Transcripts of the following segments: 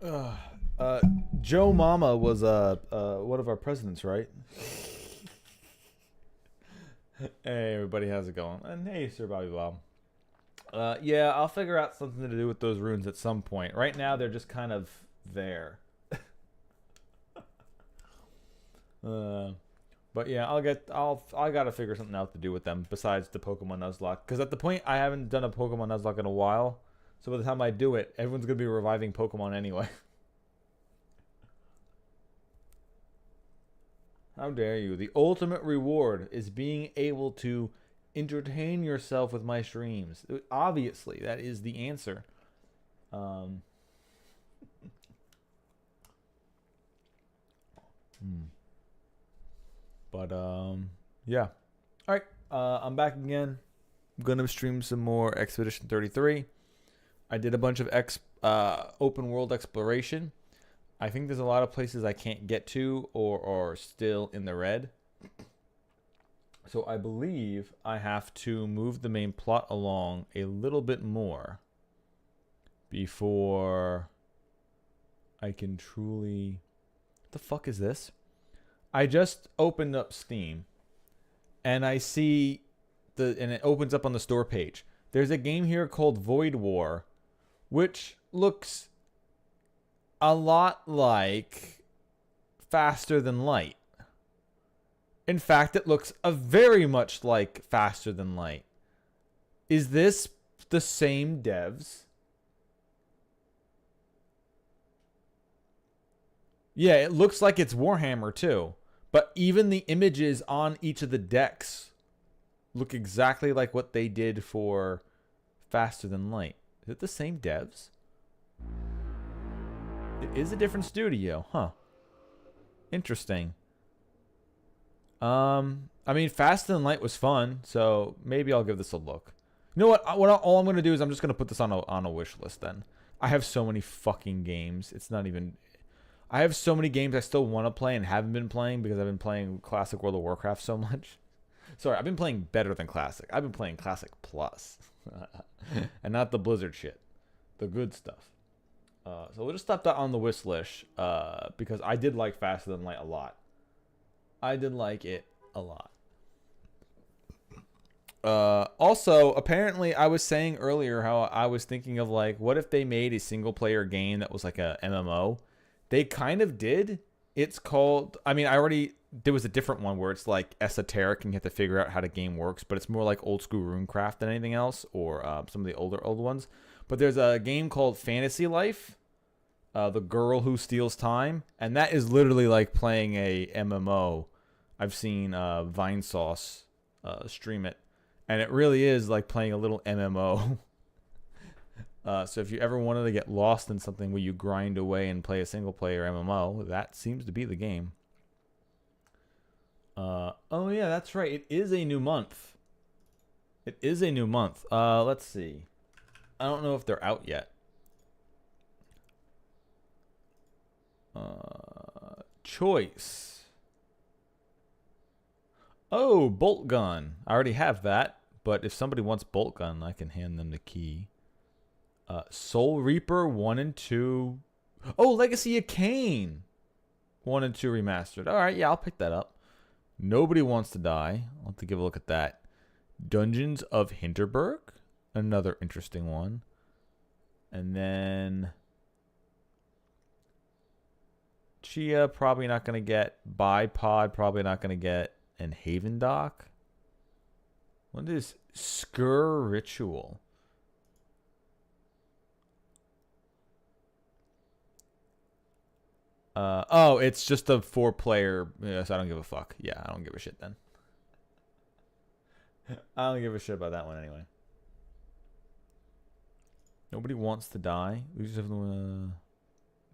Uh, uh, Joe Mama was one of our presidents, right? Hey everybody, how's it going? And hey, Sir Bobby Bob. Yeah, I'll figure out something to do with those runes at some point. Right now, they're just kind of there. Uh, but yeah, I gotta figure something out to do with them besides the Pokemon Nuzlocke. Because at the point, I haven't done a Pokemon Nuzlocke in a while. So by the time I do it, everyone's gonna be reviving Pokemon anyway. How dare you? The ultimate reward is being able to entertain yourself with my streams. Obviously, that is the answer. Um, hmm. But yeah. All right, I'm back again. I'm gonna stream some more Expedition 33. I did a bunch of open world exploration. I think there's a lot of places I can't get to or are still in the red. So I believe I have to move the main plot along a little bit more before I can truly... What the fuck is this? I just opened up Steam and I see and it opens up on the store page. There's a game here called Void War, which looks a lot like Faster Than Light. In fact, it looks very much like Faster Than Light. Is this the same devs? Yeah, it looks like it's Warhammer too. But even the images on each of the decks look exactly like what they did for Faster Than Light. Is it the same devs? It is a different studio, huh? Interesting. I mean, Fast and Light was fun, so maybe I'll give this a look. You know what? All I'm gonna do is I'm just gonna put this on a wish list. Then I have so many fucking games. It's not even. I have so many games I still want to play and haven't been playing because I've been playing Classic World of Warcraft so much. Sorry, I've been playing better than Classic. I've been playing Classic Plus, and not the Blizzard shit, the good stuff. So we'll just stop that on the wish list because I did like Faster Than Light a lot. I did like it a lot. Also, apparently, I was saying earlier how I was thinking of like, what if they made a single player game that was like a MMO? They kind of did. It's called. I mean, there was a different one where it's like esoteric and you have to figure out how the game works, but it's more like old school RuneCraft than anything else, or some of the old ones. But there's a game called Fantasy Life, The Girl Who Steals Time, and that is literally like playing a MMO. I've seen Vinesauce stream it, and it really is like playing a little MMO. So if you ever wanted to get lost in something where you grind away and play a single player MMO, that seems to be the game. Oh yeah, that's right. It is a new month. It is a new month. Let's see. I don't know if they're out yet. Choice. Oh, bolt gun. I already have that, but if somebody wants bolt gun, I can hand them the key. Soul Reaper 1 and 2. Oh, Legacy of Kain 1 and 2 remastered. All right, yeah, I'll pick that up. Nobody Wants to Die. I'll have to give a look at that. Dungeons of Hinterberg. Another interesting one. And then Chia, probably not going to get. Bipod, probably not going to get. And Haven Dock. What is Skur Ritual? Oh, it's just a 4-player. Yes, I don't give a fuck. Yeah, I don't give a shit then. I don't give a shit about that one anyway. Nobody Wants to Die. We just have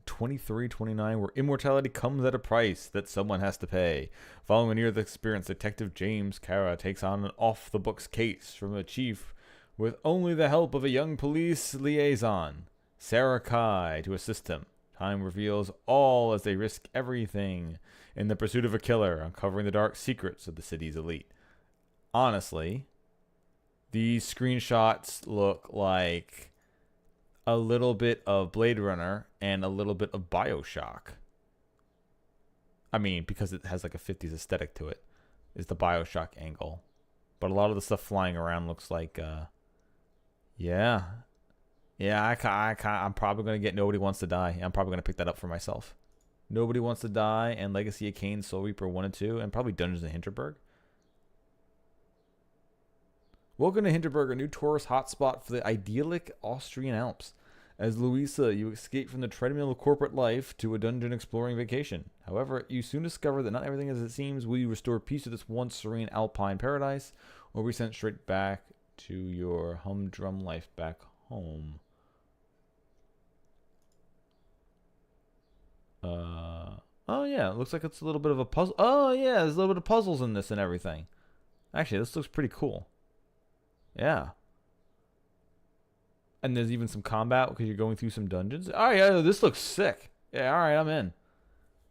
23, 29, where immortality comes at a price that someone has to pay. Following a near-death experience, Detective James Kara takes on an off-the-books case from a chief with only the help of a young police liaison, Sarah Kai, to assist him. Time reveals all as they risk everything in the pursuit of a killer, uncovering the dark secrets of the city's elite. Honestly, these screenshots look like a little bit of Blade Runner, and a little bit of BioShock. I mean, because it has like a 50s aesthetic to it, is the BioShock angle. But a lot of the stuff flying around looks like, yeah. Yeah, I'm probably going to get Nobody Wants to Die. I'm probably going to pick that up for myself. Nobody Wants to Die and Legacy of Kain, Soul Reaper 1 and 2, and probably Dungeons of Hinterberg. Welcome to Hinterberg, a new tourist hotspot for the idyllic Austrian Alps. As Louisa, you escape from the treadmill of corporate life to a dungeon exploring vacation. However, you soon discover that not everything is as it seems. Will you restore peace to this once serene alpine paradise, or be sent straight back to your humdrum life back home? Oh yeah, it looks like it's a little bit of a puzzle. Oh yeah, there's a little bit of puzzles in this and everything. Actually, this looks pretty cool. Yeah. And there's even some combat because you're going through some dungeons. Oh yeah, this looks sick. Yeah, all right, I'm in.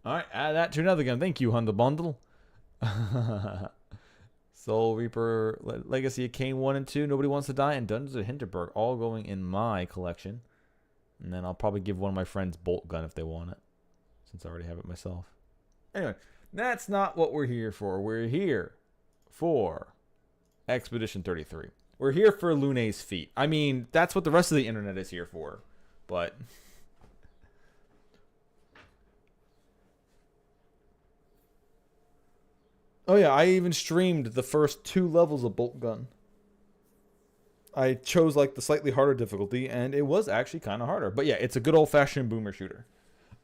All right, add that to another game. Thank you, Honda Bundle. Soul Reaper, Legacy of Kain 1 and 2, Nobody Wants to Die, and Dungeons of Hinterberg, all going in my collection. And then I'll probably give one of my friends Bolt Gun if they want it, since I already have it myself. Anyway, that's not what we're here for. We're here for Expedition 33. We're here for Lune's feet. I mean, that's what the rest of the internet is here for. But oh yeah, I even streamed the first 2 levels of Bolt Gun. I chose like the slightly harder difficulty, and it was actually kind of harder. But yeah, it's a good old-fashioned boomer shooter.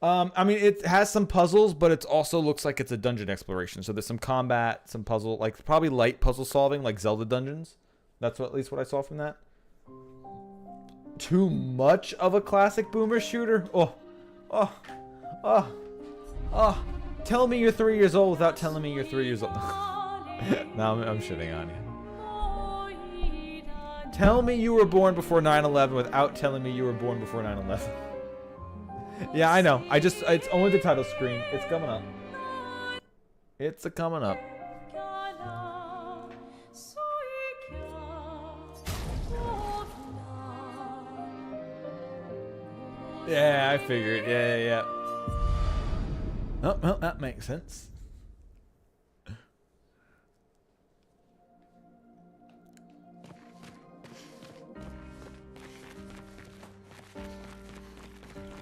I mean, it has some puzzles, but it also looks like it's a dungeon exploration. So there's some combat, some puzzle, like probably light puzzle solving, like Zelda dungeons. That's at least what I saw from that. Too much of a classic boomer shooter? Oh. Tell me you're 3 years old without telling me you're 3 years old. No, I'm shitting on you. Tell me you were born before 9/11 without telling me you were born before 9/11. Yeah, I know. It's only the title screen. It's coming up. It's coming up. Yeah, I figured. Yeah. Oh, well, that makes sense.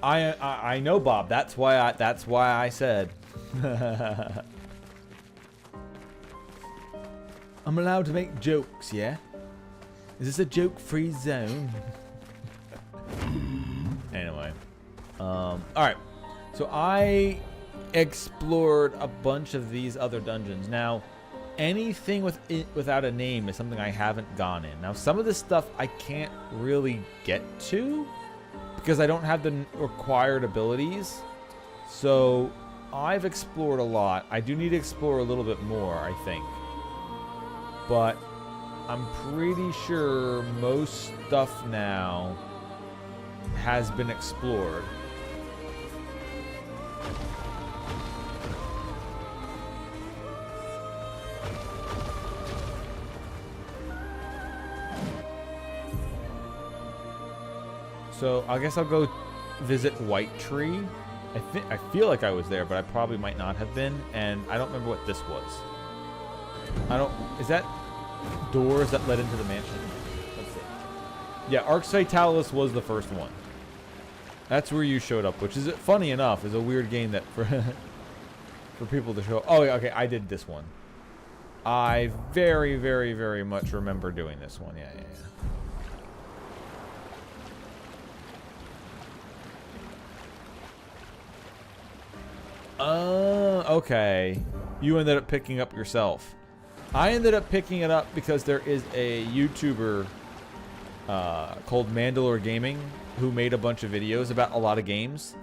I know, Bob. That's why I said. I'm allowed to make jokes, yeah? Is this a joke-free zone? Anyway. Alright. So I explored a bunch of these other dungeons. Now, anything without a name is something I haven't gone in. Now, some of this stuff I can't really get to because I don't have the required abilities. So I've explored a lot. I do need to explore a little bit more, I think. But I'm pretty sure most stuff now has been explored. So I guess I'll go visit White Tree. I feel like I was there, but I probably might not have been, and I don't remember what this was. Is that doors that led into the mansion? Let's see. Yeah, Arx Fatalis was the first one. That's where you showed up, which is, funny enough, is a weird game that for people to show up. Oh, yeah, okay, I did this one. I very, very, very much remember doing this one. Yeah. Okay. You ended up picking up yourself. I ended up picking it up because there is a YouTuber called Mandalore Gaming who made a bunch of videos about a lot of games.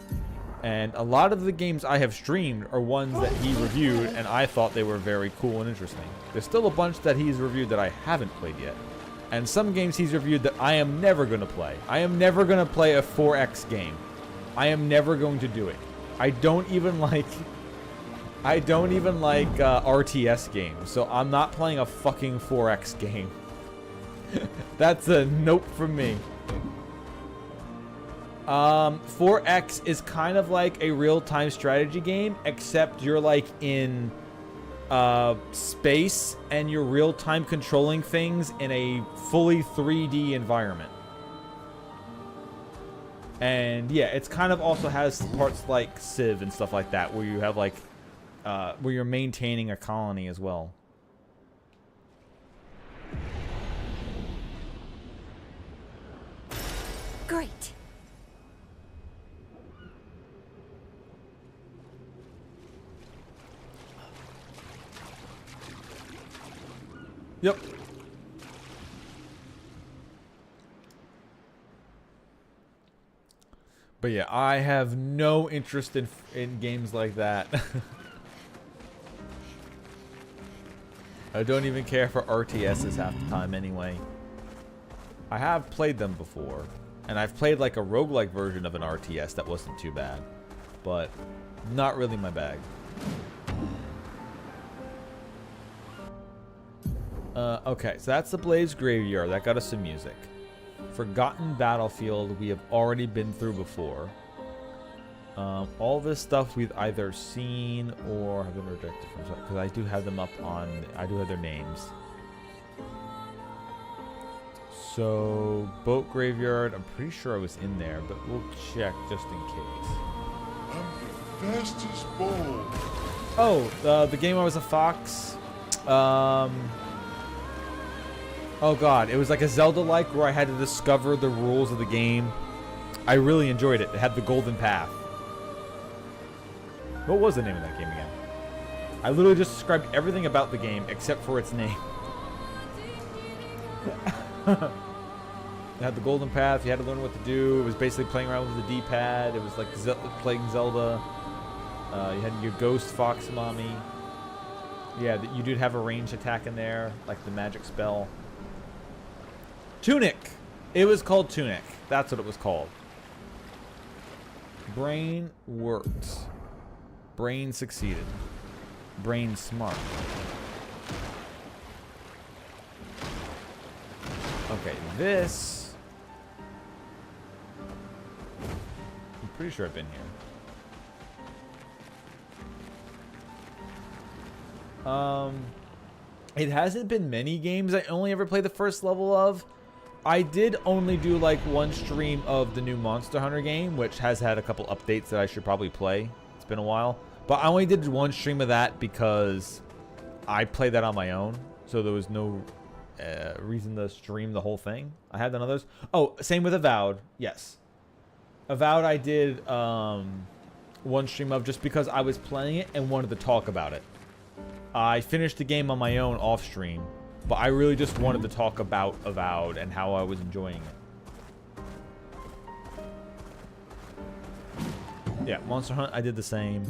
And a lot of the games I have streamed are ones that he reviewed, and I thought they were very cool and interesting. There's still a bunch that he's reviewed that I haven't played yet. And some games he's reviewed that I am never going to play. I am never going to play a 4X game. I am never going to do it. I don't even like RTS games, so I'm not playing a fucking 4X game. That's a nope from me. 4X is kind of like a real-time strategy game, except you're like in space and you're real-time controlling things in a fully 3D environment. And yeah, it's kind of also has parts like Civ and stuff like that, where you have like where you're maintaining a colony as well. Great. Yep. But yeah, I have no interest in games like that. I don't even care for RTSs half the time anyway. I have played them before, and I've played like a roguelike version of an RTS that wasn't too bad, but not really my bag. Okay, so that's the Blaze Graveyard. That got us some music. Forgotten Battlefield we have already been through before. All this stuff we've either seen or have been rejected from, because I do have them up on, I do have their names. So, Boat Graveyard, I'm pretty sure I was in there, but we'll check just in case. I'm the fastest ball. Oh, the game I was a fox. Oh god, it was like a Zelda-like where I had to discover the rules of the game. I really enjoyed it. It had the golden path. What was the name of that game again? I literally just described everything about the game except for its name. It had the golden path. You had to learn what to do. It was basically playing around with the D-pad. It was like playing Zelda. You had your ghost fox mommy. Yeah, you did have a ranged attack in there, like the magic spell. Tunic. It was called Tunic. That's what it was called. Brain worked. Brain succeeded. Brain smart. Okay, this... I'm pretty sure I've been here. It hasn't been many games I only ever played the first level of. I did only do like one stream of the new Monster Hunter game, which has had a couple updates that I should probably play. It's been a while. But I only did one stream of that because I played that on my own. So there was no reason to stream the whole thing. I had done others. Oh, same with Avowed. Yes. Avowed I did one stream of just because I was playing it and wanted to talk about it. I finished the game on my own off stream, but I really just wanted to talk about Avowed and how I was enjoying it. Yeah, Monster Hunt, I did the same.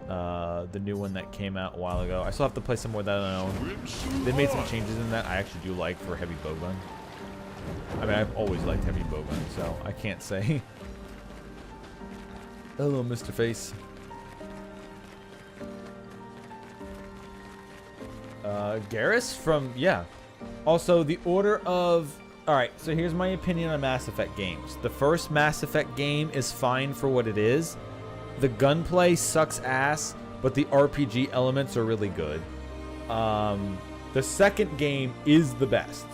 The new one that came out a while ago. I still have to play some more of that on my own. They made some changes in that I actually do like for heavy bowgun. I mean, I've always liked heavy bowgun, so I can't say. Hello, Mr. Face. Garrus from, yeah. Also, the order of... Alright, so here's my opinion on Mass Effect games. The first Mass Effect game is fine for what it is. The gunplay sucks ass, but the RPG elements are really good. The second game is the best.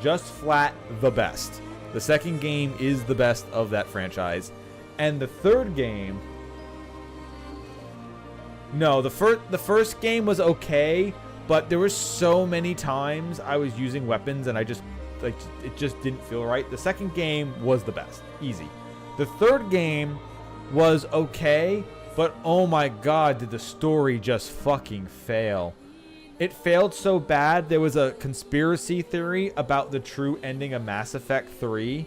Just flat the best. The second game is the best of that franchise. And the third game... No, the first game was okay, but there were so many times I was using weapons and I just... like, it just didn't feel right. The second game was the best. Easy. The third game was okay, but oh my god, did the story just fucking fail. It failed so bad, there was a conspiracy theory about the true ending of Mass Effect 3,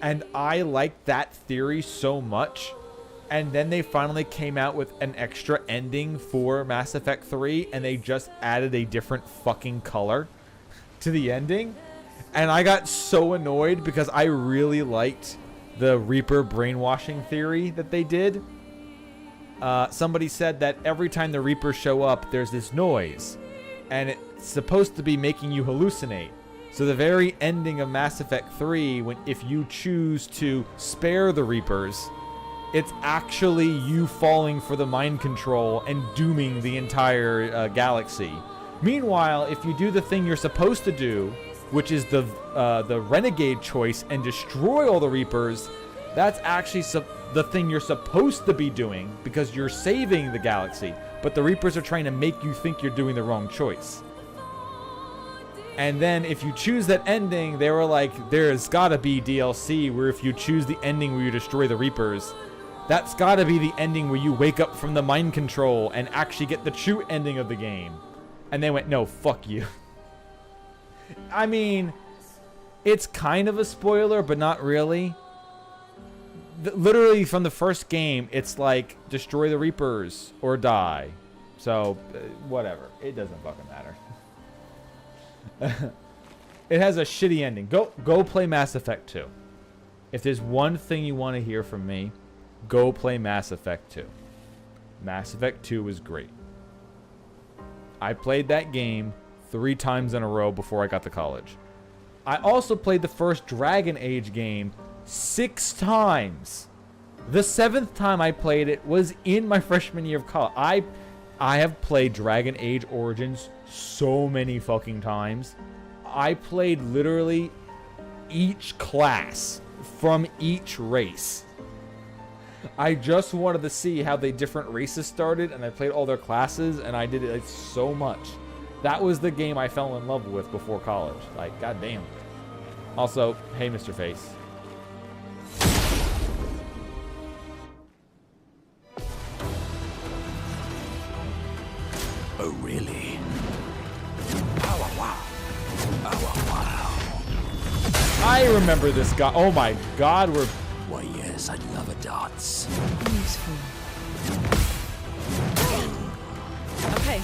and I liked that theory so much, and then they finally came out with an extra ending for Mass Effect 3, and they just added a different fucking color to the ending, and I got so annoyed because I really liked the Reaper brainwashing theory that they did. Somebody said that every time the Reapers show up, there's this noise, and it's supposed to be making you hallucinate. So the very ending of Mass Effect 3, if you choose to spare the Reapers, it's actually you falling for the mind control and dooming the entire galaxy. Meanwhile, if you do the thing you're supposed to do, which is the renegade choice and destroy all the Reapers, that's actually the thing you're supposed to be doing because you're saving the galaxy. But the Reapers are trying to make you think you're doing the wrong choice. And then if you choose that ending, they were like, there's gotta be DLC where if you choose the ending where you destroy the Reapers, that's gotta be the ending where you wake up from the mind control and actually get the true ending of the game. And they went, no, fuck you. I mean, it's kind of a spoiler, but not really. Literally from the first game, it's like, destroy the Reapers or die. So, whatever. It doesn't fucking matter. It has a shitty ending. Go play Mass Effect 2. If there's one thing you want to hear from me, go play Mass Effect 2. Mass Effect 2 was great. I played that game 3 times in a row before I got to college. I also played the first Dragon Age game 6 times. The 7th time I played it was in my freshman year of college. I have played Dragon Age Origins so many fucking times. I played literally each class from each race. I just wanted to see how the different races started, and I played all their classes, and I did it like so much. That was the game I fell in love with before college. Like, goddamn. Also, hey, Mr. Face. Oh, really? Oh, wow. Oh, wow. I remember this guy. Oh my god, we're... Why, yes, I love a dance. Useful. Okay.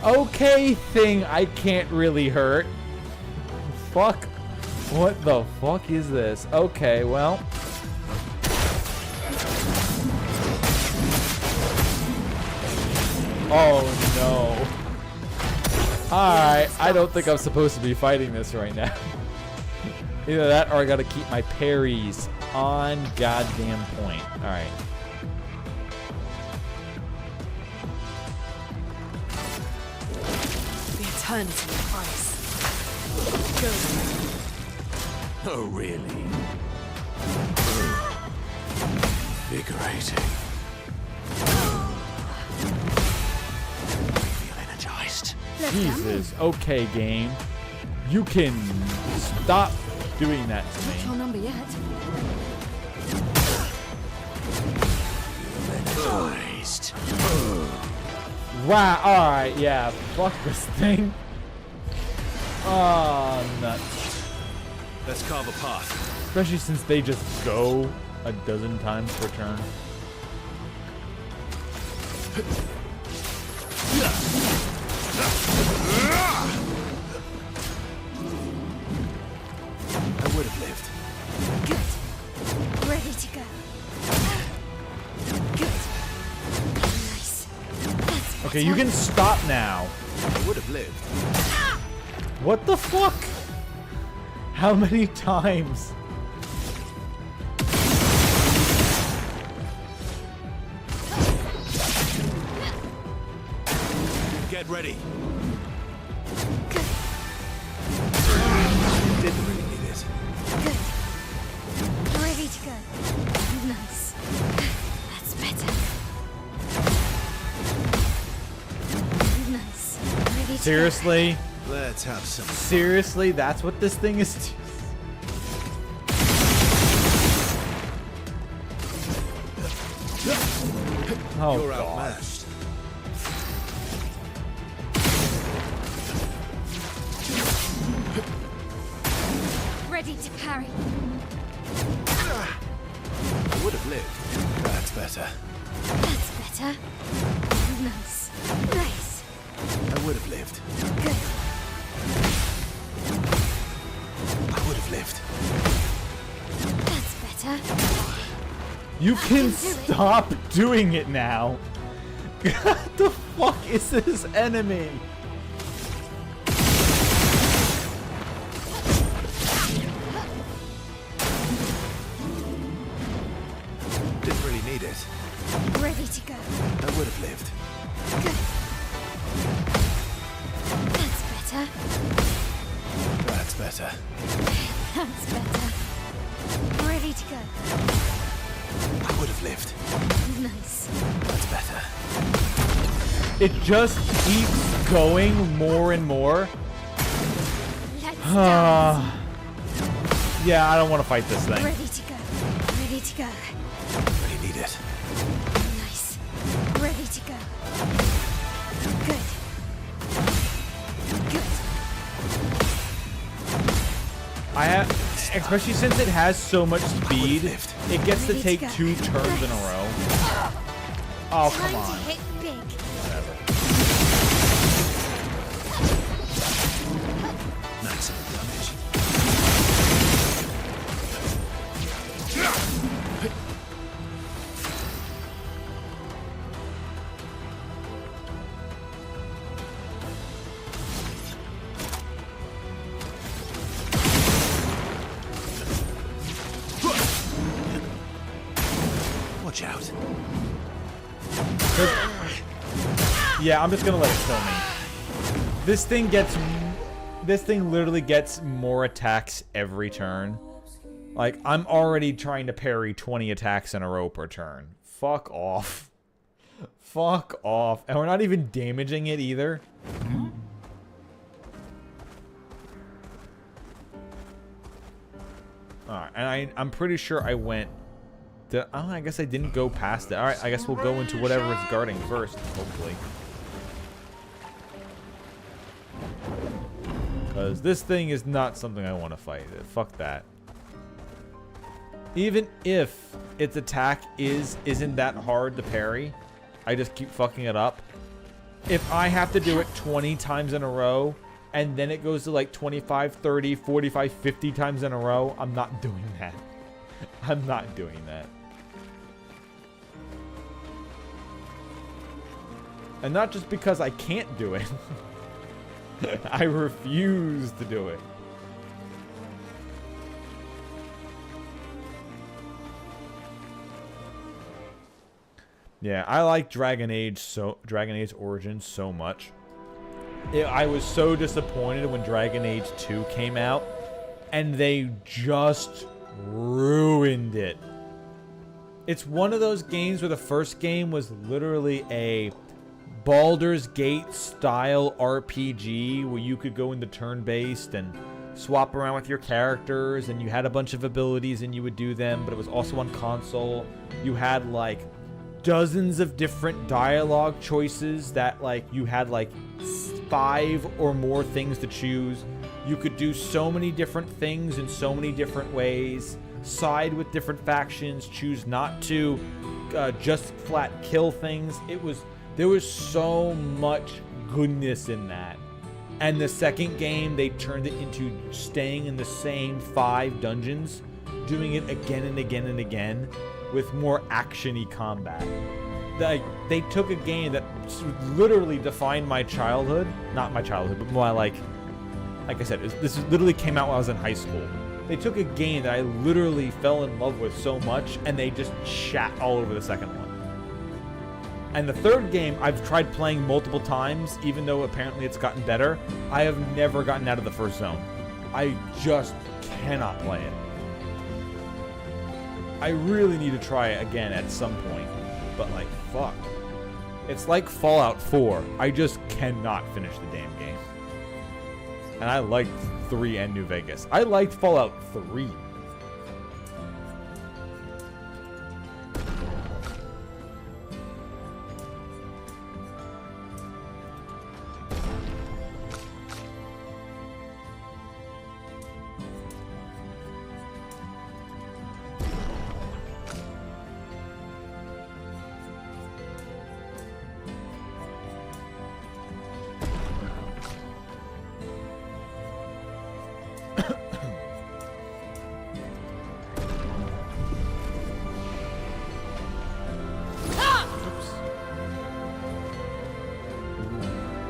Okay thing I can't really hurt. Fuck. What the fuck is this? Okay, well... Oh no. Alright, I don't think I'm supposed to be fighting this right now. Either that or I gotta keep my parries on goddamn point. Alright. The eternity of ice. Go. Oh, really? Invigorating. Feel energized. Left down. Jesus. Okay, game. You can stop doing that to Not your me. number yet. Feel energized. Wow, alright, yeah. Fuck this thing. Oh, nuts. Let's carve a path. Especially since they just go a dozen times per turn. I would have lived. Good. Ready to go. Good. Nice. That's Okay, you can stop now. I would have lived. What the fuck? How many times? Get ready. good. Didn't really need it. Good. Ready to go. Nice. That's better. Nice. Ready to Seriously? Let's have some. Seriously? That's what this thing is? Oh, You're God. outmatched. go. Ready to parry. I would have lived. That's better. That's better. Nice. Nice. I would have lived. Good. I would have lived. That's better. You can do it. stop doing it now. What the fuck is this enemy? need it. Ready to go. I would have lived. Good. That's better. That's better. That's better. Ready to go. I would have lived. Nice. That's better. It just keeps going more and more. Let's dance. Yeah, I don't want to fight this thing. Ready to go. Ready to go. Really need it. Nice. Ready to go. Good. Good. I have, especially since it has so much speed, it gets to take 2 turns in a row. Oh, come Time on. to hit big. Whatever. Maximum damage. Watch out. Yeah, I'm just gonna let it kill me. This thing literally gets more attacks every turn. Like, I'm already trying to parry 20 attacks in a row per turn. Fuck off. Fuck off. And we're not even damaging it either. Alright, and I'm pretty sure I went... oh, I guess I didn't go past it. Alright, I guess we'll go into whatever it's guarding first, hopefully. Because this thing is not something I want to fight. Fuck that. Even if its attack isn't that hard to parry, I just keep fucking it up. If I have to do it 20 times in a row, and then it goes to like 25, 30, 45, 50 times in a row, I'm not doing that. I'm not doing that. And not just because I can't do it. I refuse to do it. Yeah, I like Dragon Age Origins so much. I was so disappointed when Dragon Age 2 came out, and they just ruined it. It's one of those games where the first game was literally a Baldur's Gate style RPG where you could go into turn-based and swap around with your characters, and you had a bunch of abilities and you would do them, but it was also on console. You had like dozens of different dialogue choices that like you had like 5 or more things to choose. You could do so many different things in so many different ways, side with different factions, choose not to just flat kill things. There was so much goodness in that. And the second game, they turned it into staying in the same 5 dungeons, doing it again and again and again with more action-y combat. They took a game that literally defined my childhood. Not my childhood, but more like I said, this literally came out when I was in high school. They took a game that I literally fell in love with so much, and they just shat all over the second one. And the third game, I've tried playing multiple times, even though apparently it's gotten better. I have never gotten out of the first zone. I just cannot play it. I really need to try it again at some point. But like, fuck. It's like Fallout 4. I just cannot finish the damn game. And I liked 3 and New Vegas. I liked Fallout 3.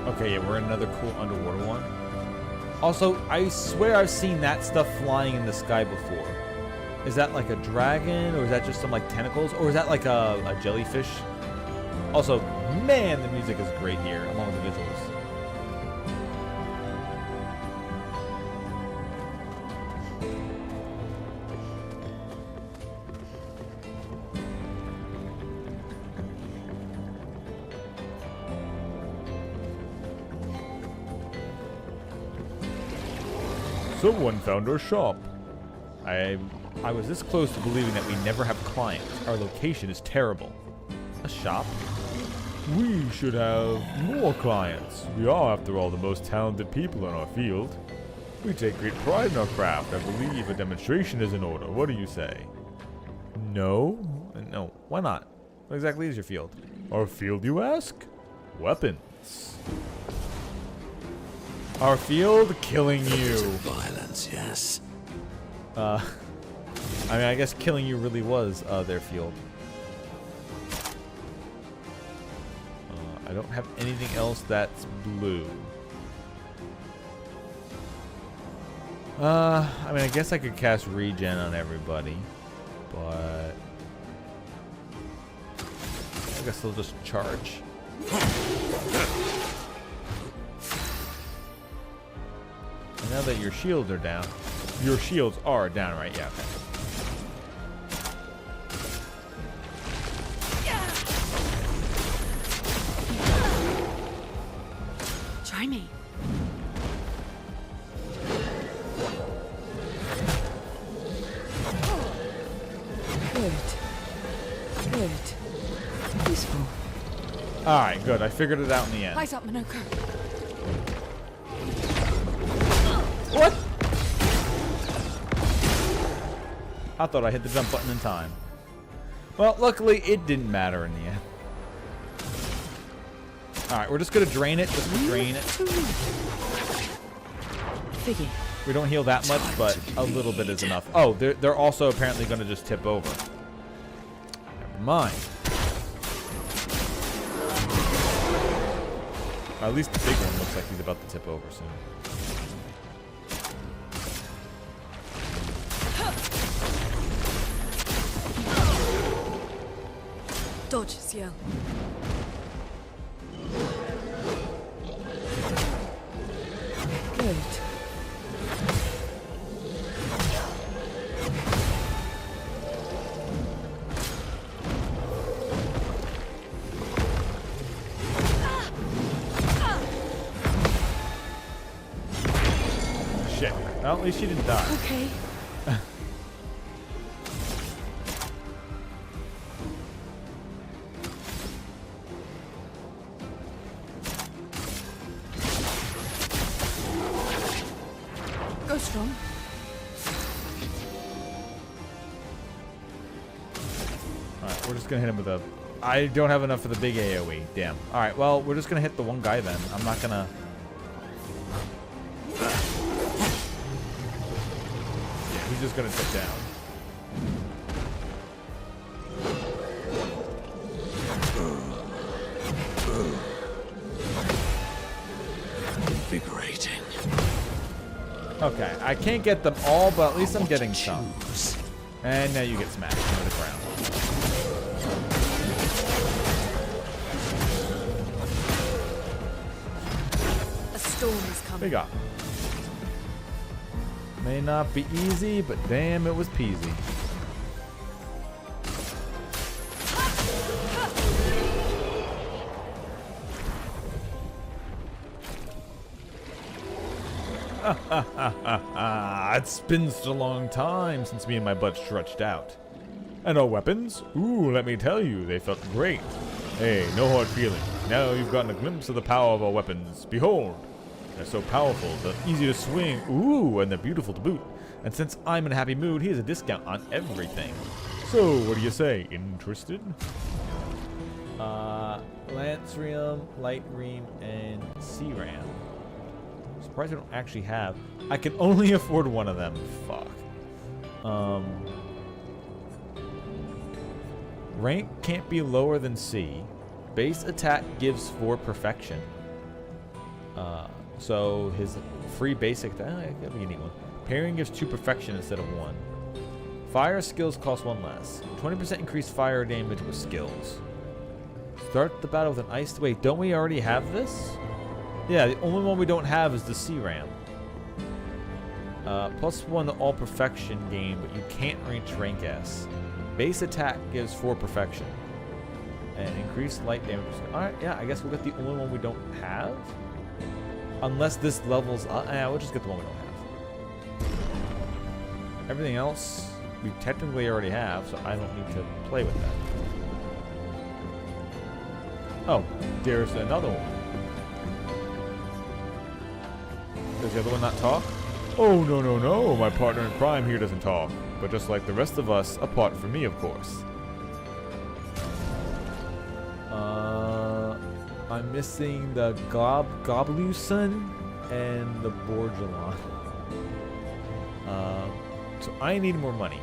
Okay, yeah, we're in another cool underwater one. Also, I swear I've seen that stuff flying in the sky before. Is that like a dragon, or is that just some like tentacles, or is that like a jellyfish? Also, man, the music is great here, along with the visuals. Someone found our shop. I was this close to believing that we never have clients. Our location is terrible. A shop? We should have more clients. We are, after all, the most talented people in our field. We take great pride in our craft. I believe a demonstration is in order. What do you say? No? No. Why not? What exactly is your field? Our field, you ask? Weapons. Our field, killing you. Violence, yes. I mean, I guess killing you really was their field. I don't have anything else that's blue. I mean, I guess I could cast regen on everybody, but I guess they'll just charge. And now that your shields are down, right? Yeah, okay. Try me. Good. Good. Peaceful. Alright, good. I figured it out in the end. Eyes up, Minoko. What? I thought I hit the jump button in time. Well, luckily it didn't matter in the end. Alright, we're just gonna drain it. Just drain it. Figgy. We don't heal that much, but a little bit is enough. Oh, they're also apparently gonna just tip over. Never mind. At least the big one looks like he's about to tip over soon. Dodge, Ciel. Good. Shit. Well, at least she didn't die. Okay. Go strong. Alright, we're just gonna hit him with a... I don't have enough for the big AoE. Damn. Alright, well, we're just gonna hit the one guy then. I'm not gonna... Yeah, he's just gonna tip down. Invigorating. Okay, I can't get them all, but at least I'm getting some. And now you get smashed into the ground. A storm is coming. Big up. May not be easy, but damn, it was peasy. It's been such a long time since me and my butt stretched out. And our weapons? Ooh, let me tell you, they felt great. Hey, no hard feelings. Now you've gotten a glimpse of the power of our weapons. Behold, they're so powerful, they're easy to swing. Ooh, and they're beautiful to boot. And since I'm in a happy mood, here's a discount on everything. So, what do you say? Interested? Lance Ream, Light Ream, and Sea Ram. Surprised I don't actually have. I can only afford one of them. Fuck. Rank can't be lower than C. Base attack gives 4 perfection. So his free basic. I think you need one. Parrying gives 2 perfection instead of 1. Fire skills cost 1 less. 20% increased fire damage with skills. Start the battle with an ice. Wait, don't we already have this? Yeah, the only one we don't have is the sea ram. +1 to all perfection gain, but you can't reach rank S. Base attack gives 4 perfection. And increased light damage. Alright, yeah, I guess we'll get the only one we don't have. Unless this levels up. We'll just get the one we don't have. Everything else we technically already have, so I don't need to play with that. Oh, there's another one. Does the other one not talk? Oh, no, no, no. My partner in crime here doesn't talk. But just like the rest of us, apart from me, of course. I'm missing the Gobluson and the Borgelon. So I need more money.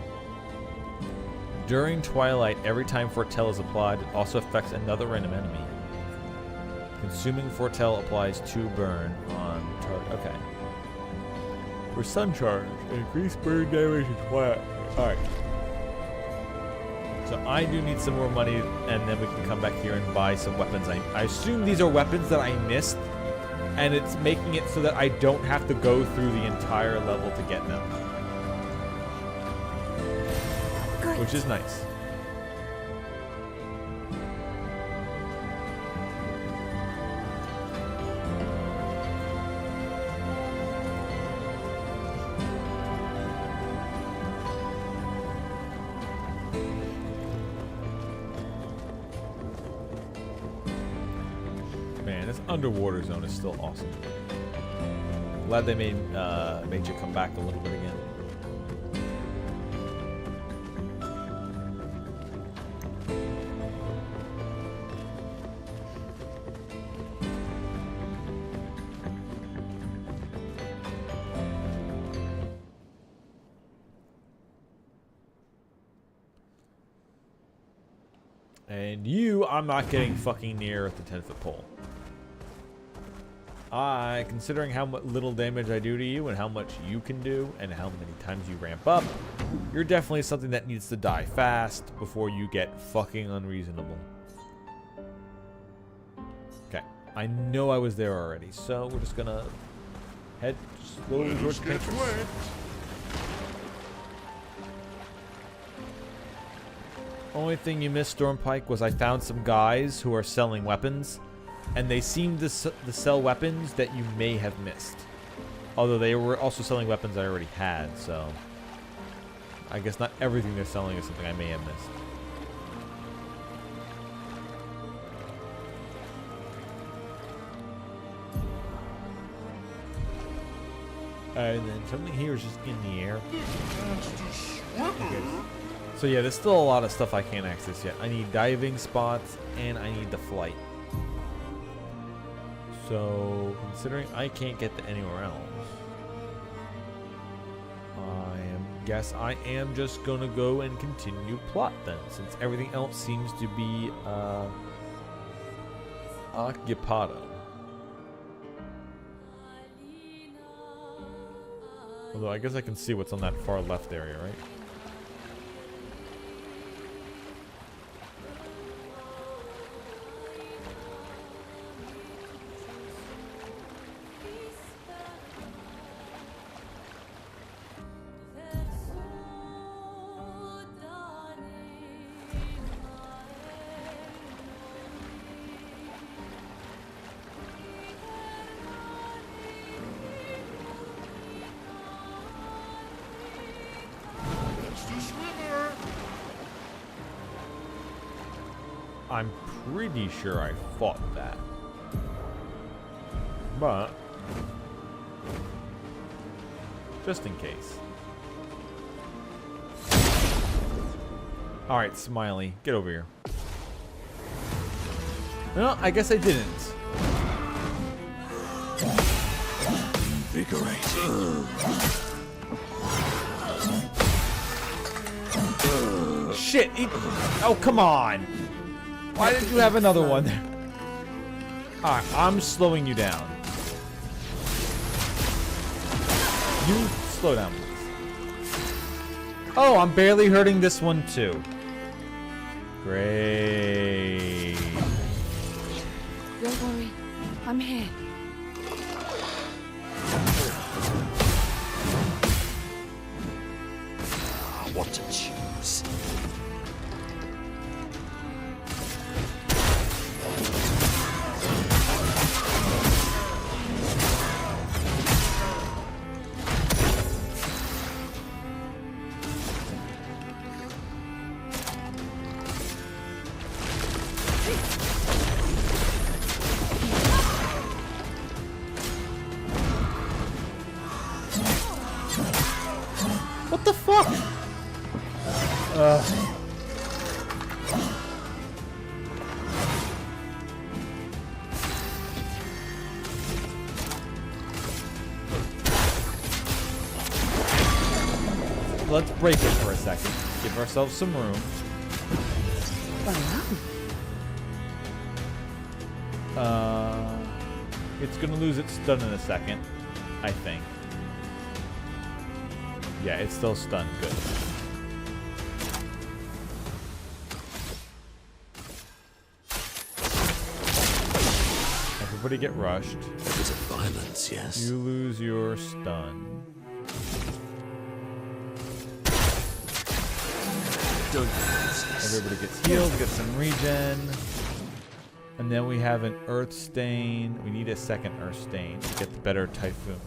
During Twilight, every time Foretell is applied, it also affects another random enemy. Consuming Foretell applies 2 burn on target. Okay. For Sun Charge, increase burn damage in Twilight. Alright. So I do need some more money, and then we can come back here and buy some weapons. I assume these are weapons that I missed, and it's making it so that I don't have to go through the entire level to get them. Great. Which is nice. Man, this underwater zone is still awesome. Glad they made you come back a little bit again. And you, I'm not getting fucking near at the 10-foot pole. Considering how little damage I do to you and how much you can do and how many times you ramp up, you're definitely something that needs to die fast before you get fucking unreasonable. Okay, I know I was there already, so we're just gonna head slowly towards the entrance. Only thing you missed, Stormpike, was I found some guys who are selling weapons, and they seemed to sell weapons that you may have missed. Although they were also selling weapons I already had, so I guess not everything they're selling is something I may have missed. And then something here is just in the air. Okay. So yeah, there's still a lot of stuff I can't access yet. I need diving spots, and I need the flight. So, considering I can't get to anywhere else, guess I am just gonna go and continue plot then, since everything else seems to be occupado. Although I guess I can see what's on that far left area, right? I'm pretty sure I fought that. But just in case. Alright, Smiley, get over here. No, I guess I didn't. Invigorating. Shit! Oh, come on! Why did you have another one there? Alright, I'm slowing you down. You slow down, please. Oh, I'm barely hurting this one too. Great. Don't worry. I'm here. What to choose? What the fuck? Let's break it for a second. Give ourselves some room. It's gonna lose its stun in a second, I think. Yeah, it's still stunned. Good. Everybody get rushed. It was a violence, yes. You lose your stun. Don't resist. Everybody gets healed, get some regen. And then we have an Earth Stain. We need a second Earth Stain to get the better Typhoon.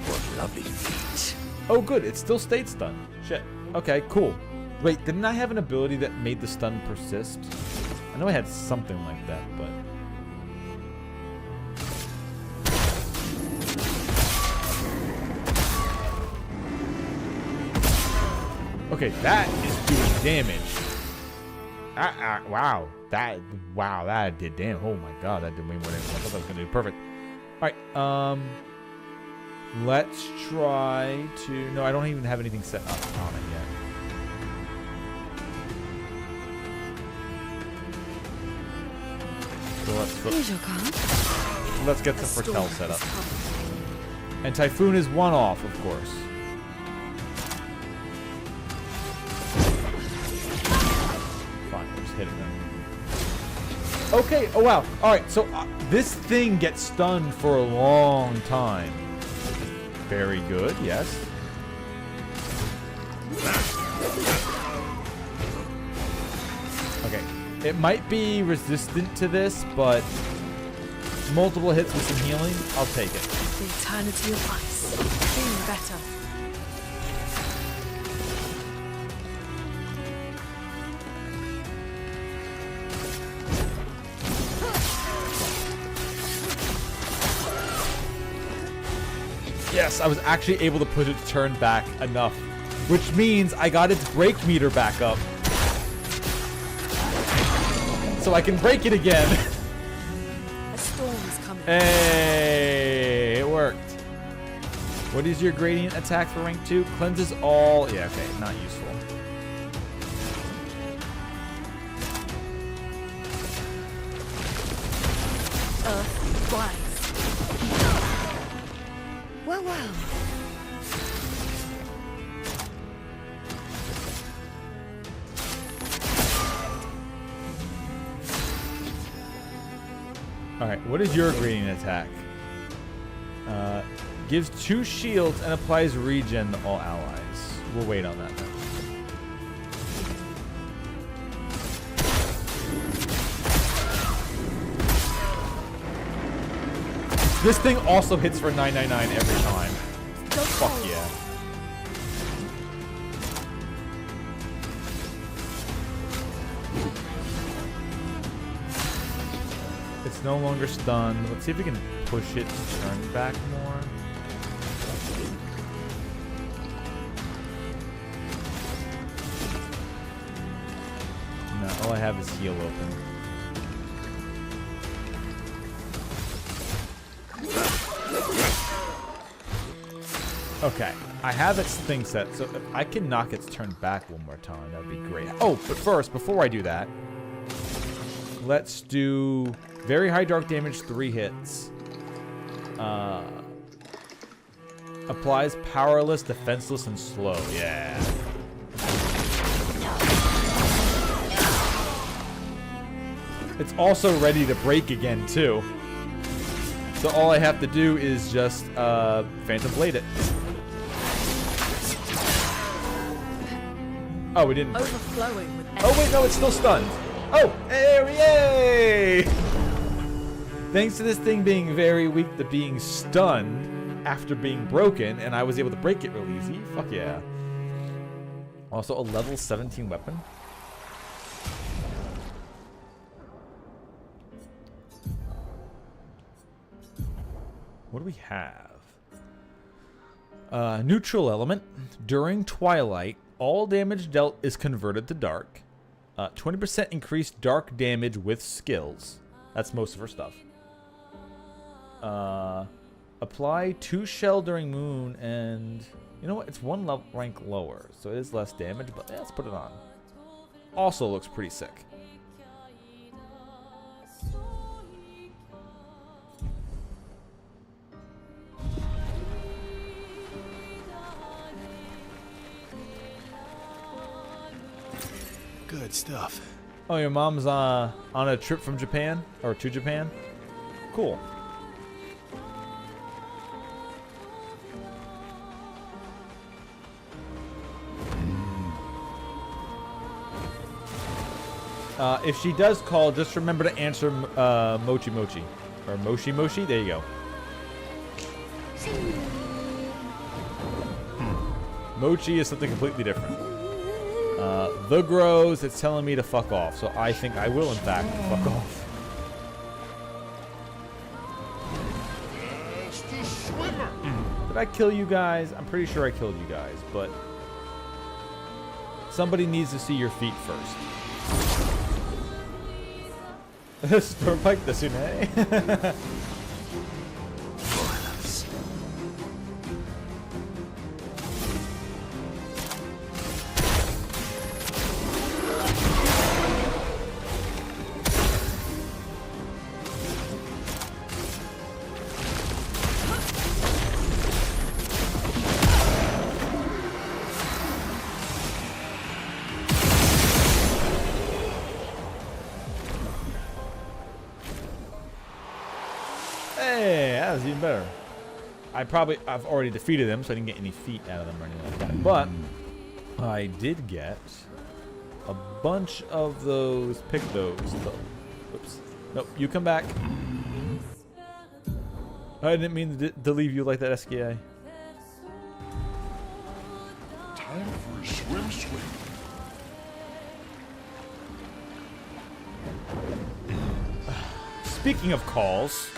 What lovely feet. Oh, good. It still stayed stunned. Shit. Okay, cool. Wait, didn't I have an ability that made the stun persist? I know I had something like that, but... Okay, that is doing damage. Wow. That did damage. Oh my god, that did way more damage. I thought that was gonna do perfect. Alright, let's try to... No, I don't even have anything set up on it yet. So Here's your card. let's get the foretell set up. And Typhoon is one off, of course. Fine, we're just hitting them. Okay, oh wow. Alright, so this thing gets stunned for a long time. Very good, yes. Okay, it might be resistant to this, but multiple hits with some healing, I'll take it. The eternity of ice. Feeling better. Yes, I was actually able to put its turn back enough, which means I got its break meter back up. So I can break it again. A storm is coming. Hey, it worked. What is your gradient attack for rank 2? Cleanses all... Yeah, okay, not useful. Earth, rise. Well, well. Alright, what is your gradient attack? Gives 2 shields and applies regen to all allies. We'll wait on that then. This thing also hits for 999 every time. Fuck yeah. It's no longer stunned. Let's see if we can push its turn back more. No, all I have is heal open. Okay, I have its thing set, so if I can knock its turn back one more time, that would be great. Oh, but first, before I do that, let's do very high dark damage, 3 hits. Applies powerless, defenseless, and slow. Yeah. It's also ready to break again, too. So all I have to do is just Phantom Blade it. Oh, we didn't break. Overflowing with Oh, wait, no, it's still stunned. Oh, yay! Thanks to this thing being very weak to being stunned after being broken, and I was able to break it real easy. Fuck yeah. Also, a level 17 weapon. What do we have? Neutral element. During twilight, all damage dealt is converted to dark. 20% increased dark damage with skills. That's most of her stuff. Apply 2 shell during moon, and you know what? It's 1 rank lower, so it is less damage, but yeah, let's put it on. Also looks pretty sick. Good stuff. Oh, your mom's on a trip from Japan, or to Japan? Cool. If she does call, just remember to answer Mochi Mochi. Or Moshi Moshi, there you go. Mochi is something completely different. The Grows, it's telling me to fuck off, so I think I will, in fact, fuck off. Master swimmer. Did I kill you guys? I'm pretty sure I killed you guys, but somebody needs to see your feet first. Stormpike the Sune. Violence. Hey, that was even better. I've already defeated them, so I didn't get any feet out of them or anything like that. But I did get a bunch of those. Pick those. Oops. Nope. You come back. I didn't mean to leave you like that, SKA. Time for a swim. Speaking of calls.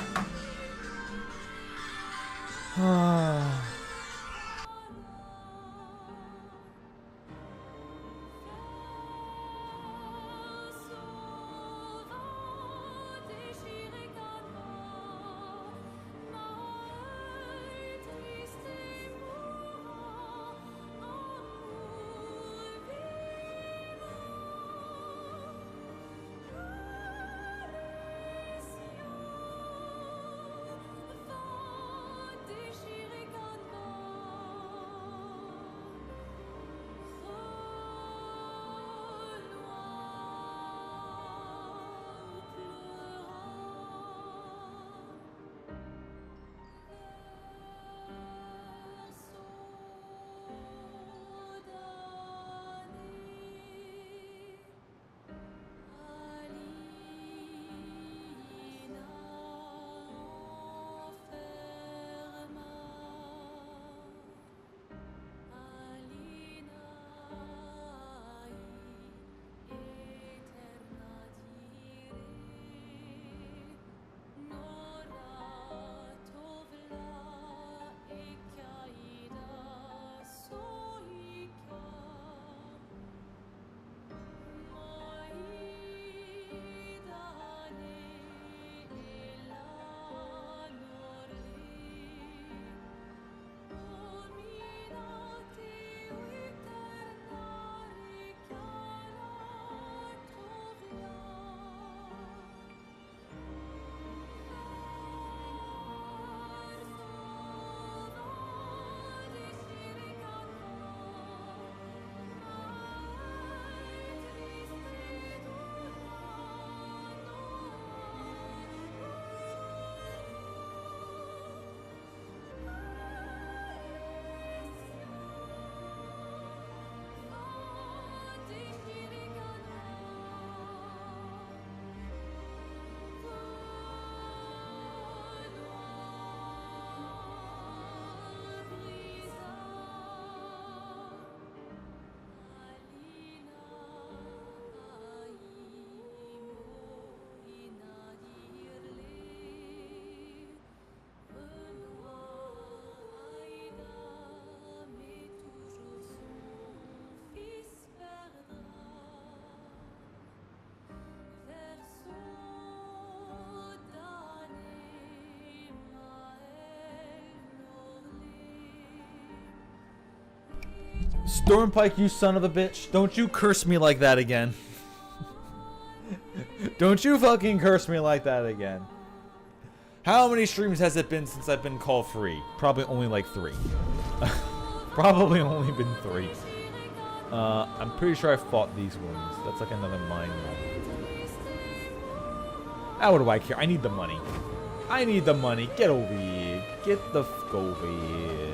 Stormpike, you son of a bitch. Don't you curse me like that again. Don't you fucking curse me like that again. How many streams has it been since I've been call free? Probably only like 3. Probably only been 3. I'm pretty sure I fought these ones. That's like another mine one. Ah, what do I care? I need the money. I need the money. Get over here. Get the f over here.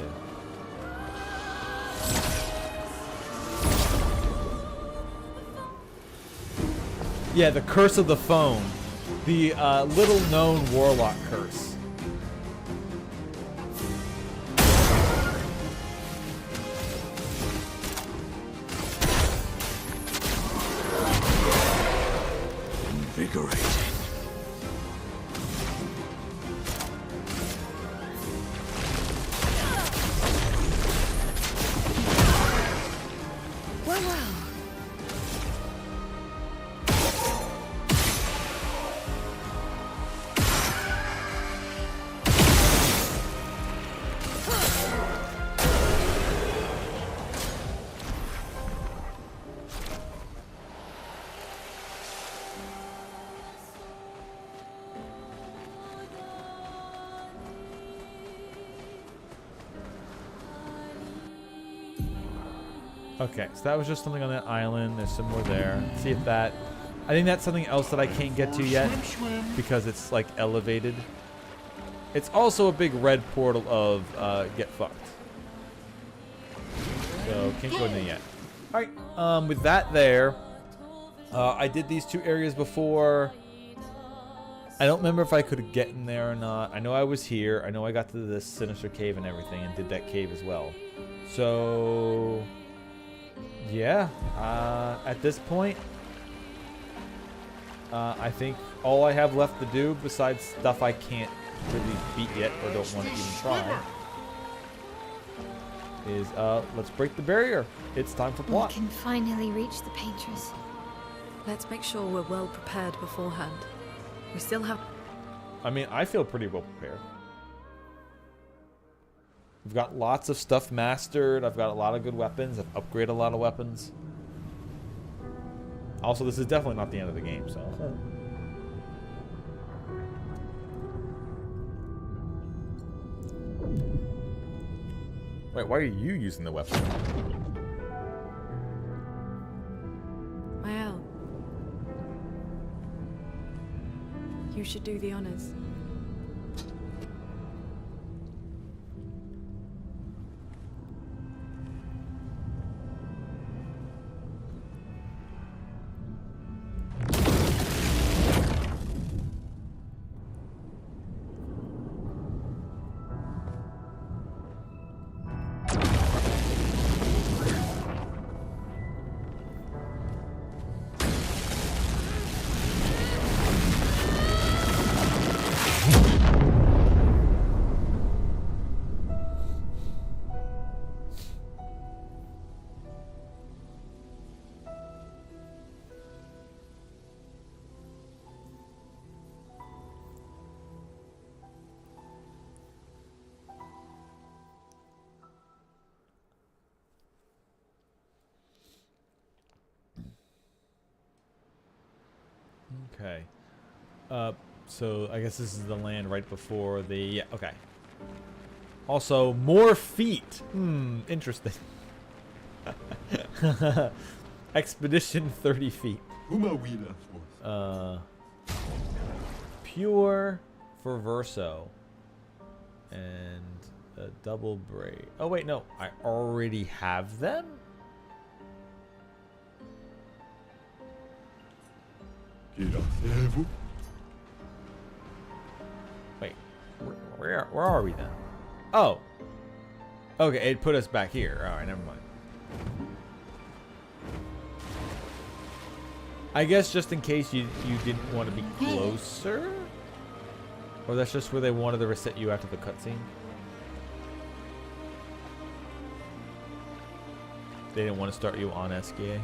Yeah, the curse of the phone. The little known warlock curse. Invigorating. Well, well. Okay, so that was just something on that island. There's some more there. See if that... I think that's something else that I can't get to yet because it's like elevated. It's also a big red portal of get fucked. So can't go in there yet. Alright, with that there, I did these 2 areas before. I don't remember if I could get in there or not. I know I was here. I know I got to this sinister cave and everything and did that cave as well. So... yeah, at this point, I think all I have left to do, besides stuff I can't really beat yet or don't want to even try, is let's break the barrier. It's time for We plot. can finally reach the painters. Let's make sure we're well prepared beforehand. We still have... I mean, I feel pretty well prepared. We've got lots of stuff mastered. I've got a lot of good weapons. I've upgraded a lot of weapons. Also, this is definitely not the end of the game, so... Wait, why are you using the weapon? Mael. You should do the honors. Okay. So I guess this is the land right before the... yeah, okay. Also, more feet. Interesting. Expedition 30 feet. Pure for Verso. And a double braid. Oh, wait, no. I already have them? Wait, where are we then? Oh. Okay, it put us back here. Alright, never mind. I guess just in case you didn't want to be closer? Or that's just where they wanted to reset you after the cutscene? They didn't want to start you on SKA?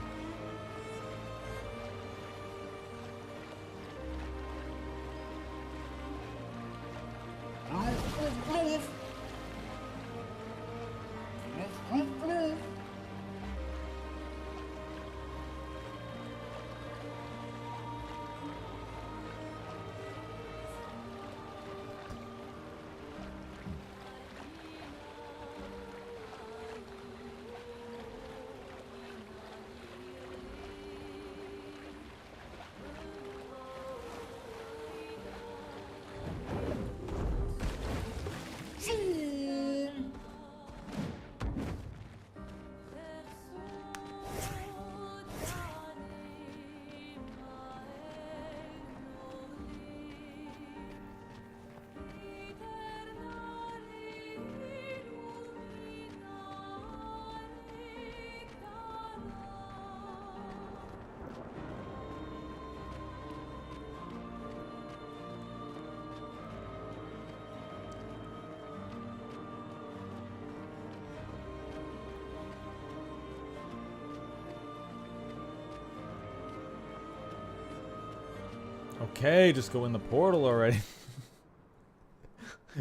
Okay, just go in the portal already.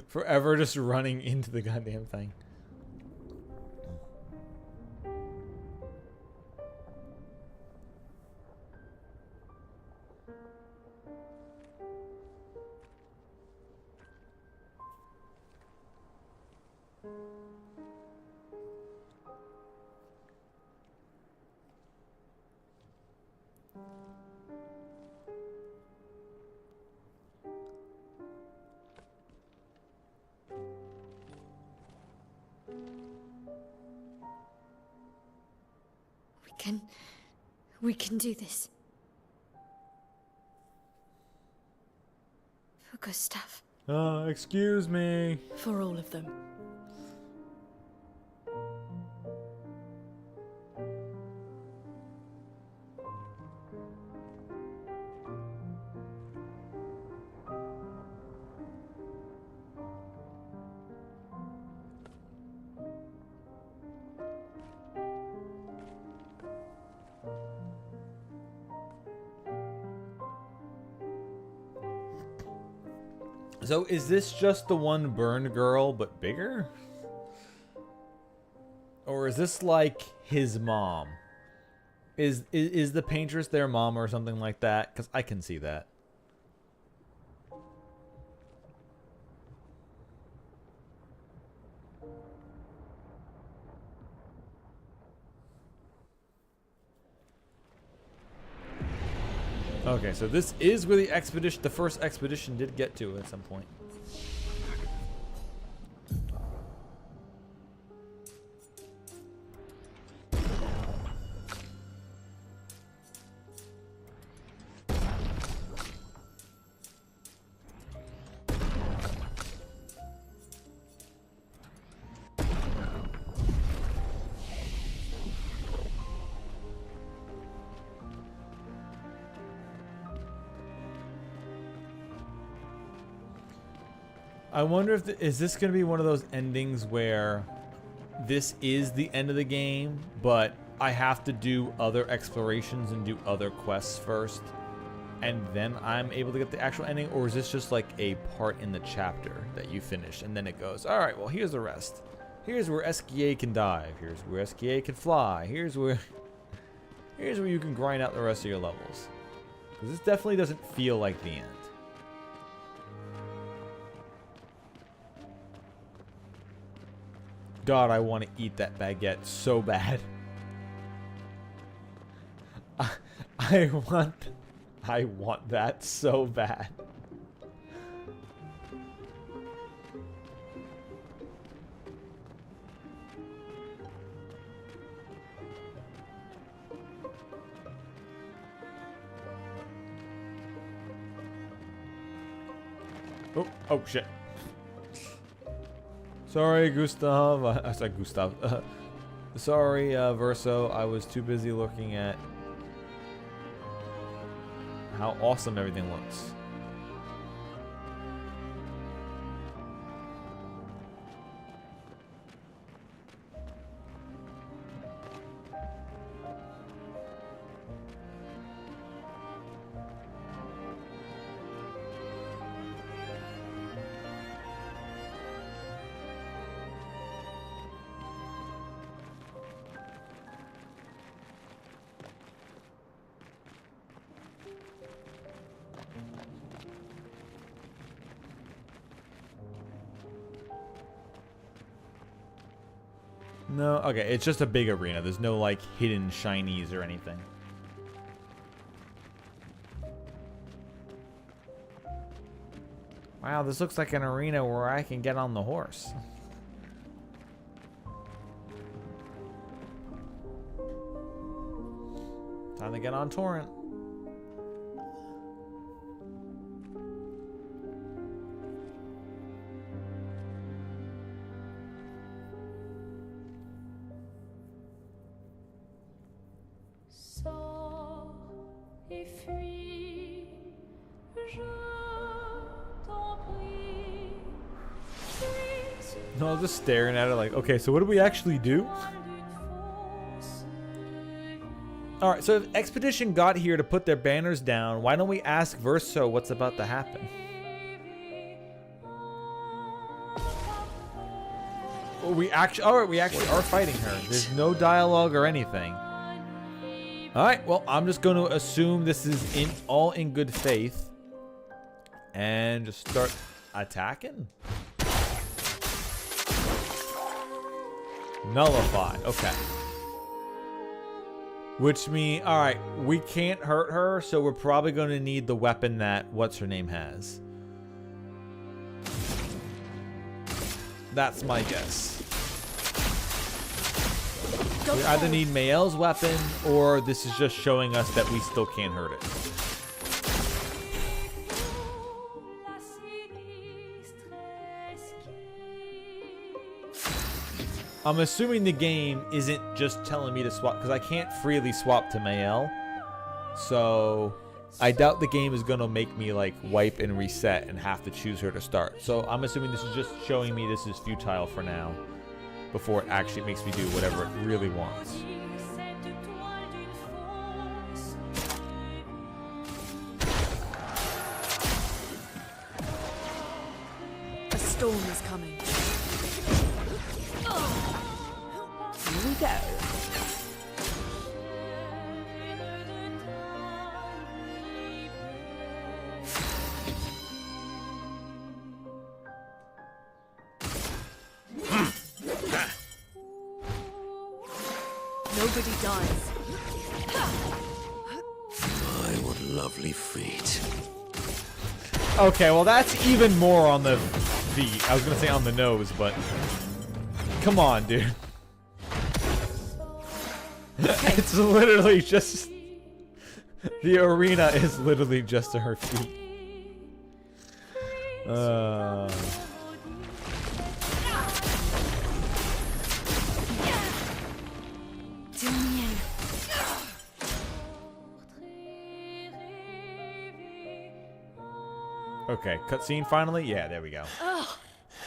Forever just running into the goddamn thing. We can do this. For Gustav. Excuse me. For all of them. So is this just the one burned girl but bigger? Or is this like his mom? Is the paintress their mom or something like that? Because I can see that. Okay, so this is where the first expedition did get to at some point. I wonder if is this going to be one of those endings where this is the end of the game, but I have to do other explorations and do other quests first, and then I'm able to get the actual ending, or is this just like a part in the chapter that you finish, and then it goes, all right, well, here's the rest. Here's where SKA can dive. Here's where SKA can fly. Here's where you can grind out the rest of your levels. Because this definitely doesn't feel like the end. God, I want to eat that baguette so bad. I want that so bad. Oh shit. Sorry, Gustav. I said Gustav. Sorry, Verso. I was too busy looking at how awesome everything looks. No, okay, it's just a big arena. There's no, like, hidden shinies or anything. Wow, this looks like an arena where I can get on the horse. Time to get on Torrent. No, I was just staring at it like, okay, so what do we actually do? All right, so if Expedition got here to put their banners down, why don't we ask Verso what's about to happen? We actually are fighting her. There's no dialogue or anything. All right, well, I'm just going to assume this is all in good faith and just start attacking. Nullified. Okay. Which means, all right, we can't hurt her, so we're probably going to need the weapon that what's her name has. That's my guess. We either need Mael's weapon, or this is just showing us that we still can't hurt it. I'm assuming the game isn't just telling me to swap, because I can't freely swap to Mael. So I doubt the game is going to make me like wipe and reset and have to choose her to start. So I'm assuming this is just showing me this is futile for now, before it actually makes me do whatever it really wants. A storm is coming. Here we go. Nobody dies. My, what lovely feet. Okay, well that's even more on the feet. I was going to say on the nose, but come on, dude. It's literally just... The arena is literally just to her feet. Okay, cutscene finally? Yeah, there we go. Ugh,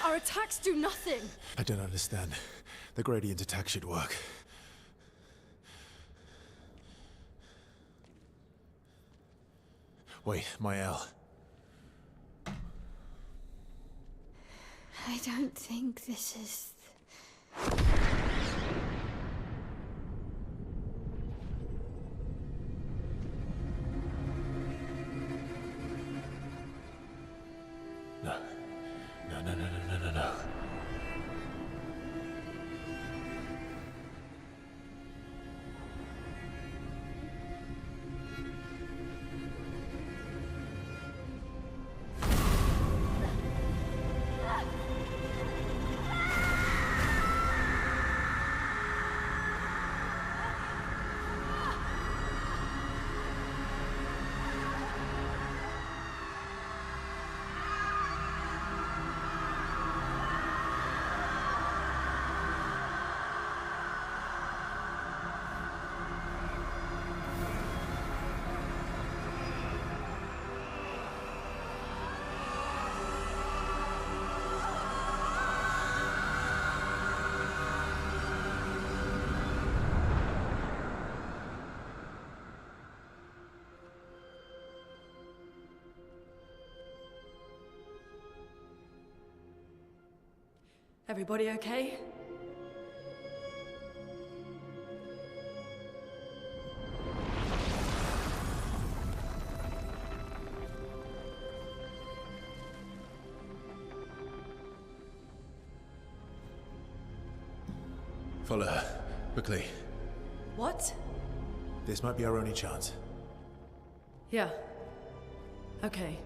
our attacks do nothing. I don't understand. The gradient attack should work. Wait, Mael. I don't think this is... No. No. Everybody okay? Follow her. Quickly. What? This might be our only chance. Yeah. Okay.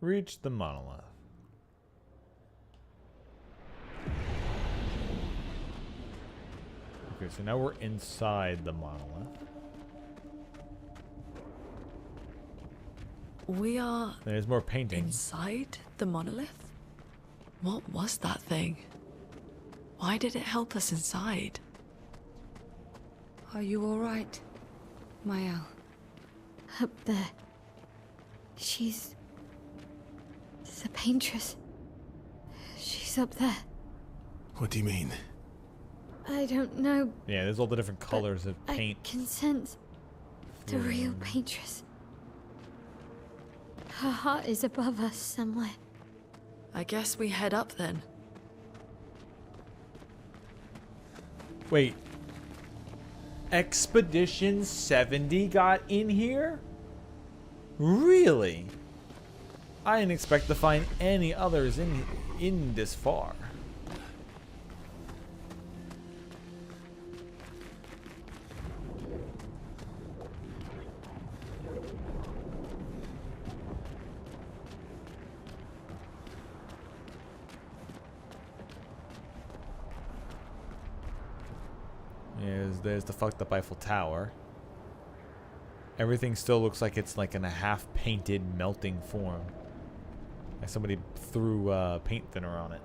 Reach the monolith. Okay, so now we're inside the monolith. We are There's more painting. inside the monolith? What was that thing? Why did it help us inside? Are you alright, Mael? Up there. She's... the paintress. She's up there. What do you mean? I don't know. Yeah, there's all the different colors of paint. I can sense the real paintress. Her heart is above us somewhere. I guess we head up then. Wait. Expedition 70 got in here? Really? I didn't expect to find any others in this far. There's the fucked up Eiffel Tower. Everything still looks like it's like in a half painted melting form. Like somebody threw paint thinner on it.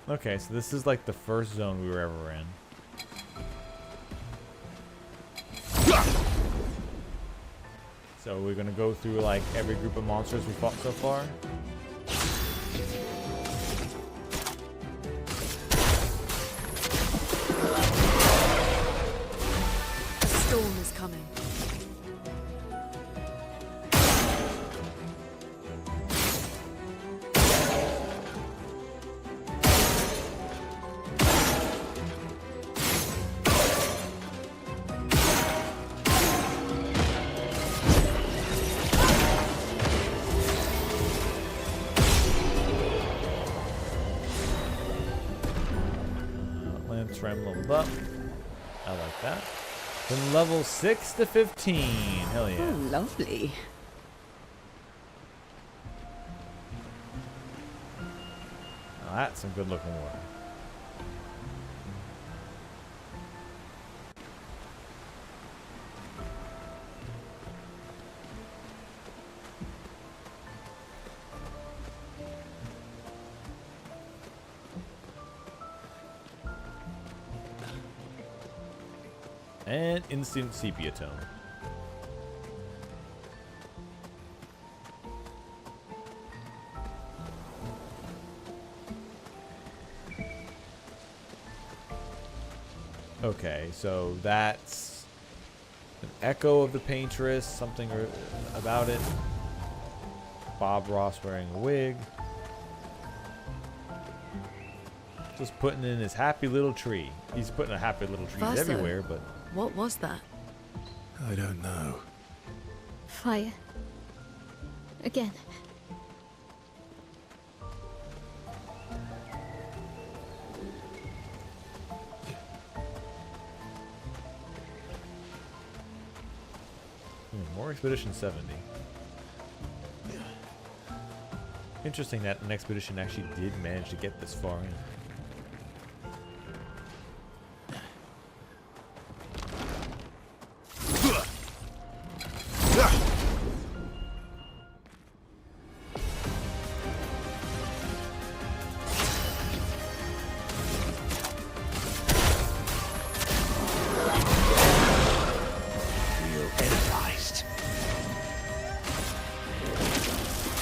Okay, so this is like the first zone we were ever in. So we're gonna go through like every group of monsters we fought so far. A storm is coming. Ram leveled up. I like that. Then level 6 to 15. Hell yeah. Oh, lovely. Now that's some good looking water. And instant sepia tone. Okay, so that's an echo of the paintress, something about it. Bob Ross wearing a wig. Just putting in his happy little tree. He's putting a happy little trees Vaso. everywhere, but... What was that? I don't know. Fire. Again. More Expedition 70. Interesting that an expedition actually did manage to get this far in.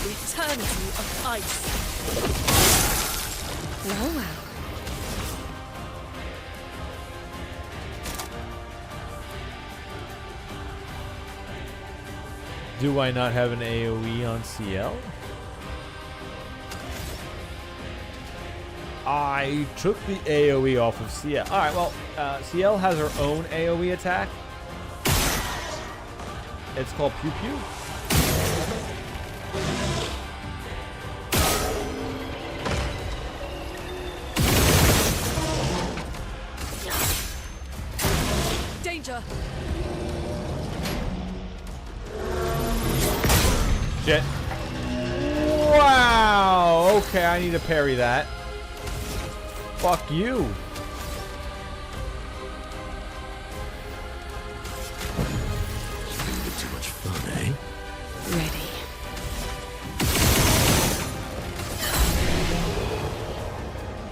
Eternity of ice. Well, well. Do I not have an AoE on CL? I took the AoE off of CL. All right, well, CL has her own AoE attack. It's called Pew Pew. Danger! Shit. Wow. Okay, I need to parry that. Fuck you. It's a bit too much fun, eh? Ready.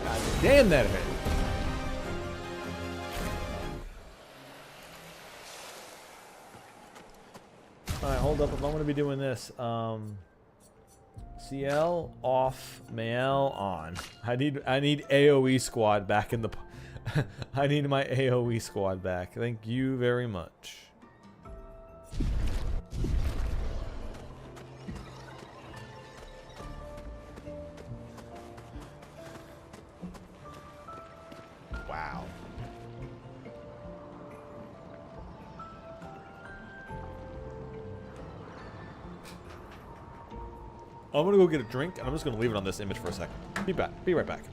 God damn that hit. Alright, hold up. If I'm gonna be doing this, CL off, Mael on. I need AoE squad back in the. I need my AoE squad back. Thank you very much. Wow. I'm gonna go get a drink, and I'm just gonna leave it on this image for a second. Be back. Be right back.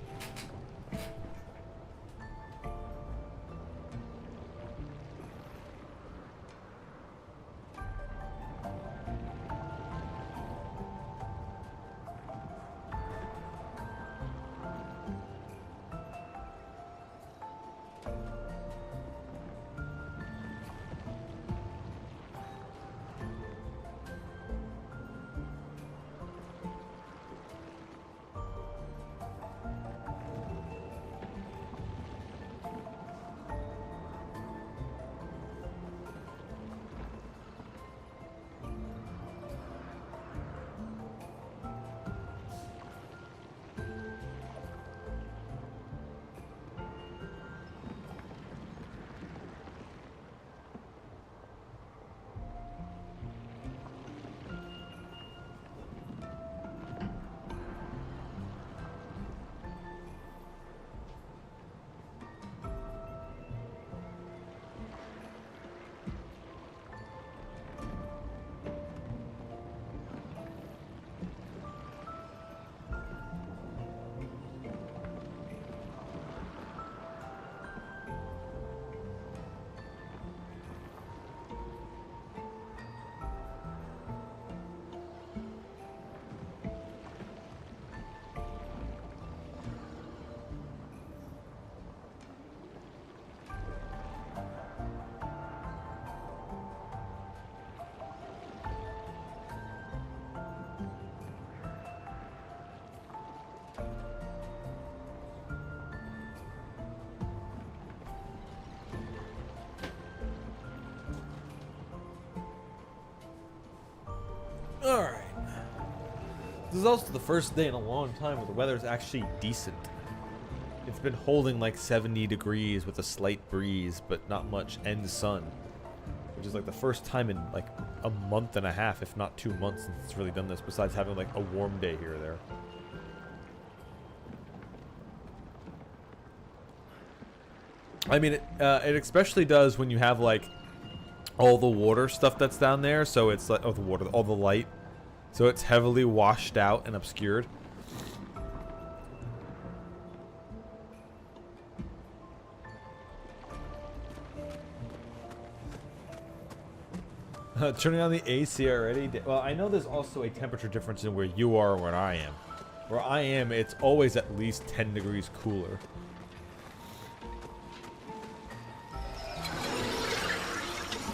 Alright. This is also the first day in a long time where the weather's actually decent. It's been holding like 70 degrees with a slight breeze, but not much end sun. Which is like the first time in like a month and a half, if not 2 months, since it's really done this, besides having like a warm day here or there. I mean, it especially does when you have like all the water stuff that's down there, so it's like, oh, the water, all the light, so it's heavily washed out and obscured. Turning on the AC already? Well, I know there's also a temperature difference in where you are and where I am. Where I am, it's always at least 10 degrees cooler.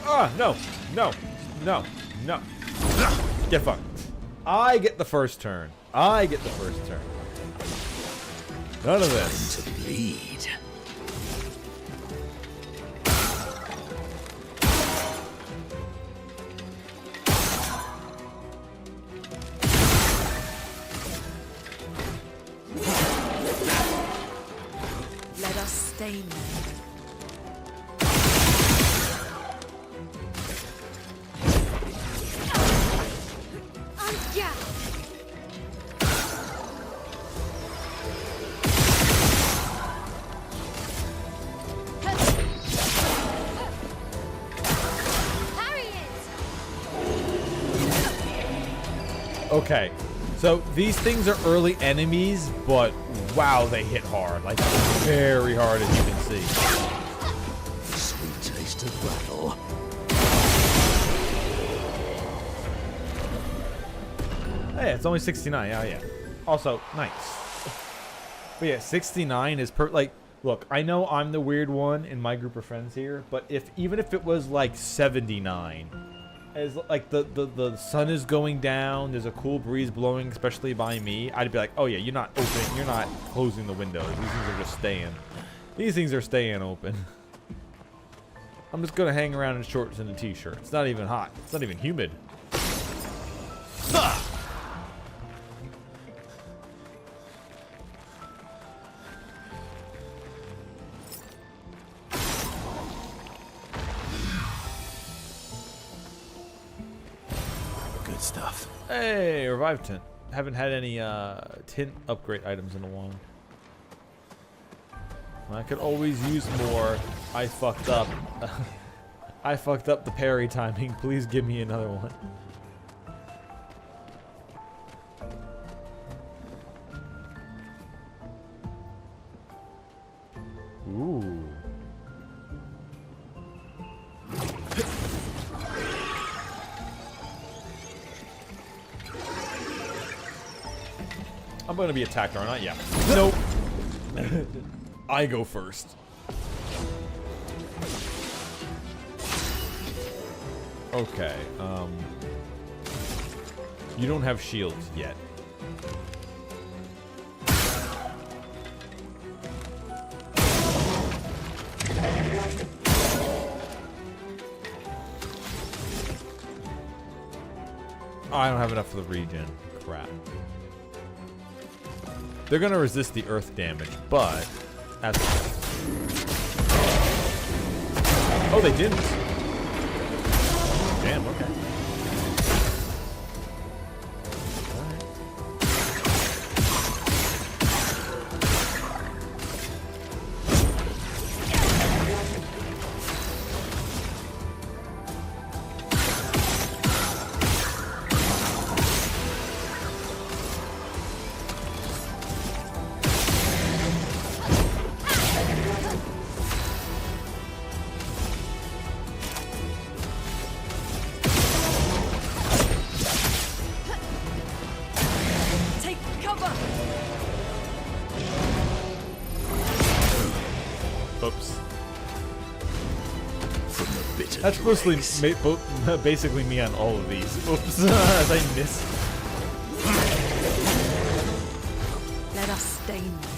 Ah, no, no, no, no. Get fucked. I get the first turn. I get the first turn. None of this. To bleed. Let us stain them. Okay, so these things are early enemies, but wow, they hit hard. Like, very hard, as you can see. Sweet taste of battle. Hey, it's only 69. Oh, yeah. Also, nice. But yeah, 69 is like, look, I know I'm the weird one in my group of friends here, but even if it was like 79, as like the sun is going down, there's a cool breeze blowing, especially by me, I'd be like, oh yeah, you're not opening, you're not closing the windows. These things are just staying. These things are staying open. I'm just gonna hang around in shorts and a t-shirt. It's not even hot. It's not even humid. Ha! Good stuff. Hey, revive tint. Haven't had any tint upgrade items in a while. I could always use more. I fucked up. I fucked up the parry timing. Please give me another one. Ooh. I'm gonna be attacked, aren't I? Yeah. Nope. I go first. Okay, you don't have shields yet. Oh, I don't have enough for the regen. Crap. They're gonna resist the earth damage, but as oh, they didn't. Damn. Okay. Oops. That's mostly basically me on all of these. Oops, as I missed. Let us stain them.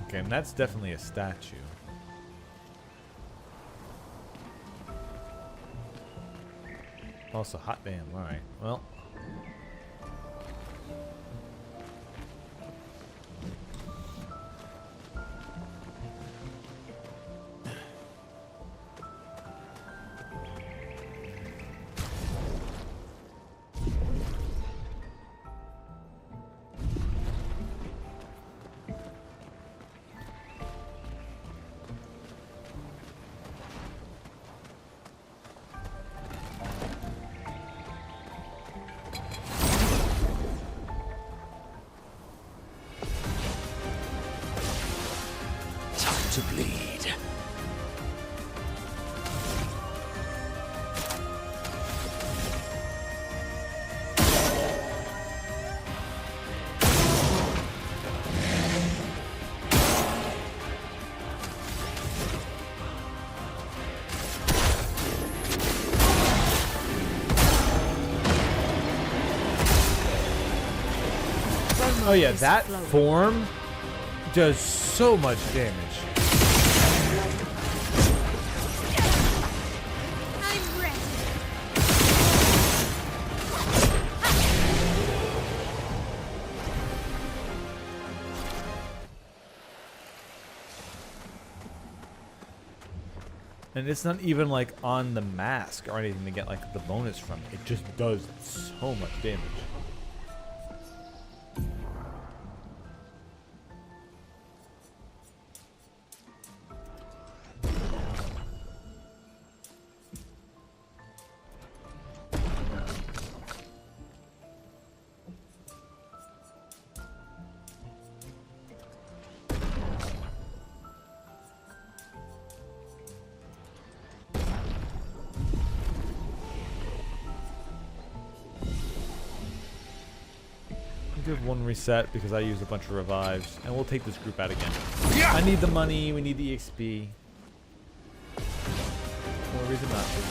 Okay, and that's definitely a statue. Also, hot damn. Alright, well. To bleed. Oh yeah, that form does so much damage. I'm ready. And it's not even like on the mask or anything to get like the bonus from it. It just does so much damage. Do one reset because I used a bunch of revives, and we'll take this group out again. Yeah. I need the money. We need the XP. No reason not to.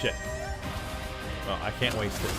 Shit. Well, I can't waste it.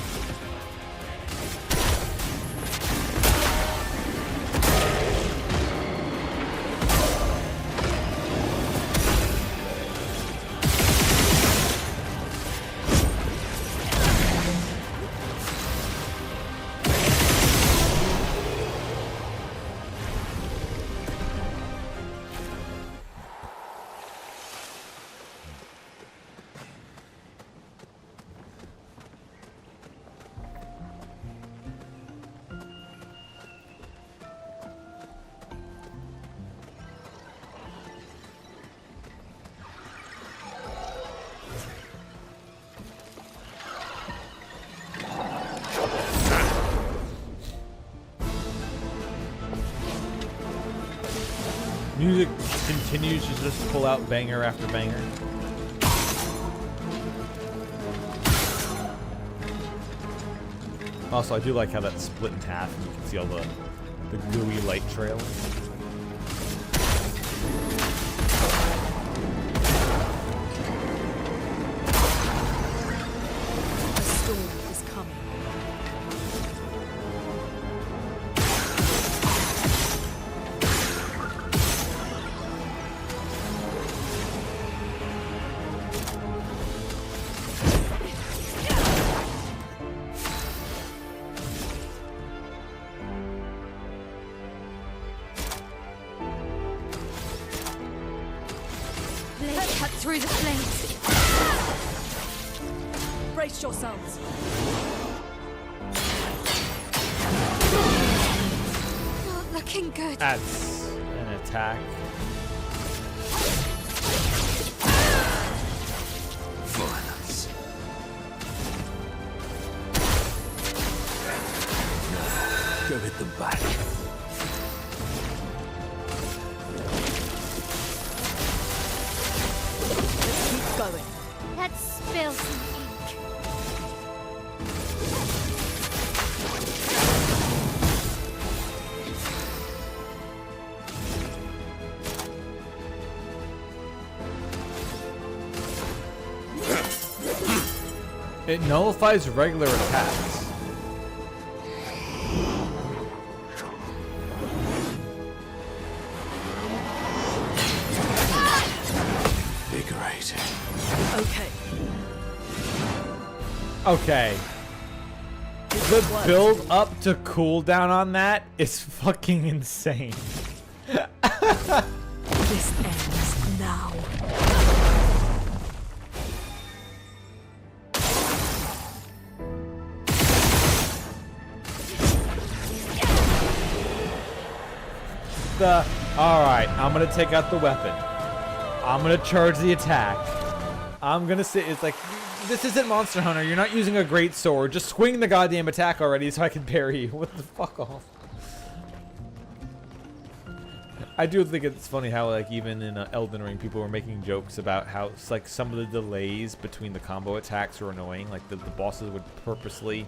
Music continues to just pull out banger after banger. Also, I do like how that's split in half and you can see all the gooey light trails. A storm is coming. Blade cut through the flames. Brace yourselves. Not looking good. That's an attack. Violence. Go hit them back. Let's keep going. Let's spill some ink. It nullifies regular attacks. Invigorating. Okay. Okay. The build up to cooldown on that is fucking insane. This ends now. Alright, I'm gonna take out the weapon. I'm gonna charge the attack. I'm gonna say, it's like, this isn't Monster Hunter. You're not using a great sword. Just swing the goddamn attack already so I can parry you. What the fuck off? I do think it's funny how, like, even in Elden Ring, people were making jokes about how, it's like, some of the delays between the combo attacks are annoying. Like, the bosses would purposely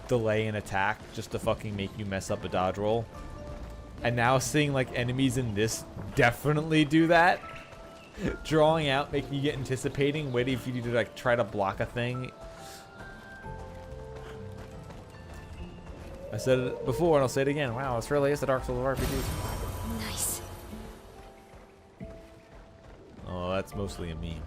delay an attack just to fucking make you mess up a dodge roll. And now seeing, like, enemies in this definitely do that. Drawing out, making you get anticipating, waiting for you to, like, try to block a thing. I said it before and I'll say it again. Wow, this really is the Dark Souls of RPGs. Nice. Oh, that's mostly a meme.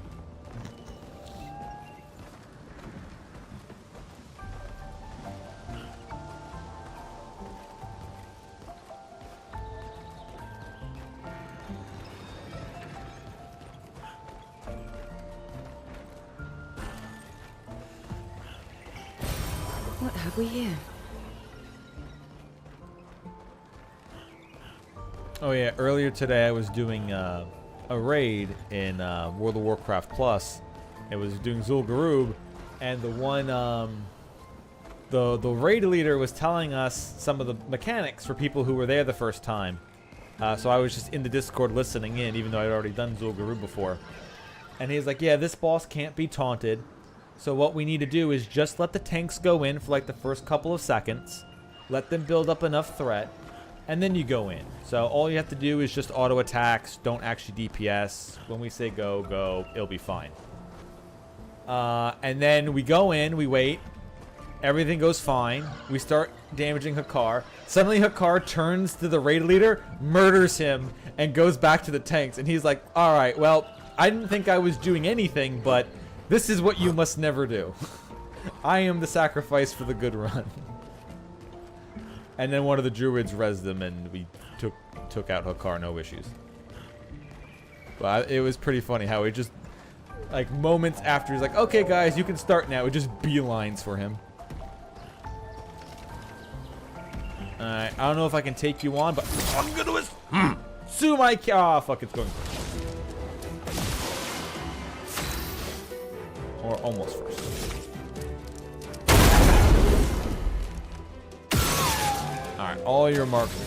What have we here? Oh yeah, earlier today I was doing a raid in World of Warcraft Plus. It was doing Zul'Gurub, and the one the raid leader was telling us some of the mechanics for people who were there the first time. So I was just in the Discord listening in, even though I'd already done Zul'Gurub before. And he's like, yeah, this boss can't be taunted. So what we need to do is just let the tanks go in for like the first couple of seconds. Let them build up enough threat. And then you go in. So all you have to do is just auto attacks. Don't actually DPS. When we say go, go. It'll be fine. And then we go in. We wait. Everything goes fine. We start damaging Hakar. Suddenly Hakar turns to the raid leader, murders him, and goes back to the tanks. And he's like, alright, well, I didn't think I was doing anything, but this is what you must never do. I am the sacrifice for the good run. And then one of the druids rezzed them, and we took out Hakar, no issues. But it was pretty funny how it just, like, moments after, he's like, okay, guys, you can start now. It just beelines for him. Alright, I don't know if I can take you on, but I'm gonna sue my Ah, fuck, it's going first. Or almost first. Alright, all your marks are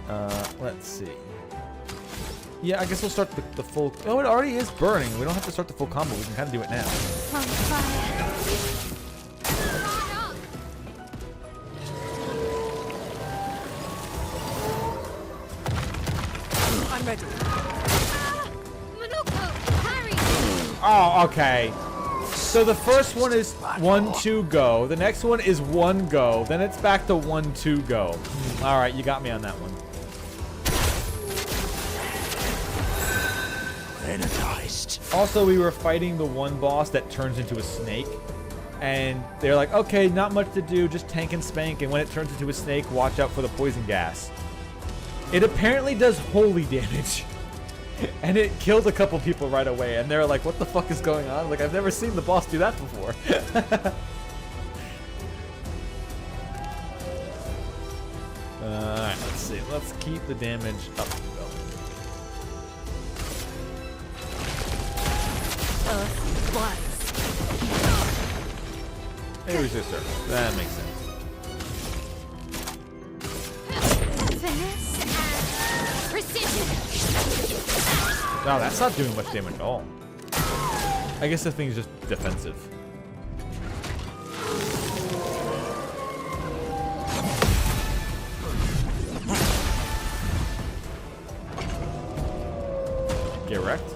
done. Let's see. Yeah, I guess we'll start the full... Oh, it already is burning. We don't have to start the full combo. We can kind of do it now. On fire. I'm ready. Monoko, parry. Oh, okay. So the first one is 1-2 go. The next one is 1 go. Then it's back to 1-2 go. All right, you got me on that one. Energized. Also, we were fighting the one boss that turns into a snake. And they're like, okay, not much to do, just tank and spank. And when it turns into a snake, watch out for the poison gas. It apparently does holy damage. And it killed a couple people right away. And they're like, what the fuck is going on? Like, I've never seen the boss do that before. Alright, let's see. Let's keep the damage up. Hey, resistor. That makes sense. Finesse and precision. No, that's not doing much damage at all. I guess the thing's just defensive. Get wrecked.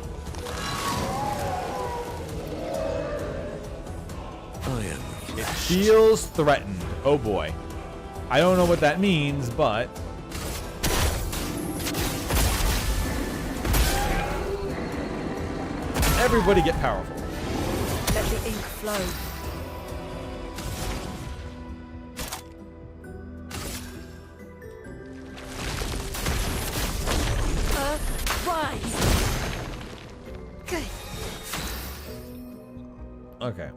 It feels threatened. Oh boy. I don't know what that means, but... Everybody get powerful. Let the ink flow. Rise. Good. Okay.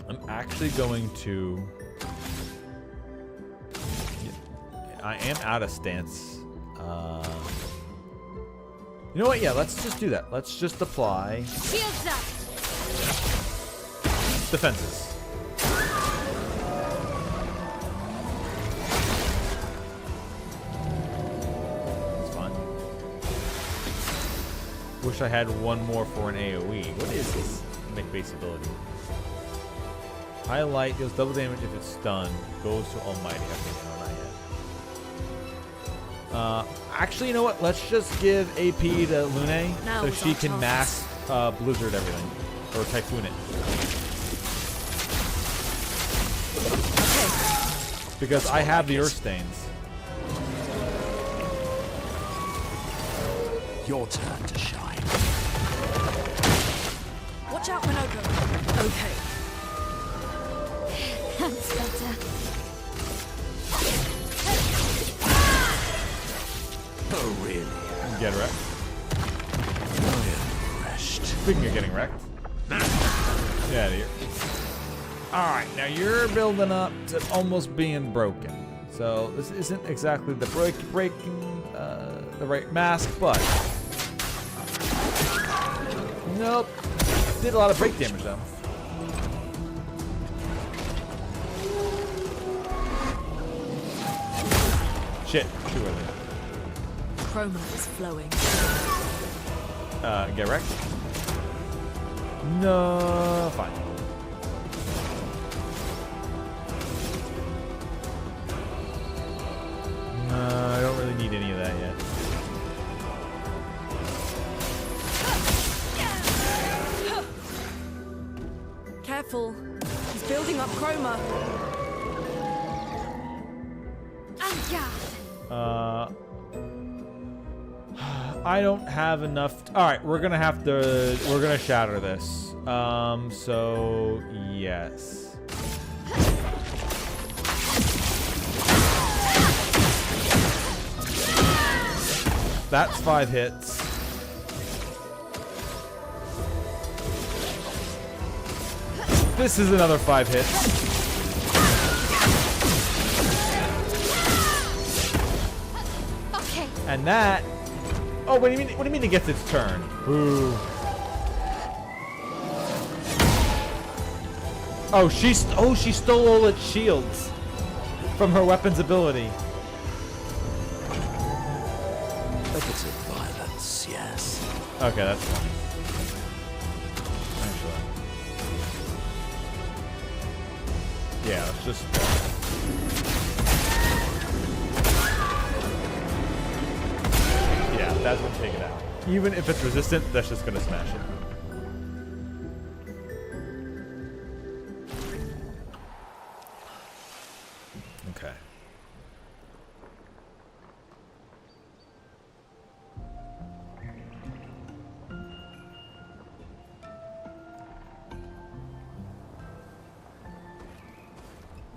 I'm actually going to... I am out of stance. You know what? Yeah, let's just do that. Let's just apply Shields up. defenses. That's fine. Wish I had one more for an AoE. What is this? Make base ability. Highlight deals double damage if it's stunned. Goes to Almighty. Okay, no, not yet. Actually, you know what? Let's just give AP to Lune Now so is she our can chance. mass Blizzard everything. Or Typhoon it. Okay. Because I have the Earth Stains. Your turn to shine. Watch out, Monoko. Okay. That's better. Oh, really? Get wrecked. Speaking of getting wrecked. Get out of here. Alright, now you're building up to almost being broken. So this isn't exactly the breaking the right mask, but nope. Did a lot of break damage though. Shit, too early. Chroma is flowing. Get wrecked? No, fine. I don't really need any of that yet. Careful. He's building up chroma. I don't have enough. All right, we're gonna shatter this. So yes. That's 5 hits. This is another 5 hits. Okay. And that. Oh, what do you mean it gets its turn? Ooh. Oh, she stole all its shields from her weapon's ability. A bit of violence, yes. Okay, that's fine. Actually. Yeah, let's just. Yeah, that's gonna take it out. Even if it's resistant, that's just gonna smash it. Okay.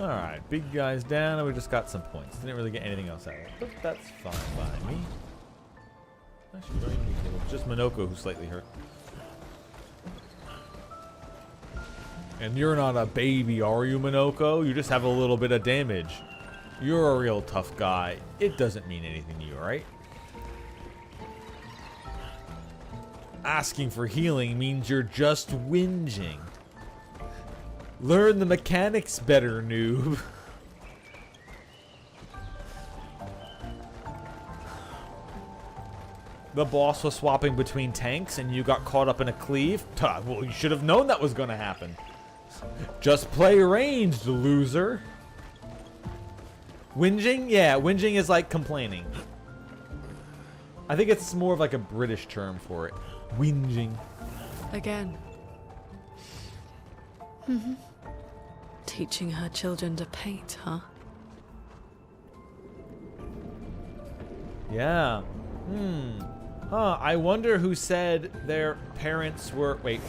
Alright, big guy's down, and we just got some points. Didn't really get anything else out of it, but that's fine by me. Actually, we don't even need to. It's just Minoko who's slightly hurt. And you're not a baby, are you, Minoko? You just have a little bit of damage. You're a real tough guy. It doesn't mean anything to you, right? Asking for healing means you're just whinging. Learn the mechanics better, noob. The boss was swapping between tanks and you got caught up in a cleave? Tuh, well, you should have known that was going to happen. Just play ranged, loser. Whinging? Yeah, whinging is like complaining. I think it's more of like a British term for it. Whinging. Again. Teaching her children to paint, huh? Yeah. Huh, I wonder who said their parents were... Wait.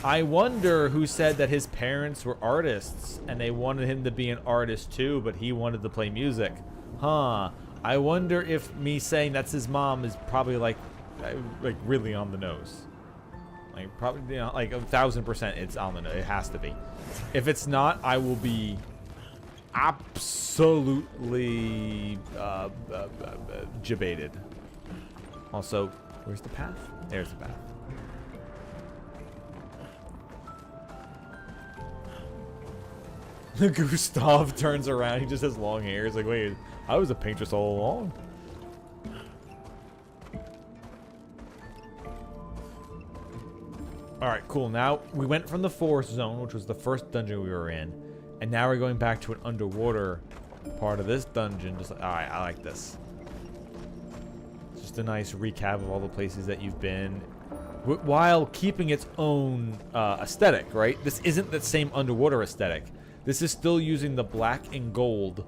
I wonder who said that his parents were artists and they wanted him to be an artist too, but he wanted to play music. Huh. I wonder if me saying that's his mom is probably like really on the nose. Like probably, you know, like 1000% it's on the nose. It has to be. If it's not, I will be absolutely debated. Also, where's the path? There's the path. Gustav turns around. He just has long hair. He's like, wait, I was a paintress all along. Alright, cool. Now, we went from the forest zone, which was the first dungeon we were in, and now we're going back to an underwater part of this dungeon. Just like, alright, I like this. Just a nice recap of all the places that you've been, while keeping its own aesthetic, right? This isn't the same underwater aesthetic. This is still using the black and gold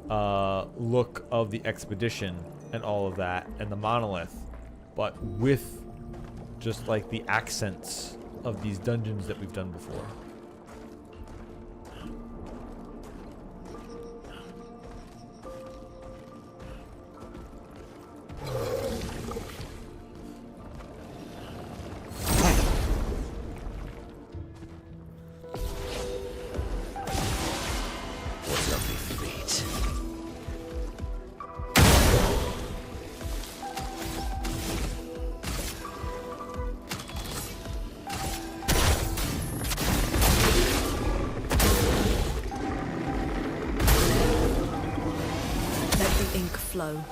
look of the expedition and all of that, and the monolith, but with just like the accents of these dungeons that we've done before. ink flow.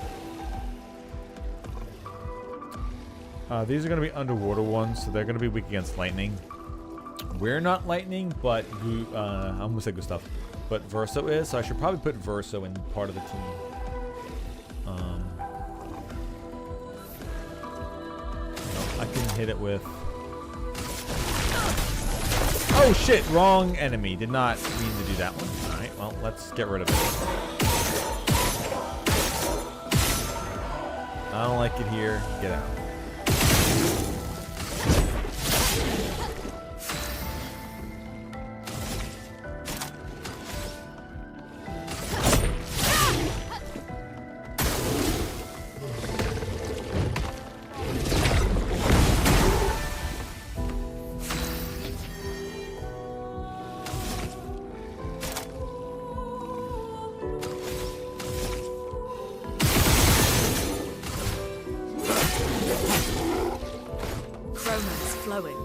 These are going to be underwater ones, so they're going to be weak against lightning. We're not lightning, but I almost said Gustav, but Verso is, so I should probably put Verso in part of the team. I can hit it with... Oh shit, wrong enemy. Did not mean to do that one. Alright, well, let's get rid of it. I don't like it here. Get out. Flowing.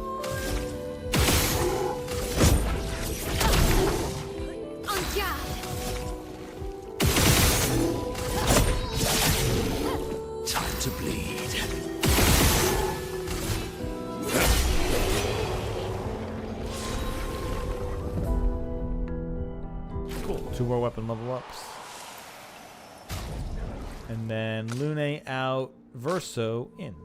On guard. Time to bleed. Cool. 2 more weapon level ups. And then Lune out, Verso in.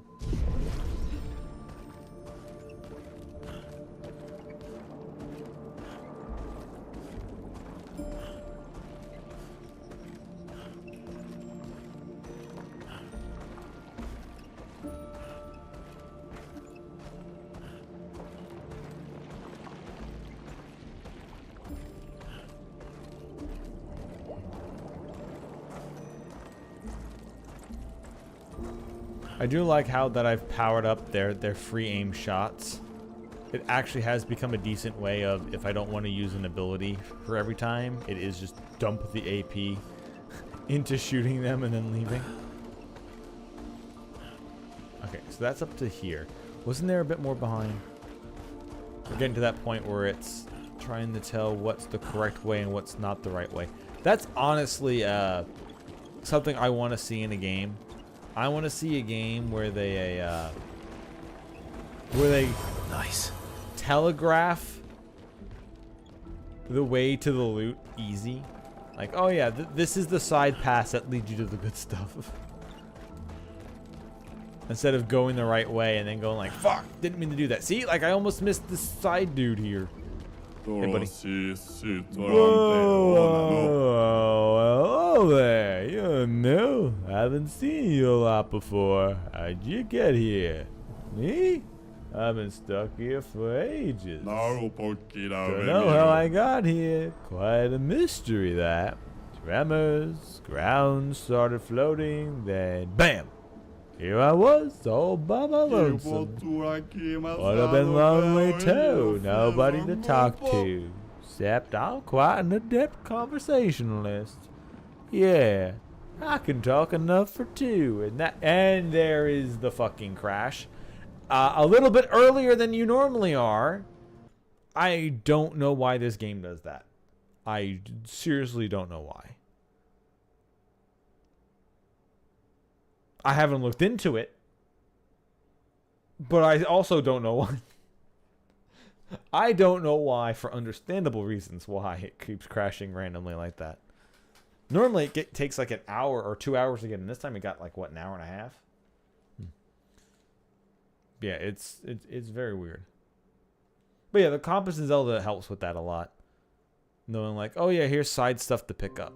I do like how that I've powered up their free aim shots. It actually has become a decent way of, if I don't want to use an ability for every time, it is just dump the AP into shooting them and then leaving. Okay, so that's up to here. Wasn't there a bit more behind? We're getting to that point where it's trying to tell what's the correct way and what's not the right way. That's honestly something I want to see in a game. I want to see a game where they Nice. telegraph the way to the loot easy. Like, oh yeah, this is the side pass that leads you to the good stuff. Instead of going the right way and then going like, fuck, didn't mean to do that. See, like I almost missed this side dude here. Hey, buddy. Whoa, there. You're new. I haven't seen you a lot before. How'd you get here? Me? I've been stuck here for ages. Don't know how I got here. Quite a mystery, that. Tremors, ground started floating, then BAM! Here I was, all by my lonesome. Would have been lonely too, nobody to talk to. Except I'm quite an adept conversationalist. Yeah, I can talk enough for two. And there is the fucking crash. A little bit earlier than you normally are. I don't know why this game does that. I seriously don't know why. I haven't looked into it, but I also don't know why. I don't know why, for understandable reasons, why it keeps crashing randomly like that. Normally it takes like an hour or 2 hours to get in. This time it got like, what, an hour and a half? Yeah, it's very weird. But yeah, the compass in Zelda helps with that a lot. Knowing like, oh yeah, here's side stuff to pick up.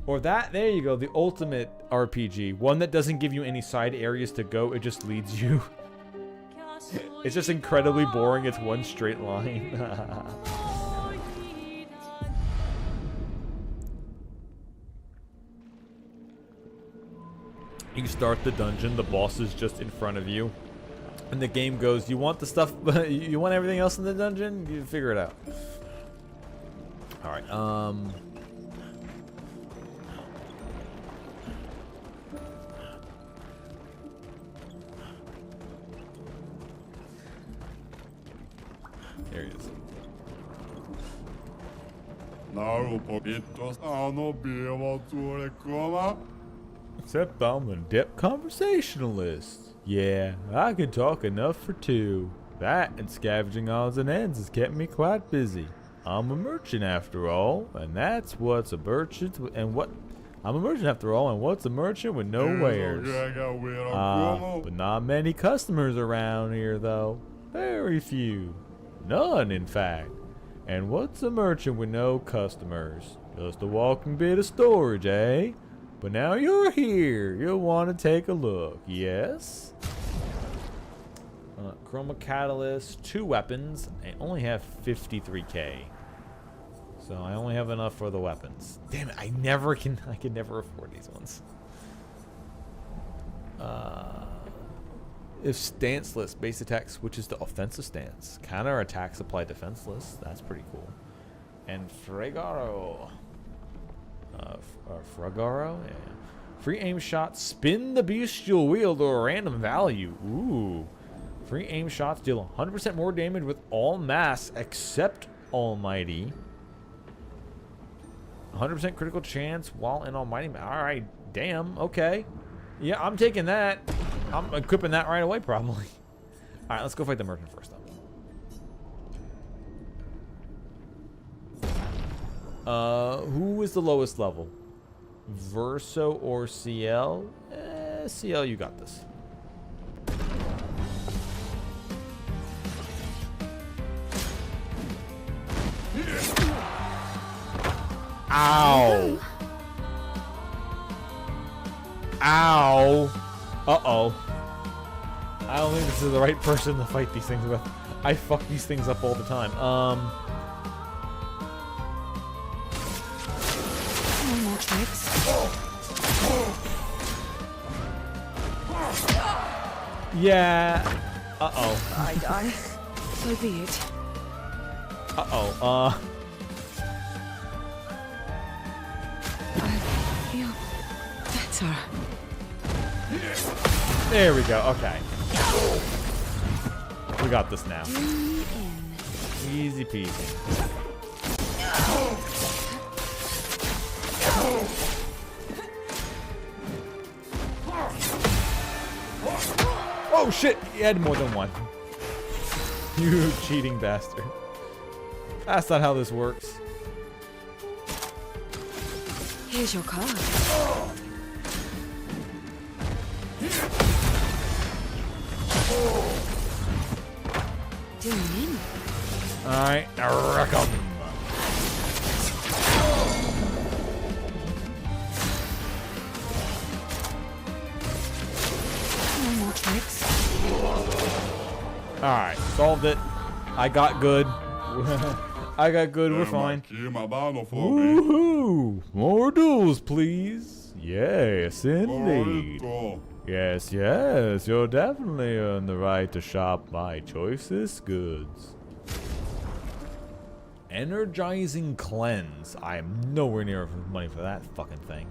Or that, there you go, the ultimate RPG. One that doesn't give you any side areas to go, it just leads you. It's just incredibly boring, it's one straight line. You start the dungeon, the boss is just in front of you. And the game goes, you want the stuff, you want everything else in the dungeon? You figure it out. Alright, there he is. Now un poquito sano, vivo tu coma. Except I'm an adept conversationalist. Yeah, I can talk enough for two. That and scavenging odds and ends has kept me quite busy. I'm a merchant after all, and that's what's a merchant and what I'm a merchant after all, and what's a merchant with no wares? But not many customers around here though. Very few. None in fact. And what's a merchant with no customers? Just a walking bit of storage, eh? But now you're here. You'll want to take a look, yes? Chroma Catalyst, 2 weapons. I only have 53k. So I only have enough for the weapons. Damn it, I can never afford these ones. If stanceless, base attack switches to offensive stance. Counter attacks apply defenseless. That's pretty cool. And Fregaro. Fragaro? Yeah. Free aim shot, spin the bestial wheel to a random value. Ooh. Free aim shots deal 100% more damage with all mass except Almighty. 100% critical chance while in Almighty. Alright, damn, okay. Yeah, I'm taking that. I'm equipping that right away, probably. Alright, let's go fight the merchant first, though. Who is the lowest level? Verso or CL? CL, you got this. Ow. Ow. Uh-oh. I don't think this is the right person to fight these things with. I fuck these things up all the time. No more tricks. Yeah. Uh-oh. I die. So be it. Uh-oh. I feel better. There we go. Okay. We got this now. Easy peasy. Oh shit! You had more than one. You cheating bastard. That's not how this works. Here's your card. Doing in. Alright, wreck 'em. No more tricks. Alright, solved it. I got good. I got good, we're fine. Woohoo! More duels, please. Yes, indeed. Yes, yes, you're definitely on the right to shop my choicest goods. Energizing Cleanse. I am nowhere near money for that fucking thing.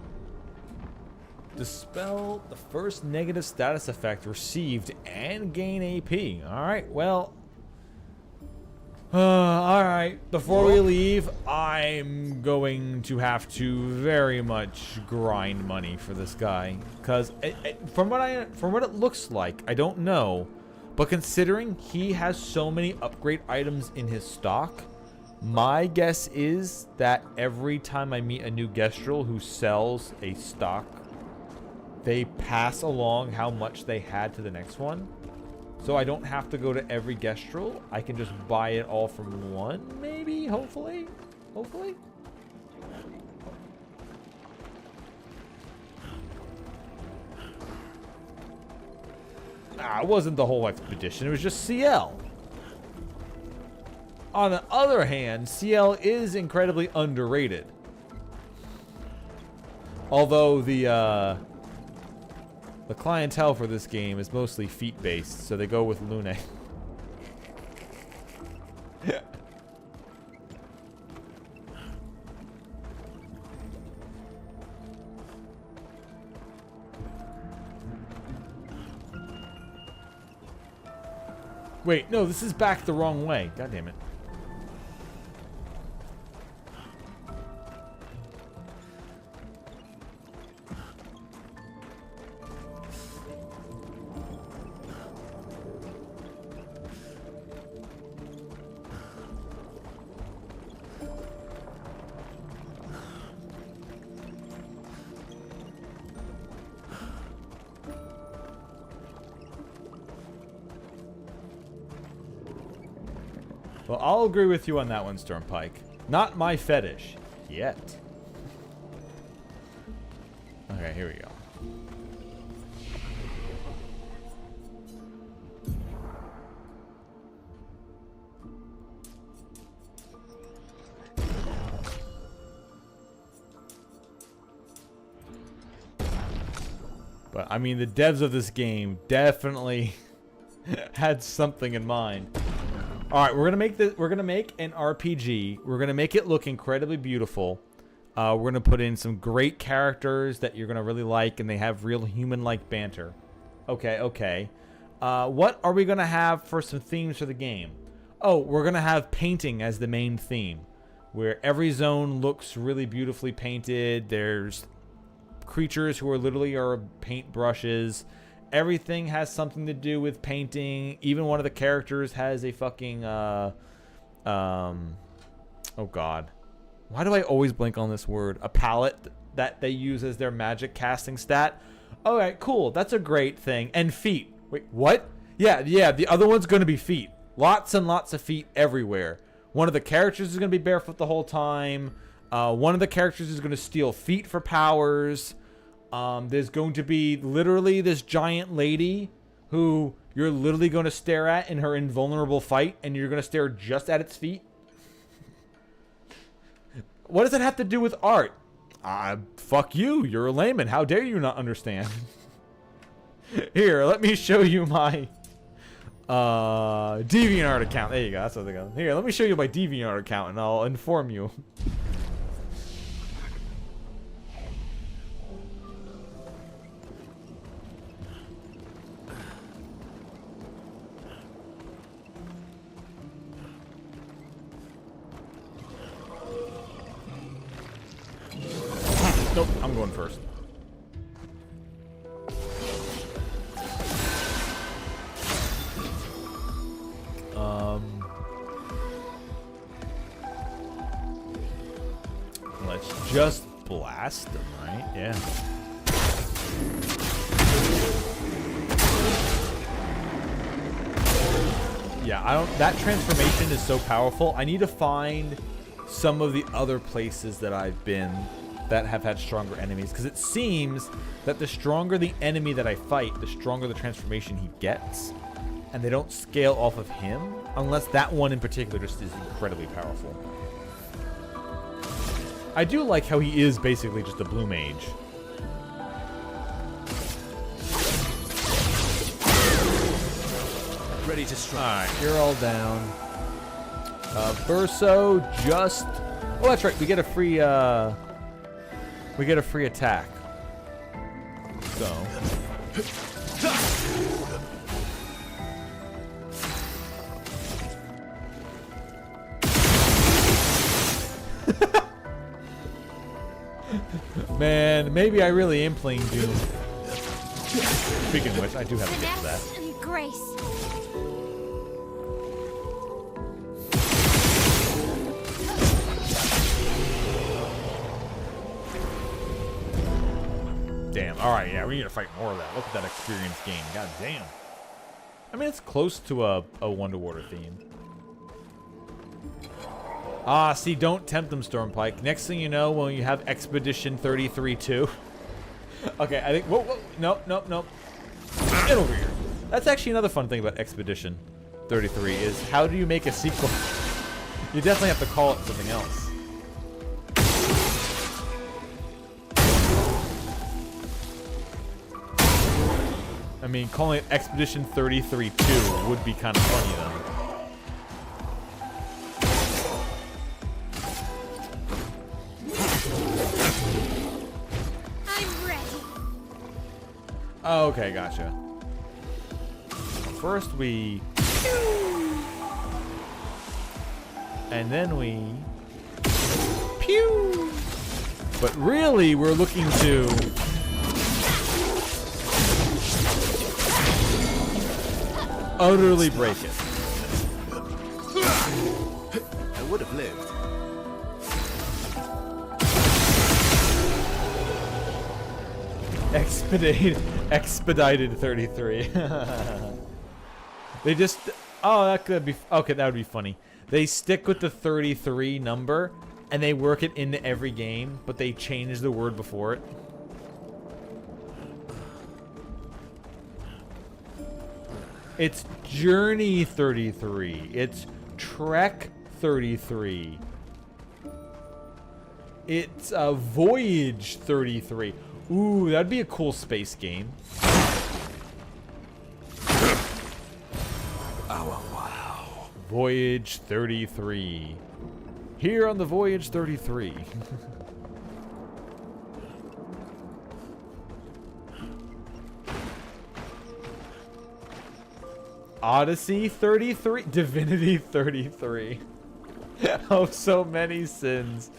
Dispel the first negative status effect received and gain AP. Alright, well. Alright, before we leave, I'm going to have to very much grind money for this guy. Because from what it looks like, I don't know. But considering he has so many upgrade items in his stock, my guess is that every time I meet a new Gestrel who sells a stock, they pass along how much they had to the next one. So I don't have to go to every Gestrel. I can just buy it all from one, maybe, hopefully. Hopefully. It wasn't the whole expedition, it was just CL. On the other hand, CL is incredibly underrated. Although the clientele for this game is mostly feet-based, so they go with Lune. Wait, no, this is back the wrong way. God damn it. Well, I'll agree with you on that one, Stormpike. Not my fetish. Yet. Okay, here we go. But, I mean, the devs of this game definitely had something in mind. Alright, we're gonna make an RPG. We're gonna make it look incredibly beautiful. We're gonna put in some great characters that you're gonna really like, and they have real human-like banter. Okay, okay. What are we gonna have for some themes for the game? Oh, we're gonna have painting as the main theme, where every zone looks really beautifully painted. There's creatures who are literally paint brushes. Everything has something to do with painting. Even one of the characters has a fucking, oh god. Why do I always blank on this word? A palette that they use as their magic casting stat. Alright, cool. That's a great thing. And feet. Wait, what? Yeah, the other one's going to be feet. Lots and lots of feet everywhere. One of the characters is going to be barefoot the whole time. One of the characters is going to steal feet for powers. There's going to be literally this giant lady who you're literally going to stare at in her invulnerable fight, and you're going to stare just at its feet. What does that have to do with art? Fuck you. You're a layman. How dare you not understand? Here, let me show you my DeviantArt account. There you go. That's what they go. Here, let me show you my DeviantArt account, and I'll inform you. Nope, I'm going first. Let's just blast them, right? Yeah. Yeah, that transformation is so powerful. I need to find some of the other places that I've been that have had stronger enemies, because it seems that the stronger the enemy that I fight, the stronger the transformation he gets, and they don't scale off of him unless that one in particular just is incredibly powerful. I do like how he is basically just a blue mage. Ready to strike. Alright, you're all down. Verso just... Oh, that's right, we get a free attack. So... Man, maybe I really am playing Doom. Speaking of which, I do have to get to that. Finesse and grace. Damn. Alright, yeah, we need to fight more of that. Look at that experience game. God damn. I mean, it's close to a Wonderwater theme. Ah, see, don't tempt them, Stormpike. Next thing you know, when you have Expedition 33-2. Okay, I think... Whoa. Nope. Get over here. That's actually another fun thing about Expedition 33 is how do you make a sequel? You definitely have to call it something else. I mean, calling it Expedition 33-2 would be kind of funny, though. I'm ready. Okay, gotcha. First we... And then we... Pew! But really, we're looking to... utterly break it. I would have lived. Expedited 33. They just... Oh, that could be... Okay, that would be funny. They stick with the 33 number, and they work it into every game, but they change the word before it. It's Journey 33. It's Trek 33. It's Voyage 33. Ooh, that'd be a cool space game. Oh, wow. Voyage 33. Here on the Voyage 33. Odyssey 33. Divinity 33. Oh, so many sins.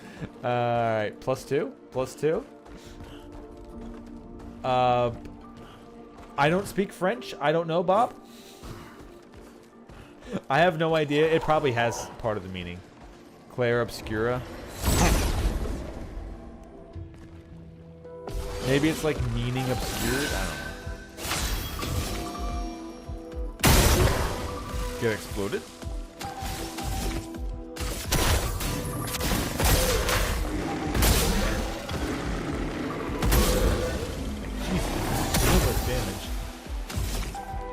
Alright, +2? +2? I don't speak French. I don't know, Bob. I have no idea. It probably has part of the meaning. Claire Obscura. Maybe it's like meaning obscured. I don't know. Get exploded. Damage.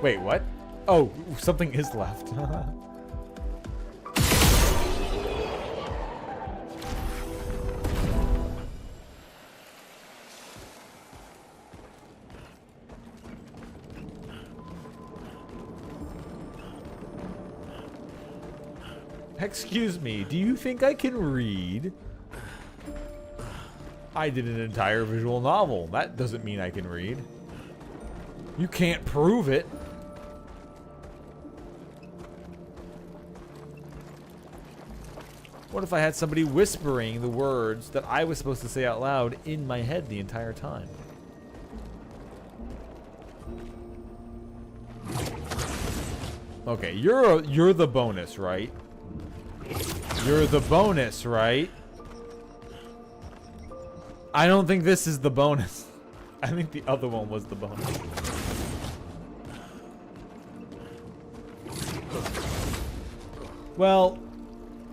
Wait, what? Oh, something is left. Excuse me, do you think I can read? I did an entire visual novel. That doesn't mean I can read. You can't prove it. What if I had somebody whispering the words that I was supposed to say out loud in my head the entire time? Okay, you're the bonus, right? You're the bonus, right? I don't think this is the bonus. I think the other one was the bonus. Well,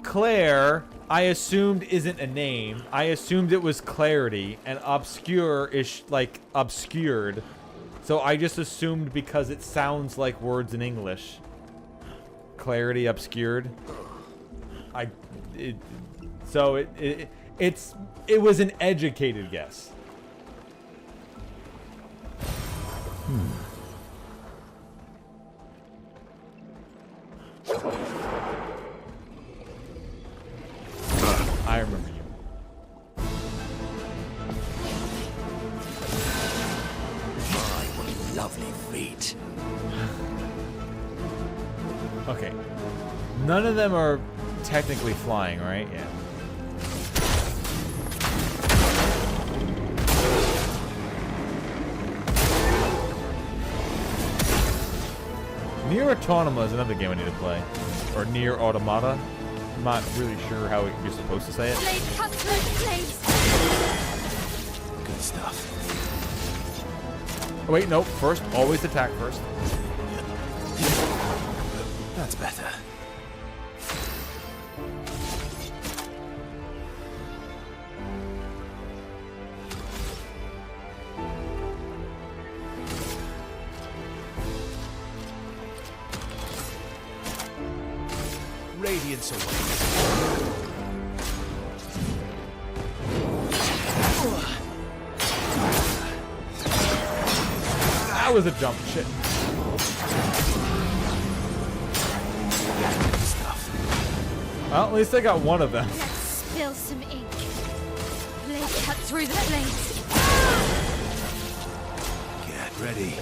Claire, I assumed isn't a name. I assumed it was clarity, and obscure-ish, like, obscured. So I just assumed because it sounds like words in English. Clarity obscured. It was an educated guess. I remember you. My, what lovely feet. Okay. None of them are technically flying, right? Yeah. Nier Automata is another game I need to play. Or Nier Automata. I'm not really sure how you're supposed to say it. Blade cuts through the blades. Good stuff. Oh, wait, nope. First, always attack first. That's better. Radiance away. That was a jump. Shit. Stuff. Well, at least I got one of them. Let's spill some ink. Blade cut through the blades. Get ready.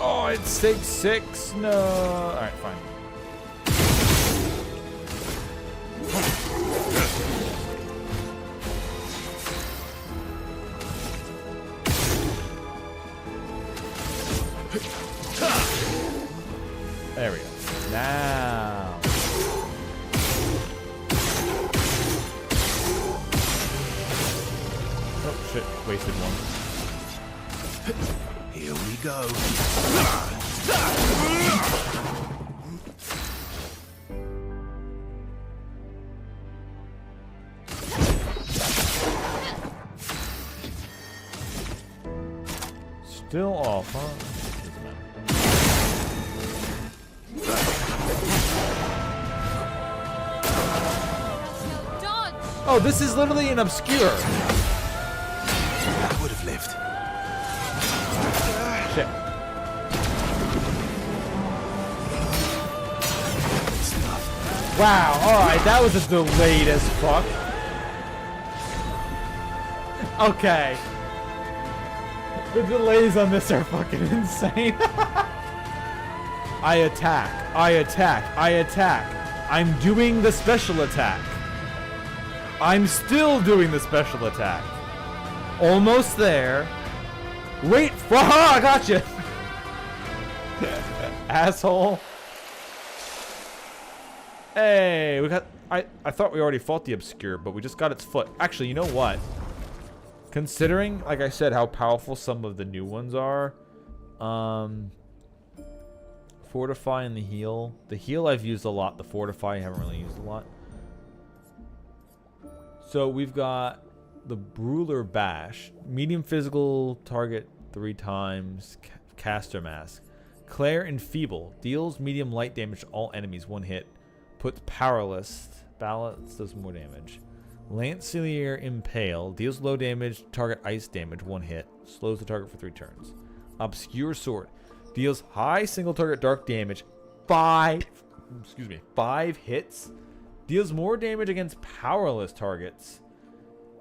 Oh, it's 6-6. No. All right, fine. There we go. Now. Oh, shit. Wasted one. Here we go. Still off, huh? Dodge! Oh, this is literally an obscure. I would have lived. Shit. Wow, alright, that was a delayed as fuck. Okay. The delays on this are fucking insane. I attack. I attack. I attack. I'm doing the special attack. I'm still doing the special attack. Almost there. Wait. I gotcha. Asshole. Hey, we got... I thought we already fought the obscure, but we just got its foot. Actually, you know what? Considering, like I said, how powerful some of the new ones are, fortify and the heal. The heal I've used a lot. The fortify I haven't really used a lot. So we've got the Brawler Bash, medium physical, target 3 times, caster mask. Claire Enfeeble, deals medium light damage to all enemies, 1 hit. Puts powerless, balance does more damage. Lancelier Impale, deals low damage, target ice damage, 1 hit. Slows the target for 3 turns. Obscure Sword, deals high single target dark damage, 5 hits. Deals more damage against powerless targets.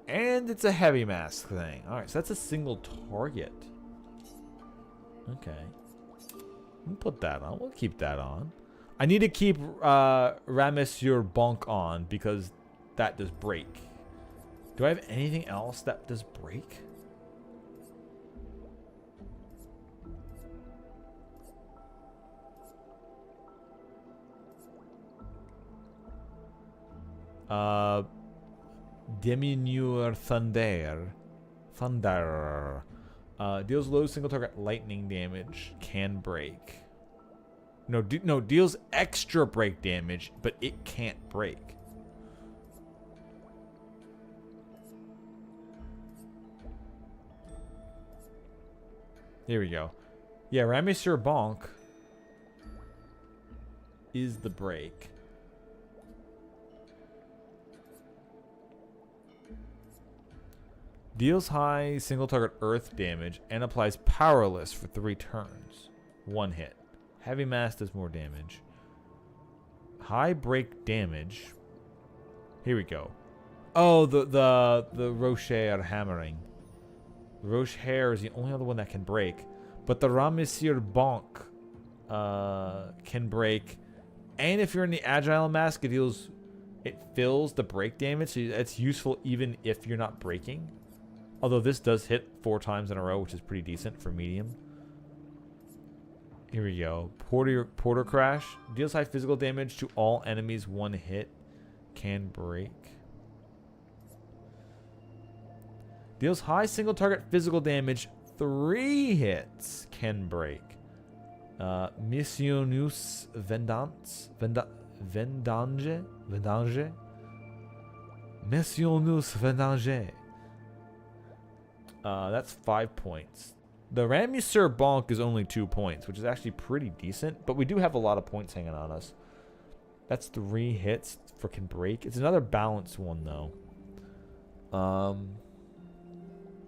And it's a heavy mask thing. Alright, so that's a single target. Okay. We'll put that on. We'll keep that on. I need to keep Ramesur Bonk on because that does break. Do I have anything else that does break? Diminuer Thunder. Deals low single target lightning damage. Can break. No, deals extra break damage, but it can't break. Here we go. Yeah, Ramesur Bonk is the break. Deals high single target earth damage and applies powerless for 3 turns. 1 hit. Heavy mass does more damage. High break damage. Here we go. Oh, the Rocher hammering. Rocher is the only other one that can break. But the Ramesur Bonk can break. And if you're in the Agile Mask, it fills the break damage. So it's useful even if you're not breaking. Although this does hit 4 times in a row, which is pretty decent for medium. Here we go. Porter Crash. Deals high physical damage to all enemies, 1 hit. Can break. Deals high single target physical damage, 3 hits. Can break. Missionus Vendange. Missionus Vendange. That's 5 points. The Ramesur Bonk is only 2 points, which is actually pretty decent, but we do have a lot of points hanging on us. That's 3 hits for can break. It's another balanced one, though.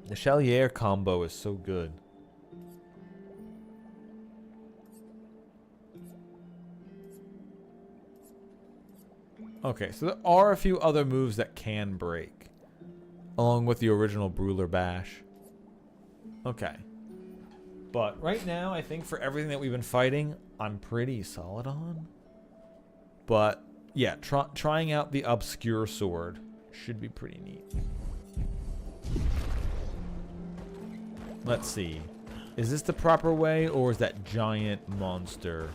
The Chalier combo is so good. Okay, so there are a few other moves that can break, along with the original Brawler Bash. Okay. But right now, I think for everything that we've been fighting, I'm pretty solid on. But yeah, trying out the Obscure Sword should be pretty neat. Let's see. Is this the proper way, or is that giant monster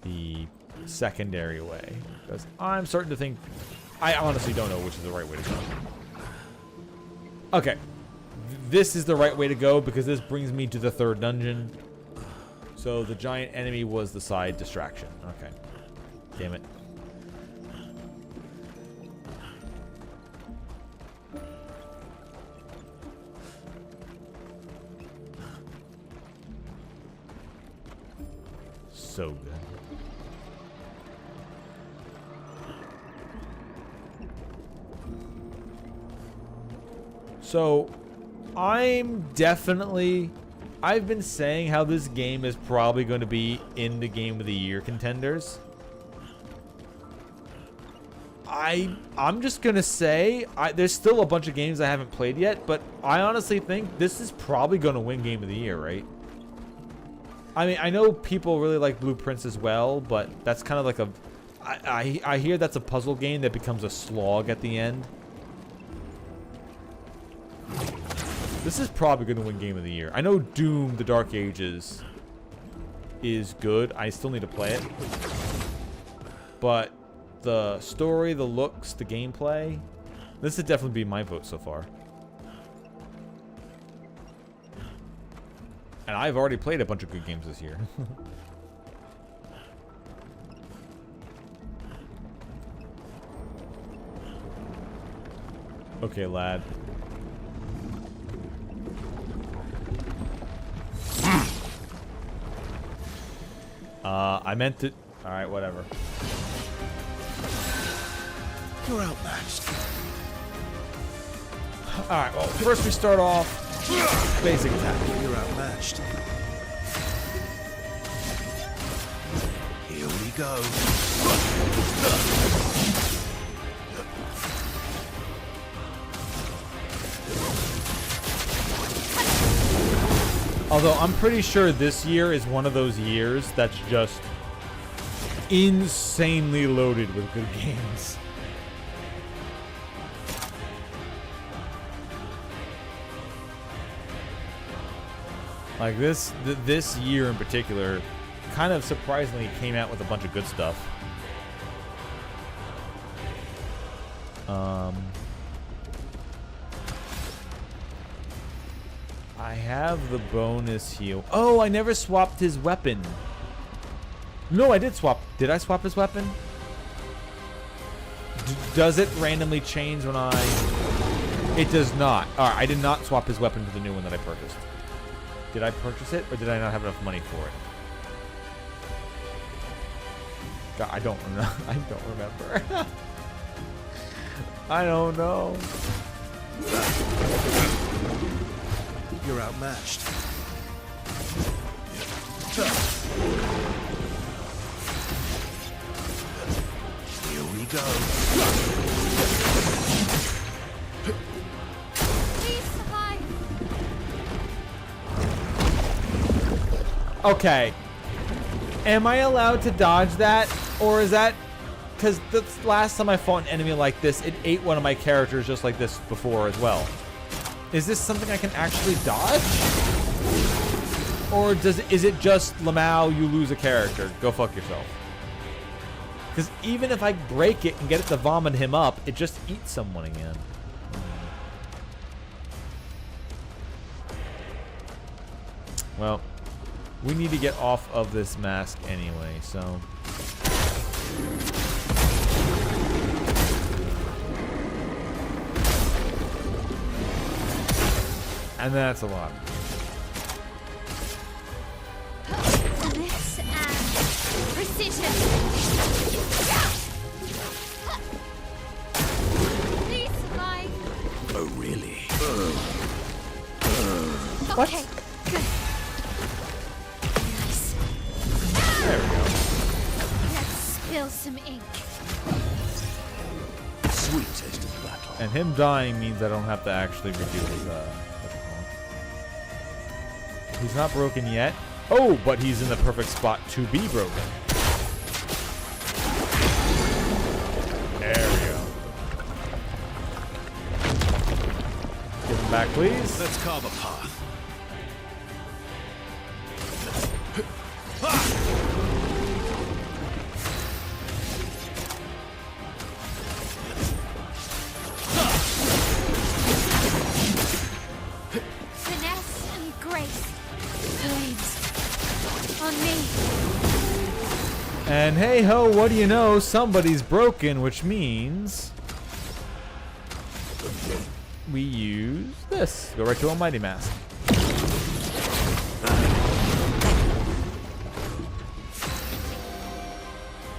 the secondary way? Because I'm starting to think... I honestly don't know which is the right way to go. Okay. this is the right way to go because this brings me to the 3rd dungeon. So the giant enemy was the side distraction. Okay. Damn it. So good. So, I've been saying how this game is probably going to be in the Game of the Year contenders. I'm just going to say, there's still a bunch of games I haven't played yet, but I honestly think this is probably going to win Game of the Year, right? I mean, I know people really like Blue Prince as well, but that's kind of like a... I hear that's a puzzle game that becomes a slog at the end. This is probably going to win Game of the Year. I know Doom, The Dark Ages is good. I still need to play it. But the story, the looks, the gameplay, this would definitely be my vote so far. And I've already played a bunch of good games this year. Okay, lad. I meant to... Alright, whatever. You're outmatched. Alright, well, first we start off... Basic attack. You're outmatched. Here we go. Although I'm pretty sure this year is one of those years that's just insanely loaded with good games. Like this year in particular kind of surprisingly came out with a bunch of good stuff. I have the bonus heal. Oh, I never swapped his weapon. No, I did swap. Did I swap his weapon? Does it randomly change when I... It does not. Alright, I did not swap his weapon to the new one that I purchased. Did I purchase it, or did I not have enough money for it? God, I don't know. I don't remember. I don't know. You're outmatched. Here we go. Please survive. Okay. Am I allowed to dodge that? Or is that... Because the last time I fought an enemy like this, it ate one of my characters just like this before as well. Is this something I can actually dodge? Or is it just Lamau, you lose a character, go fuck yourself? Because even if I break it and get it to vomit him up, it just eats someone again. Well, we need to get off of this mask anyway, so... And that's a lot. This and precision. Please survive. Oh, really? Okay, good. Nice. There we go. Let's spill some ink. Sweet taste of battle. And him dying means I don't have to actually redo his, He's not broken yet. Oh, but he's in the perfect spot to be broken. There we go. Give him back, please. Let's carve a path. And hey ho, what do you know? Somebody's broken, which means we use this. Go right to Almighty Mask.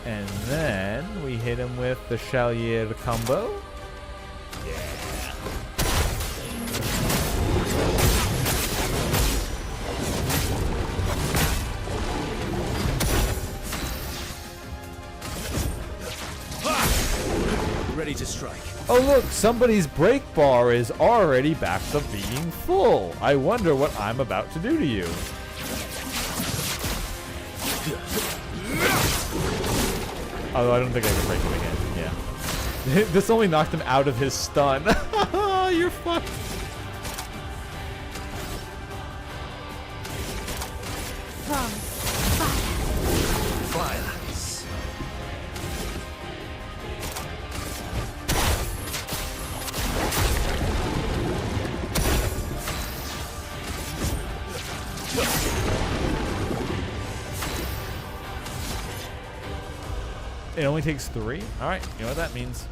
And then we hit him with the Chalier combo. Ready to strike. Oh look, somebody's break bar is already back to being full. I wonder what I'm about to do to you. Although I don't think I can break him again. Yeah. This only knocked him out of his stun. You're fucked. From Violence. It only takes 3? Alright, you know what that means.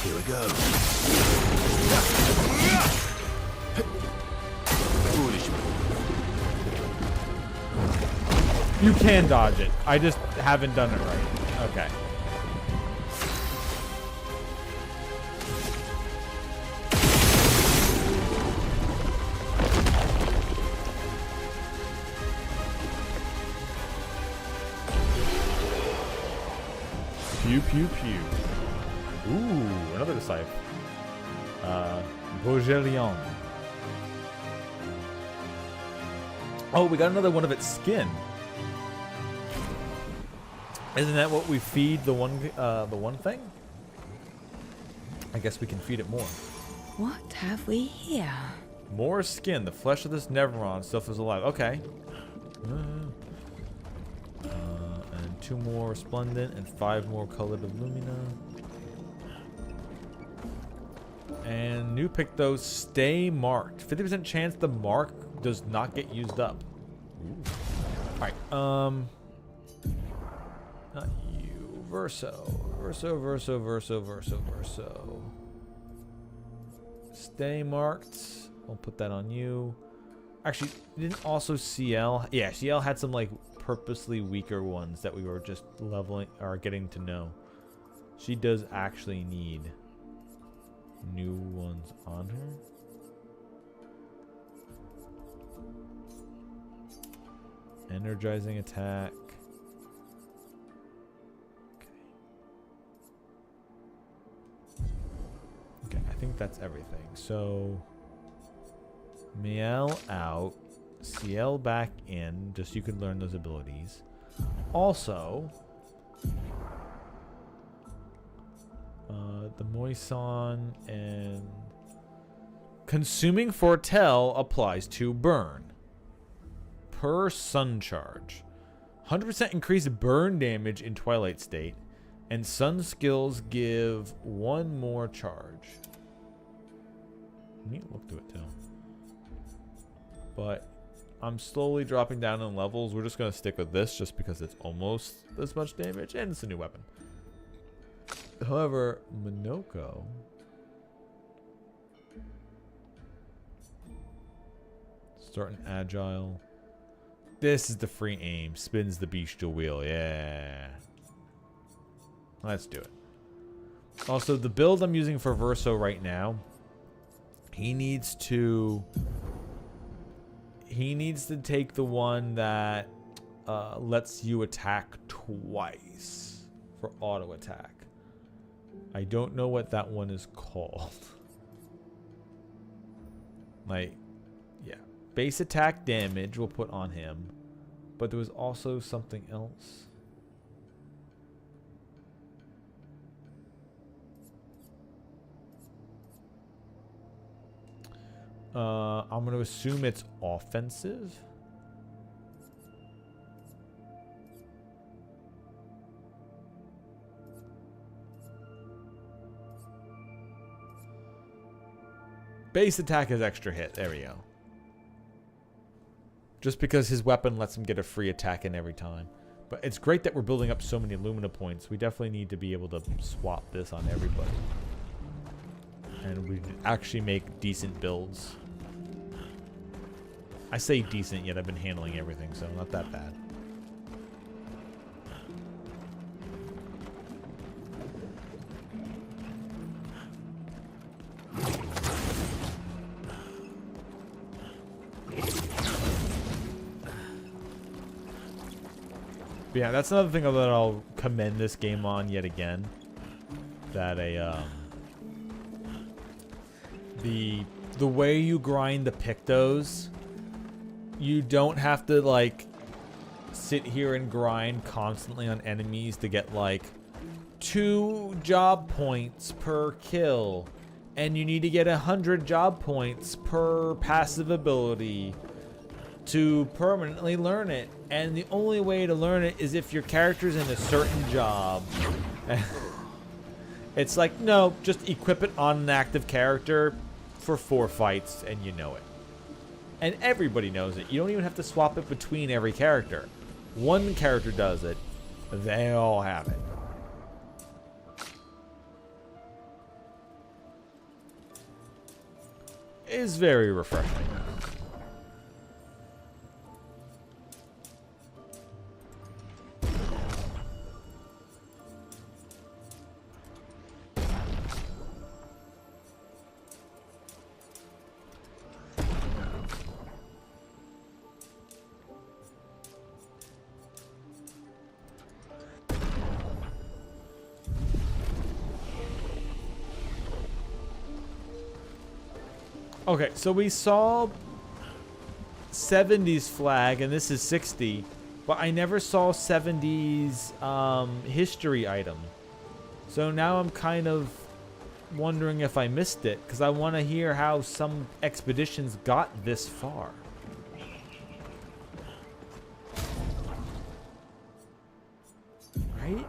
Here we go. Foolish. You can dodge it. I just haven't done it right. Okay. Pew, pew, pew. Ooh, another disciple. Vogelion. Oh, we got another one of its skin. Isn't that what we feed the one thing? I guess we can feed it more. What have we here? More skin. The flesh of this Neveron stuff is alive. Okay. And 2 more Resplendent and 5 more Colored of Lumina. And new pick those. Stay marked. 50% chance the mark does not get used up. Alright, not you. Verso. Stay marked. I'll put that on you. Actually, didn't also CL? Yeah, CL had some like purposely weaker ones that we were just leveling or getting to know. She does actually need new ones on her. Energizing attack. Okay, I think that's everything. So Miel out, CL back in, just so you can learn those abilities. Also, the Moison and consuming foretell applies to burn per sun charge. 100% increased burn damage in Twilight State, and sun skills give 1 more charge. Neat look to it too. But I'm slowly dropping down in levels. We're just gonna stick with this just because it's almost as much damage and it's a new weapon. However, Minoko starting agile. This is the free aim. Spins the bestial wheel. Yeah. Let's do it. Also, the build I'm using for Verso right now, he needs to take the one that lets you attack twice for auto attack. I don't know what that one is called. Like, yeah. Base attack damage we'll put on him. But there was also something else. I'm going to assume it's offensive. Base attack is extra hit. There we go. Just because his weapon lets him get a free attack in every time. But it's great that we're building up so many Lumina points. We definitely need to be able to swap this on everybody. And we actually make decent builds. I say decent, yet I've been handling everything, so not that bad. But yeah, that's another thing that I'll commend this game on yet again. That the way you grind the Pictos, you don't have to like sit here and grind constantly on enemies to get like 2 job points per kill, and you need to get 100 job points per passive ability to permanently learn it. And the only way to learn it is if your character's in a certain job. It's like, no, just equip it on an active character for 4 fights and you know it. And everybody knows it. You don't even have to swap it between every character. One character does it. They all have it. It's very refreshing. Okay, so we saw 70s flag, and this is 60, but I never saw 70s history item. So now I'm kind of wondering if I missed it, because I want to hear how some expeditions got this far. Right?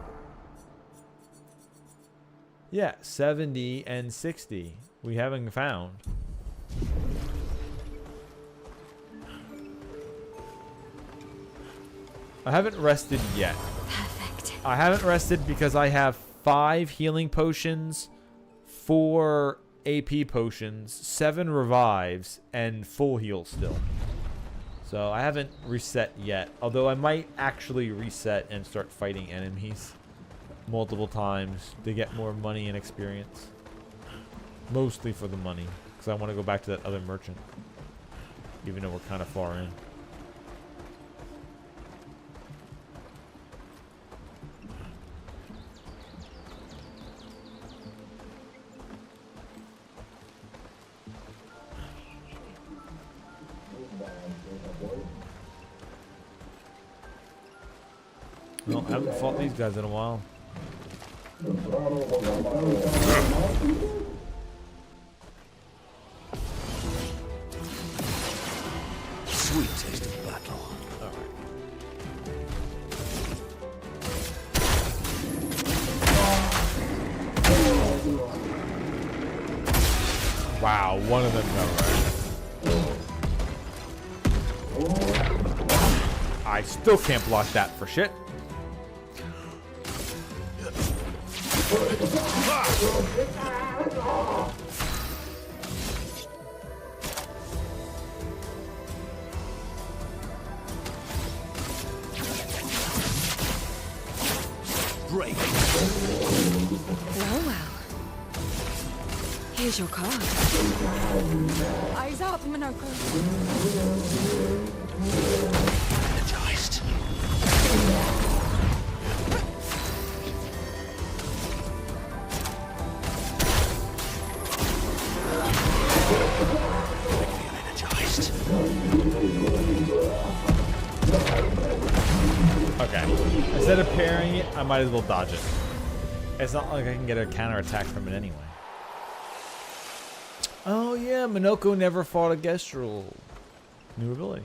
Yeah, 70 and 60 we haven't found. I haven't rested yet. Perfect. I haven't rested because I have 5 healing potions, 4 AP potions, 7 revives, and full heal still. So I haven't reset yet. Although I might actually reset and start fighting enemies multiple times to get more money and experience. Mostly for the money, because I want to go back to that other merchant. Even though we're kind of far in. Well, I haven't fought these guys in a while. Sweet taste of battle. Wow, one of them got right. I still can't block that for shit. Break. Well, well. Here's your card. Eyes up, Minoko. Energized. Okay. Instead of parrying it, I might as well dodge it. It's not like I can get a counterattack from it anyway. Oh yeah, Minoko never fought a Gestrel. New ability.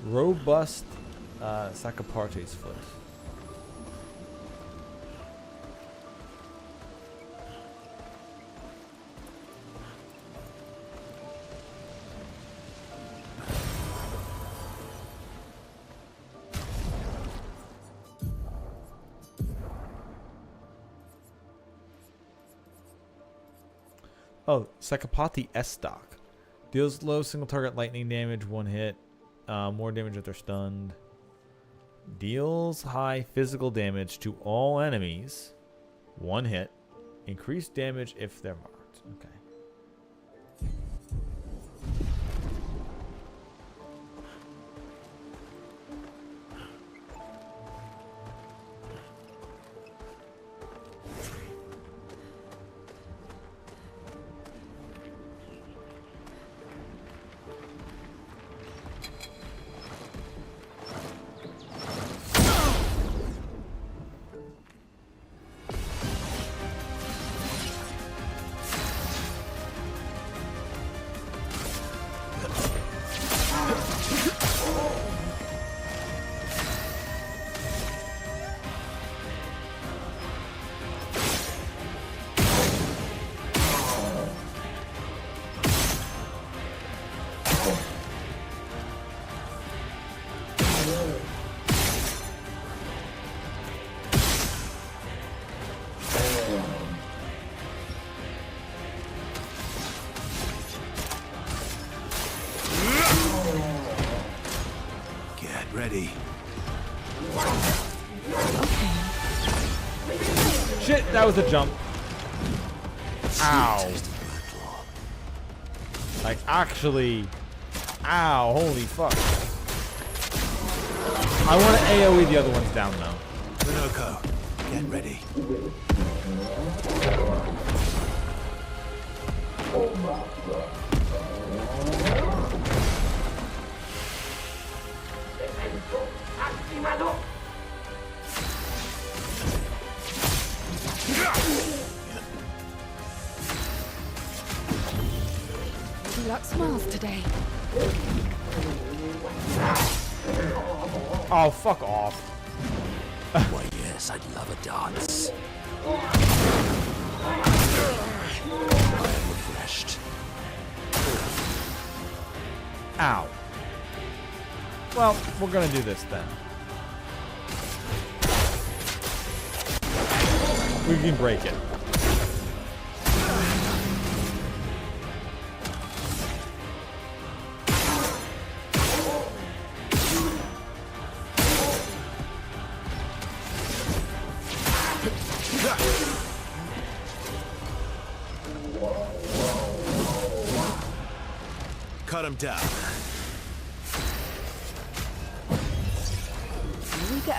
Robust Sakaparte's foot. Oh, Sakapati S stock. Deals low single target lightning damage, 1 hit. More damage if they're stunned. Deals high physical damage to all enemies, 1 hit. Increased damage if they're marked. Okay. Get ready. Shit, that was a jump. Ow. Taste of Birdclaw. Like, actually. Ow, holy fuck. I want to AoE the other ones down, though. Minoko, get ready. Luck smiles today. Oh, fuck off. Why, yes, I'd love a dance. I am refreshed. Ow. Well, we're gonna do this then. We can break it. Cut him down. Here we go.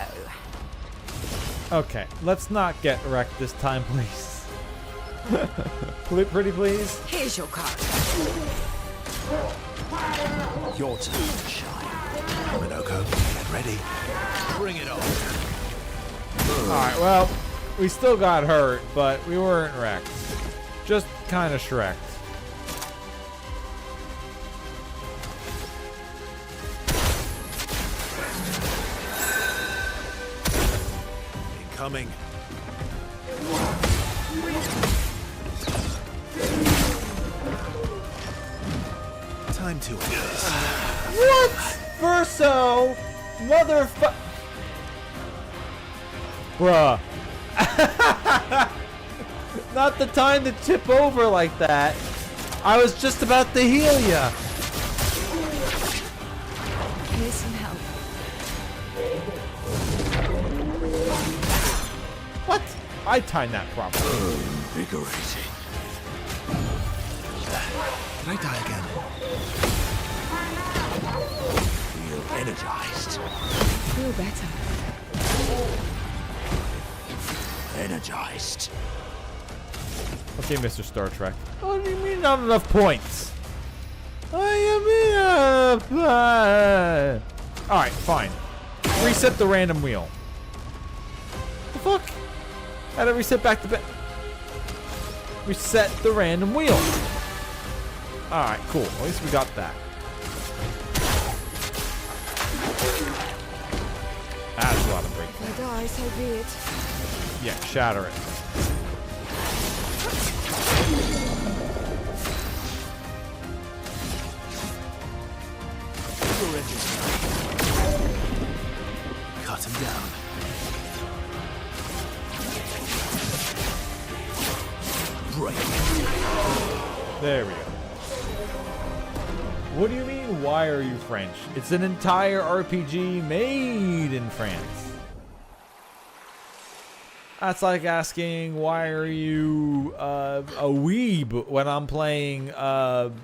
Okay, let's not get wrecked this time, please. Pretty please. Here's your card. Your turn to shine. Minoko, get ready. Bring it on. Alright, well, we still got hurt, but we weren't wrecked. Just kind of Shrek'd. Incoming. Time to end this. What? Verso? Motherfuck. Bruh. Not the time to tip over like that. I was just about to heal ya. Here's some help. What? I timed that properly. Invigorating. Can I die again? Feel energized. Feel better. Energized. Okay, Mr. Star Trek. What do you mean not enough points? I am Alright, fine. Reset the random wheel. The fuck? How to reset back to back? Reset the random wheel. Alright, cool. At least we got that. That's a lot of breakthrough. If I die, so be it. Yeah, shatter it. Cut him down. Break. There we go. What do you mean, why are you French? It's an entire RPG made in France. That's like asking, why are you a weeb when I'm playing, actually,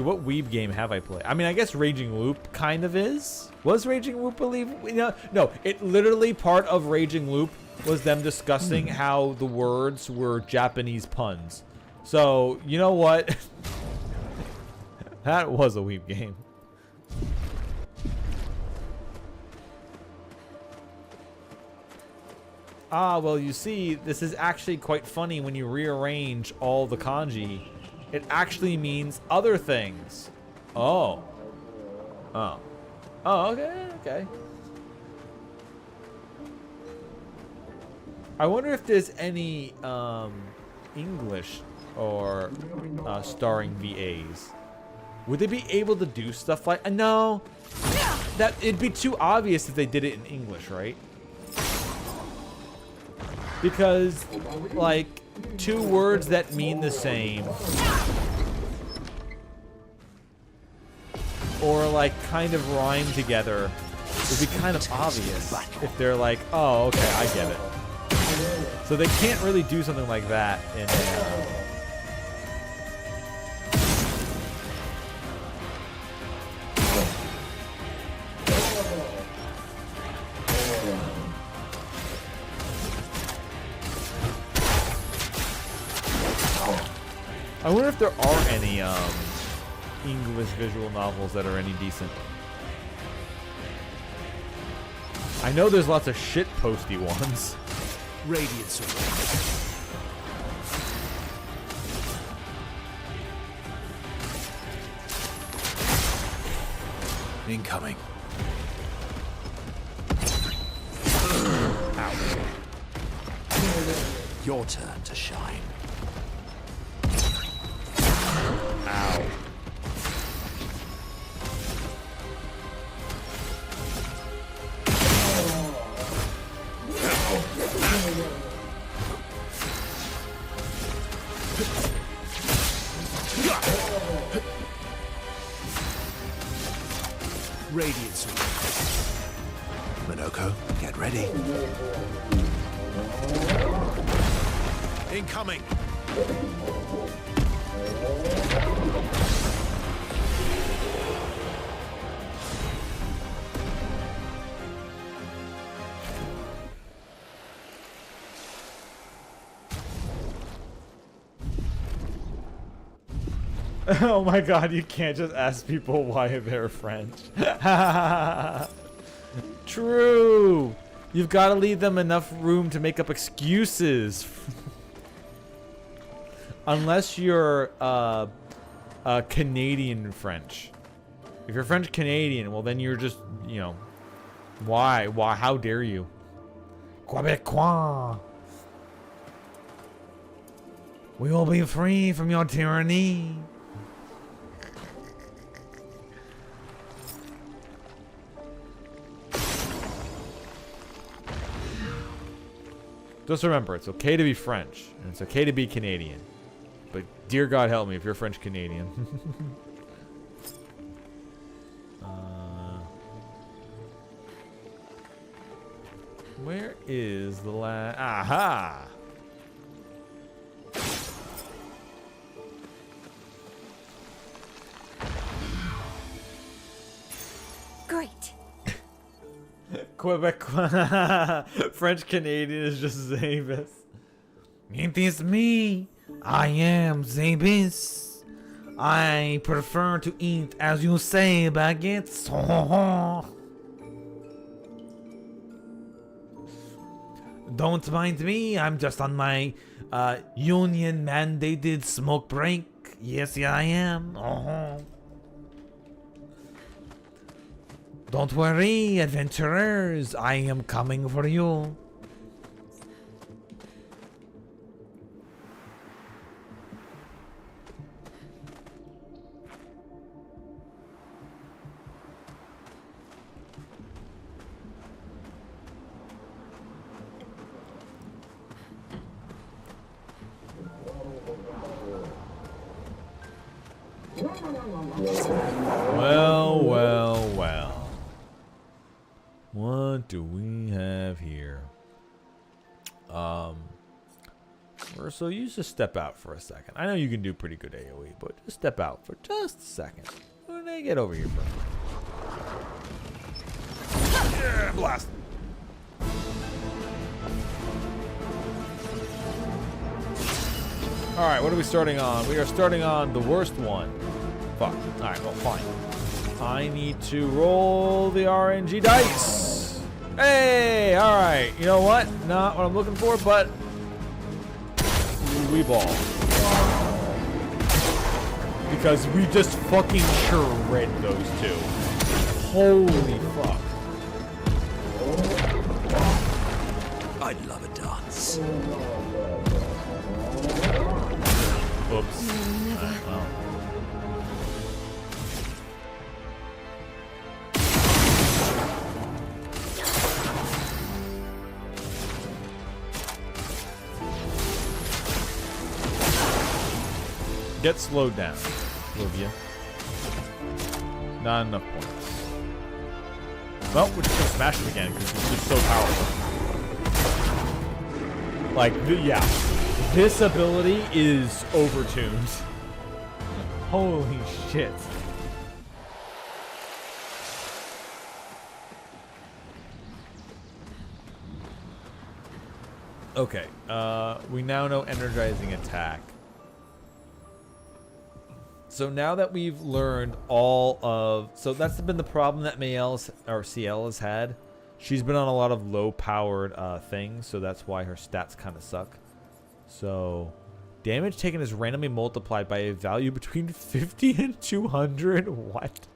what weeb game have I played? I mean, I guess Raging Loop kind of is. Was Raging Loop, no, it literally, part of Raging Loop was them discussing how the words were Japanese puns. So, you know what? That was a weeb game. Ah, well, you see, this is actually quite funny when you rearrange all the kanji. It actually means other things. Oh. Oh. Oh, okay, okay. I wonder if there's any English or starring VAs. Would they be able to do stuff like... no. That it'd be too obvious if they did it in English, right? Because, like, two words that mean the same, or like kind of rhyme together, would be kind of obvious if they're like, oh, okay, I get it. So they can't really do something like that in I wonder if there are any English visual novels that are any decent. I know there's lots of shit posty ones. Radiance. Incoming. Ow. Your turn to shine. Ow. Radiance. Minoko, get ready. Incoming. Oh my god, you can't just ask people why they're French. True! You've got to leave them enough room to make up excuses. Unless you're Canadian French. If you're French Canadian, well then you're just, you know, why? Why? How dare you? Quebecois! We will be free from your tyranny. Just remember, it's okay to be French, and it's okay to be Canadian. But dear God help me if you're French Canadian. Where is the last... Aha! Great. Quebec French Canadian is just Zabis. It is me. I am Zabis. I prefer to eat, as you say, baguettes. Don't mind me. I'm just on my union mandated smoke break. Yes, yeah, I am. Don't worry, adventurers. I am coming for you. Well, well, well. What do we have here? So you just step out for a second. I know you can do pretty good AoE, but just step out for just a second. When they get over here first. Yeah, blast. Alright, what are we starting on? We are starting on the worst one. Fuck. Alright, well, fine. I need to roll the RNG dice. Hey, alright. You know what? Not what I'm looking for, but we ball. Because we just fucking shred those two. Holy fuck. I'd love a dance. Oops. Alright, well. Get slowed down, Olivia. Not enough points. Well, we're just gonna smash him again because he's just so powerful. Like, yeah. This ability is overtuned. Holy shit. Okay, we now know energizing attack. So now that we've learned all of... So that's been the problem that Mayel's, or CL has had. She's been on a lot of low-powered things, so that's why her stats kind of suck. So, damage taken is randomly multiplied by a value between 50 and 200. What?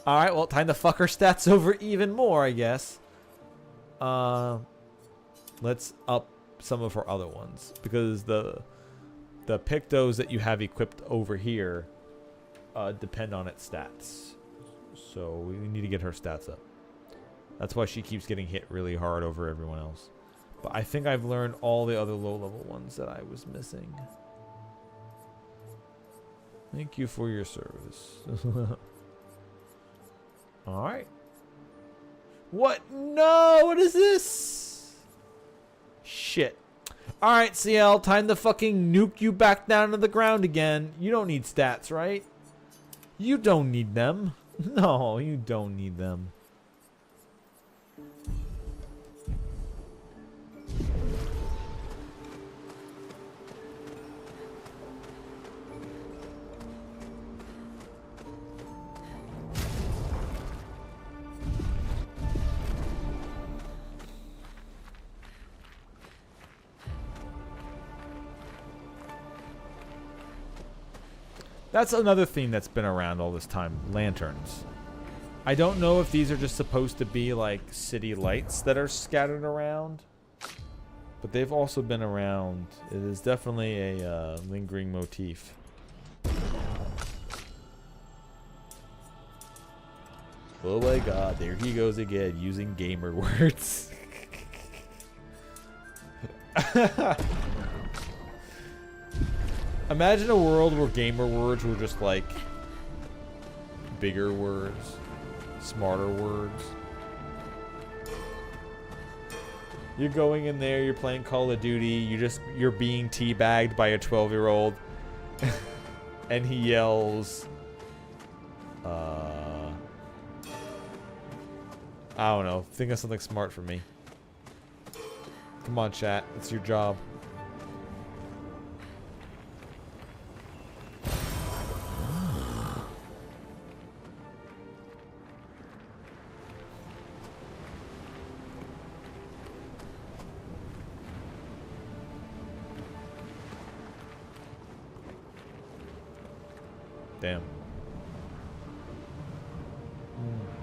Alright, well, time to fuck her stats over even more, I guess. Let's up some of her other ones. Because the Pictos that you have equipped over here depend on its stats. So, we need to get her stats up. That's why she keeps getting hit really hard over everyone else. But I think I've learned all the other low-level ones that I was missing. Thank you for your service. Alright. What? No! What is this? Shit. Alright, CL. Time to fucking nuke you back down to the ground again. You don't need stats, right? You don't need them. No, you don't need them. That's another theme that's been around all this time. Lanterns. I don't know if these are just supposed to be like city lights that are scattered around. But they've also been around. It is definitely a lingering motif. Oh my god, there he goes again, using gamer words. Imagine a world where gamer words were just like bigger words, smarter words. You're going in there, you're playing Call of Duty, you're being teabagged by a 12-year-old and he yells I don't know, think of something smart for me. Come on, chat, it's your job. Damn.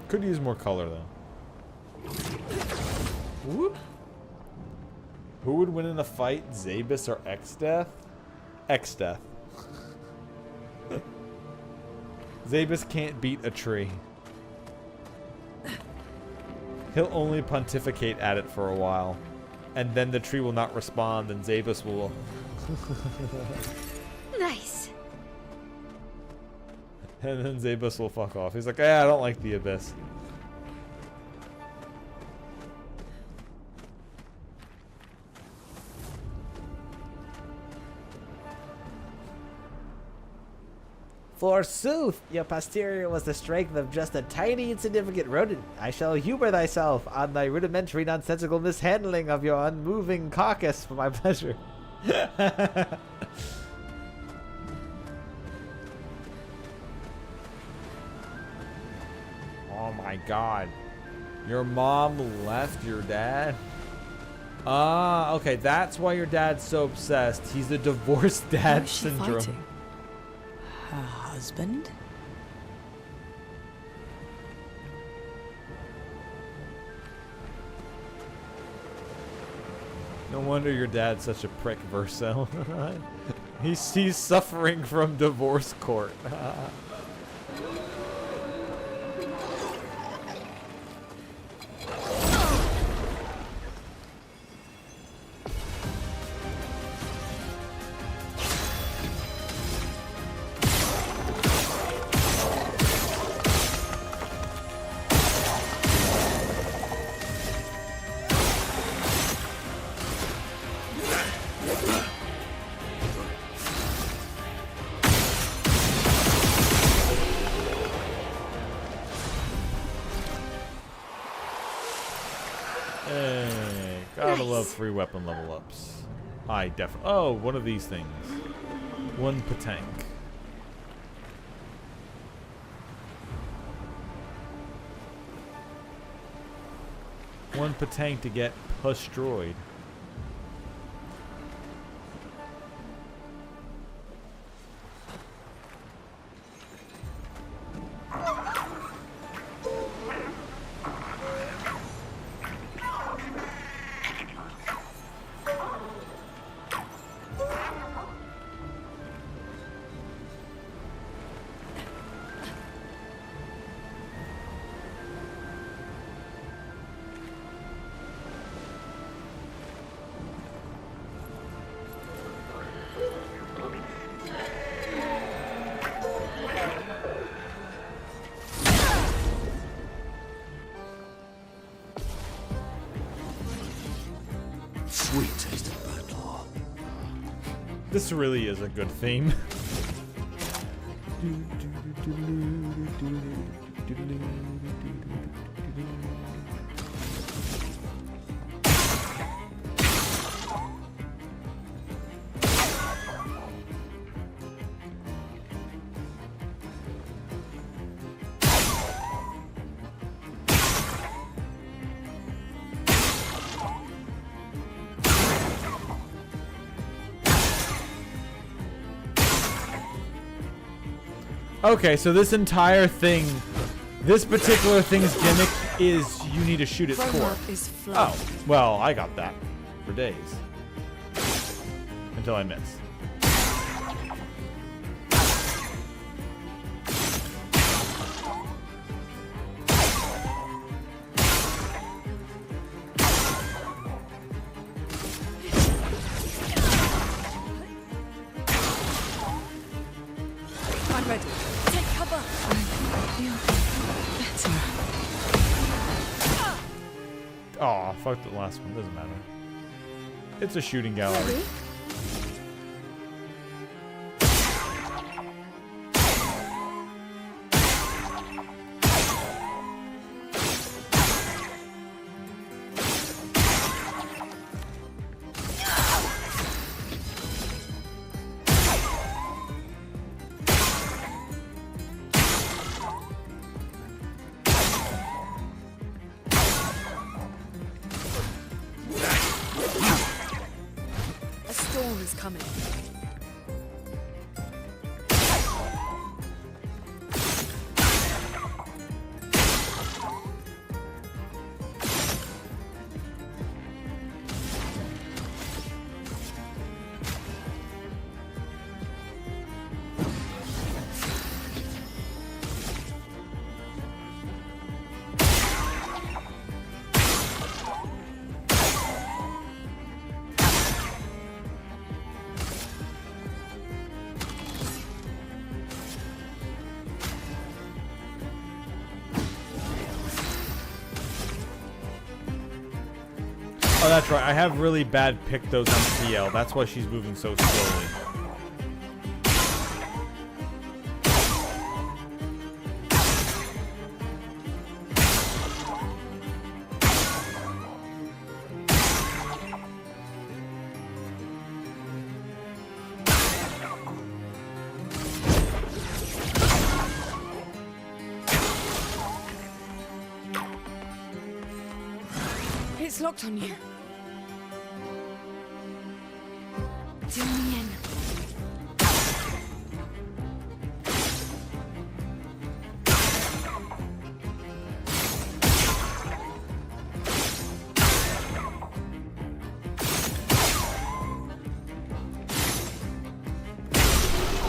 Could use more color though. Whoop. Who would win in a fight, Zabus or X-Death? X-Death. Zabus can't beat a tree. He'll only pontificate at it for a while. And then the tree will not respond and Zabus will... Nice. And then Zabus will fuck off. He's like, I don't like the Abyss. Forsooth, your posterior was the strength of just a tiny insignificant rodent. I shall humor thyself on thy rudimentary nonsensical mishandling of your unmoving carcass for my pleasure. Oh my god. Your mom left your dad? Ah, okay, that's why your dad's so obsessed. He's a divorced dad Who's she syndrome. fighting? Her husband? No wonder your dad's such a prick, Verso. he's suffering from divorce court. Hey, gotta love free weapon level ups. I definitely. Oh, one of these things. One patank. One patank to get destroyed. Sweet taste of burnt law. This really is a good theme. Okay, so this entire thing, this particular thing's gimmick is you need to shoot its core. Framework is flow. Oh, well, I got that for days. Until I missed. I'm ready. Take cover. I feel better. Aw, fuck the last one, doesn't matter. It's a shooting gallery. Oh, that's right. I have really bad pictos on CL. That's why she's moving so slowly. It's locked on you. Zoom me in.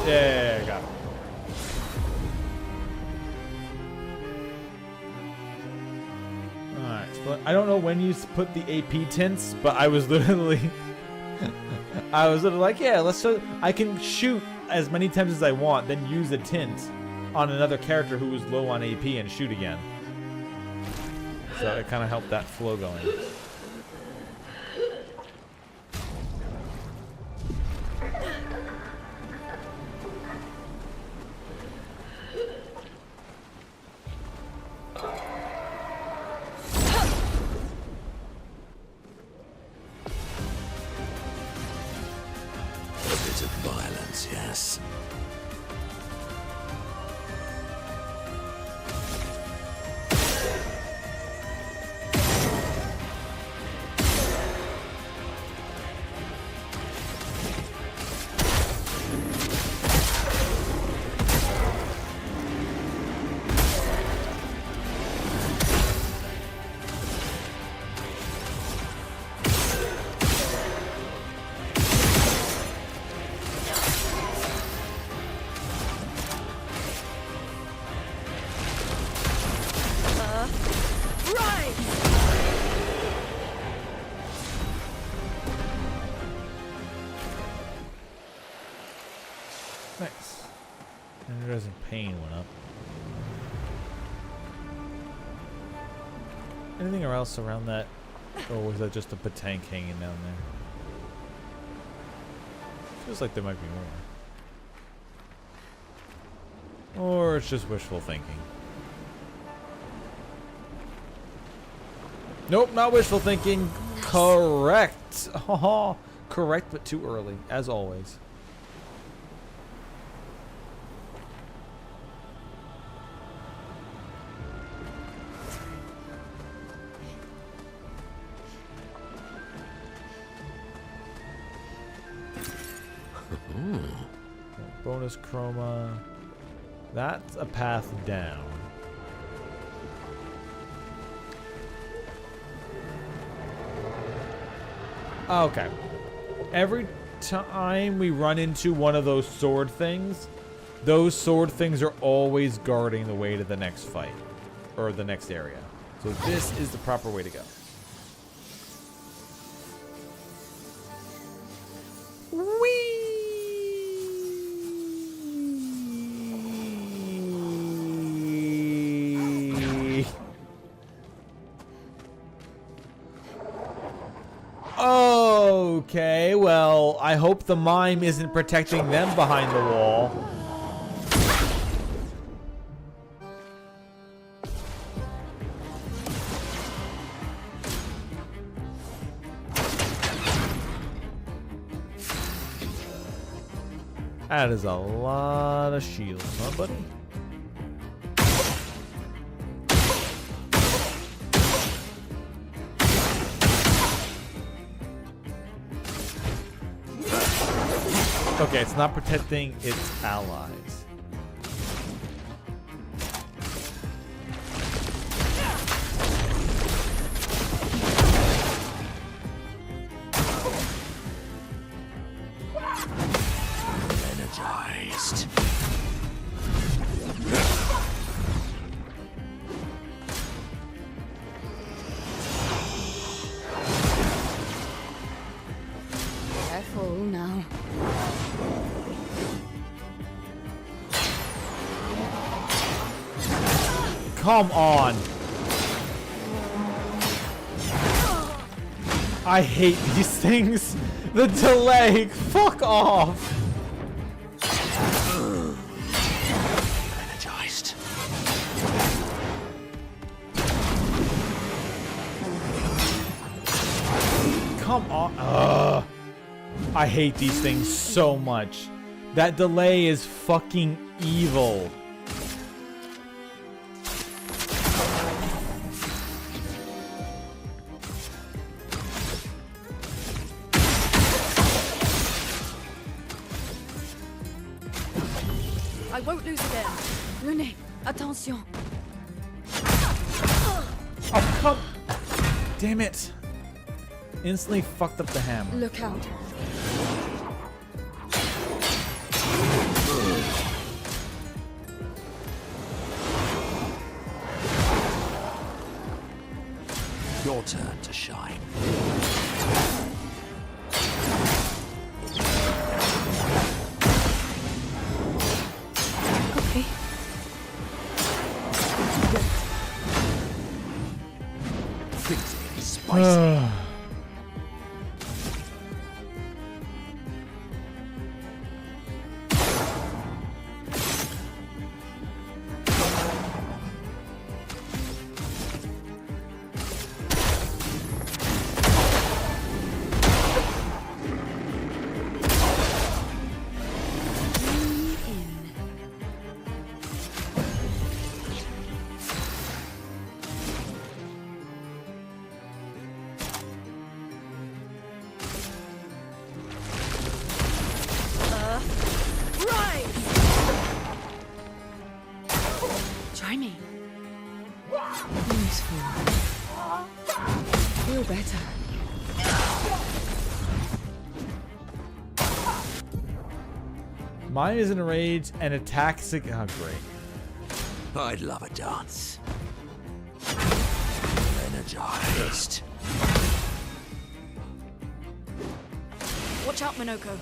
Yeah, got it. Alright, so I don't know when you put the AP tints, but I was literally like, yeah, let's show I can shoot as many times as I want, then use a tint on another character who was low on AP and shoot again. So it kind of helped that flow going. A bit of violence, yes. Nice. And resin pain went up. Anything else around that? Or was that just a Patank hanging down there? Feels like there might be more. Or it's just wishful thinking. Nope, not wishful thinking. Correct. Correct, but too early, as always. Bonus chroma. That's a path down. Okay. Every time we run into one of those sword things are always guarding the way to the next fight. Or the next area. So this is the proper way to go. Okay, well, I hope the mime isn't protecting them behind the wall. That is a lot of shields, huh, buddy? Okay, it's not protecting its allies. Energized. Careful now. Come on. I hate these things. The delay. Fuck off. Energized. Come on. Ugh. I hate these things so much. That delay is fucking evil. I won't lose again. René, attention. Oh, come. Damn it. Instantly fucked up the hammer. Look out. Your turn to shine. Okay. Things are getting spicy. Try me. Useful. Feel better. Mine is in a rage and attacks again. Oh, great. I'd love a dance. Energized. Watch out, Minoko.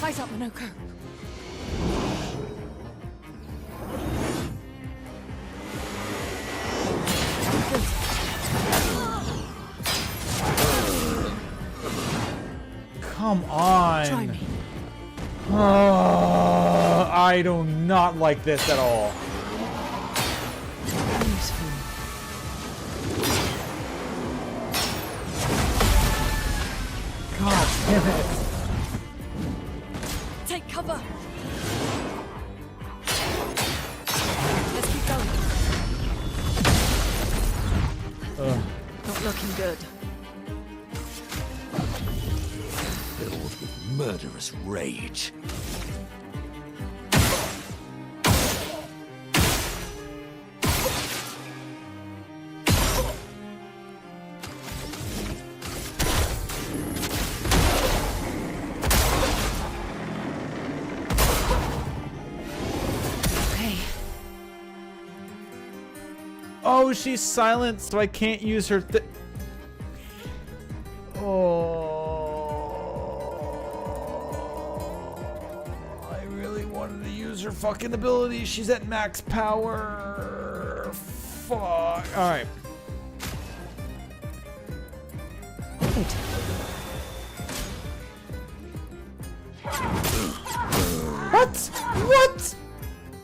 Eyes up, Minoko. Come on. Try me. I do not like this at all. Useful. God damn it. Take cover. Let's keep going. Not looking good. Filled with murderous rage. Okay. Oh, she's silent, so I can't use her I really wanted to use her fucking ability. She's at max power. Fuck. Alright. What? What?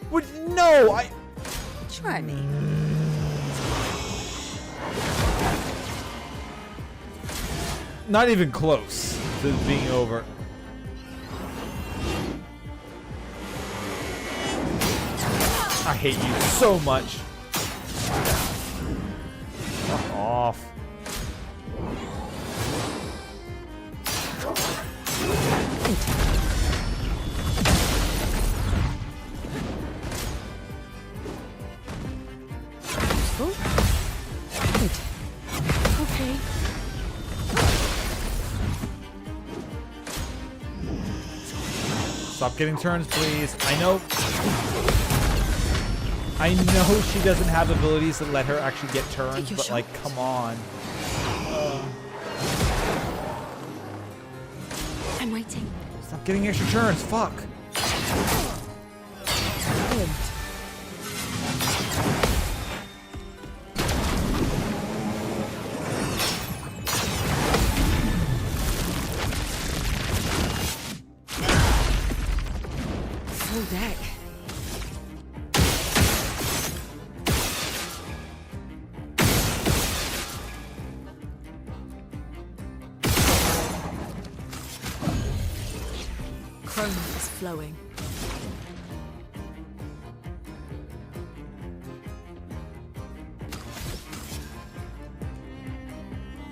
What? No, Try me. Not even close to being over. I hate you so much. Fuck off. Useful. Good. Okay. Stop getting turns, please. I know she doesn't have abilities that let her actually get turns, Take your but like, shot. come on. I'm waiting. Stop getting extra turns. Fuck. Good. deck. Chrome is flowing.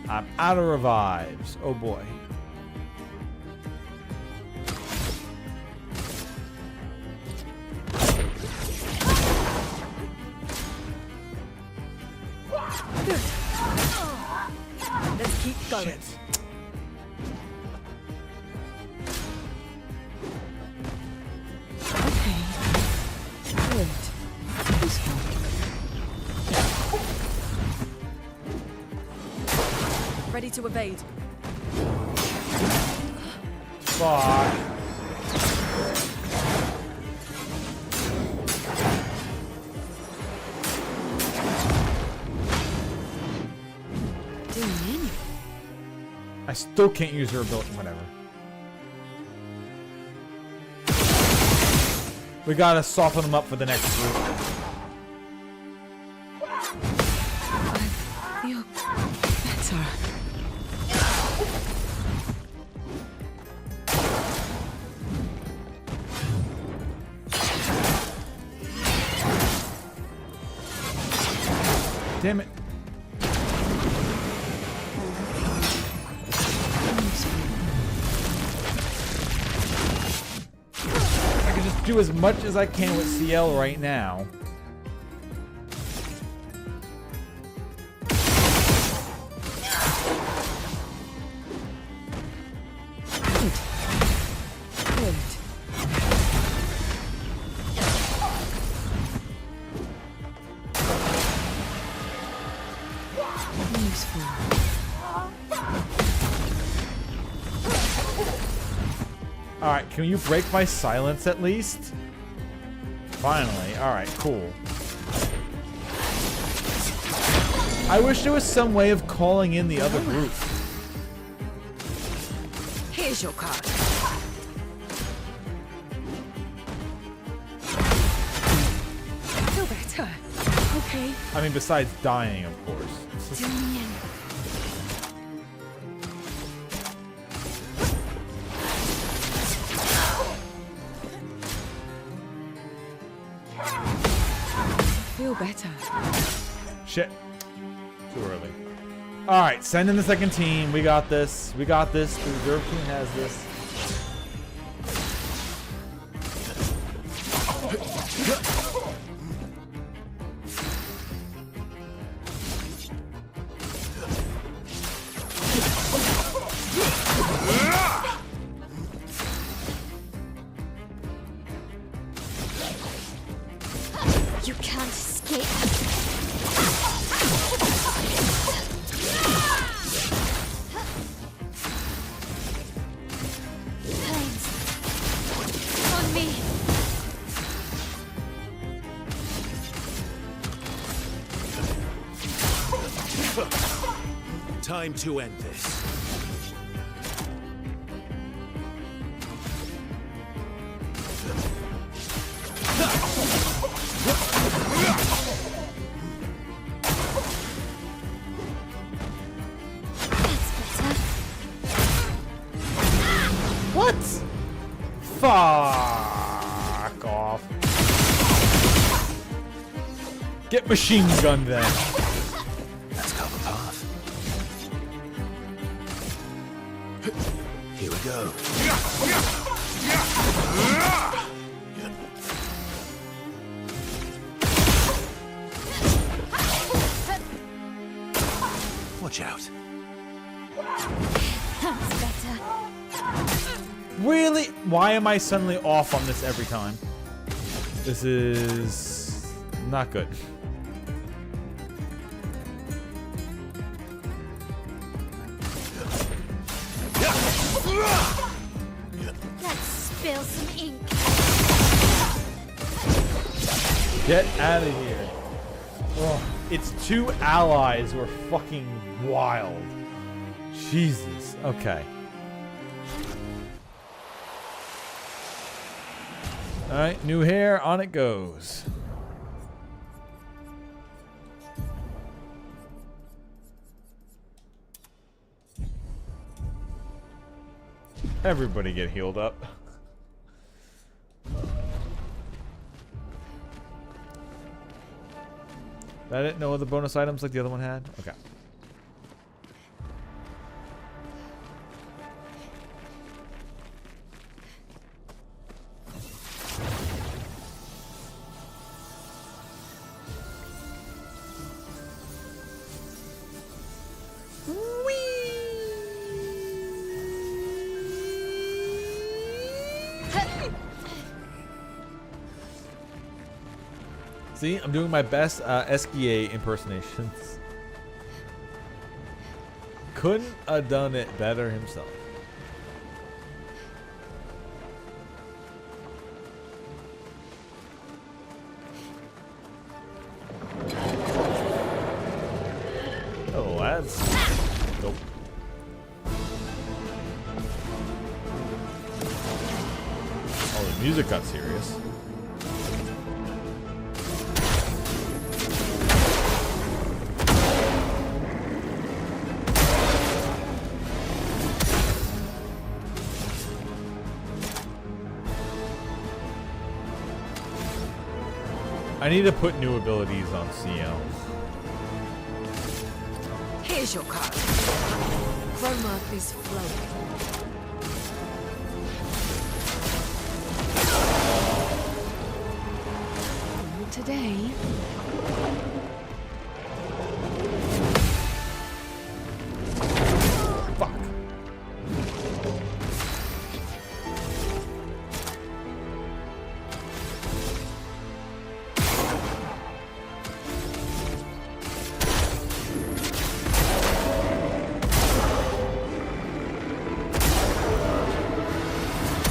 I'm out of revives. Oh boy. Let's keep going. Shit. Okay. Good. Useful. Ready to evade. Fuck. Doing anything. I still can't use her ability. Whatever. We gotta soften them up for the next group. I feel better. Damn it. I can just do as much as I can with CL right now. Good. Useful. Alright, can you break my silence at least? Finally. Alright, cool. I wish there was some way of calling in the other group. Here's your card. Feel better. Okay. I mean, besides dying, of course. Do me in. Feel better. Shit. Too early. Alright, send in the second team. We got this. We got this. The reserve team has this. You can't escape. Flames. On me. Time to end this. That's better. What? Fuck off. Get machine gunned then. Let's cover path. Here we go. Watch out. That's better. Really? Why am I suddenly off on this every time? This is not good. Let's spill some ink. Get out of here. Oh, it's two allies who are fucking wild. Jesus. Okay. All right, new hair, on it goes. Everybody get healed up. That it? No other bonus items like the other one had? Okay. See, I'm doing my best SKA impersonations. Couldn't have done it better himself. Oh, lads. Nope. Oh, the music got serious. I need to put new abilities on CL. Here's your card. Chroma is flowing. Today. Fuck.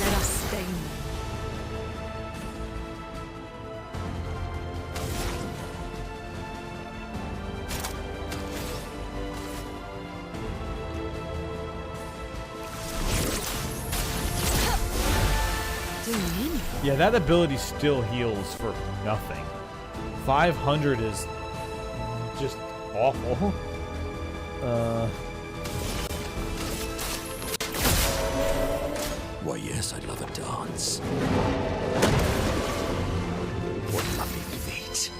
Let us stain them. Doing anything. Yeah, that ability still heals for nothing. 500 is just awful. Why, yes, I'd love a dance. What lovely feet.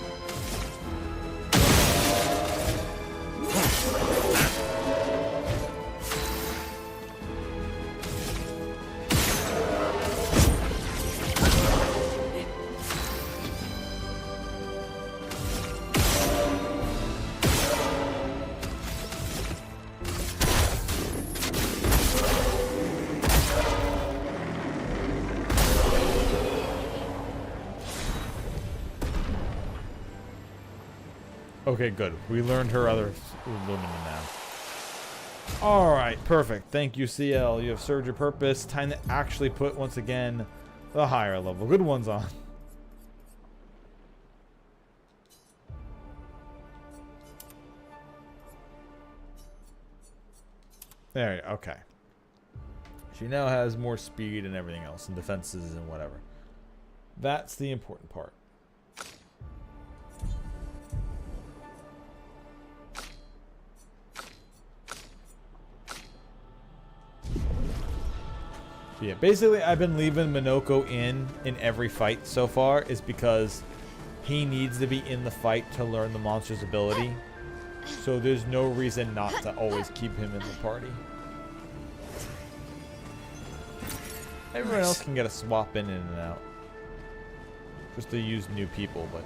Okay, good. We learned her other Lumina now. Alright, perfect. Thank you, CL. You have served your purpose. Time to actually put, once again, the higher level good ones on. There you go. Okay. She now has more speed and everything else, and defenses and whatever. That's the important part. Yeah, basically I've been leaving Minoko in every fight so far is because he needs to be in the fight to learn the monster's ability. So there's no reason not to always keep him in the party. Everyone else can get a swap in and out. Just to use new people, but...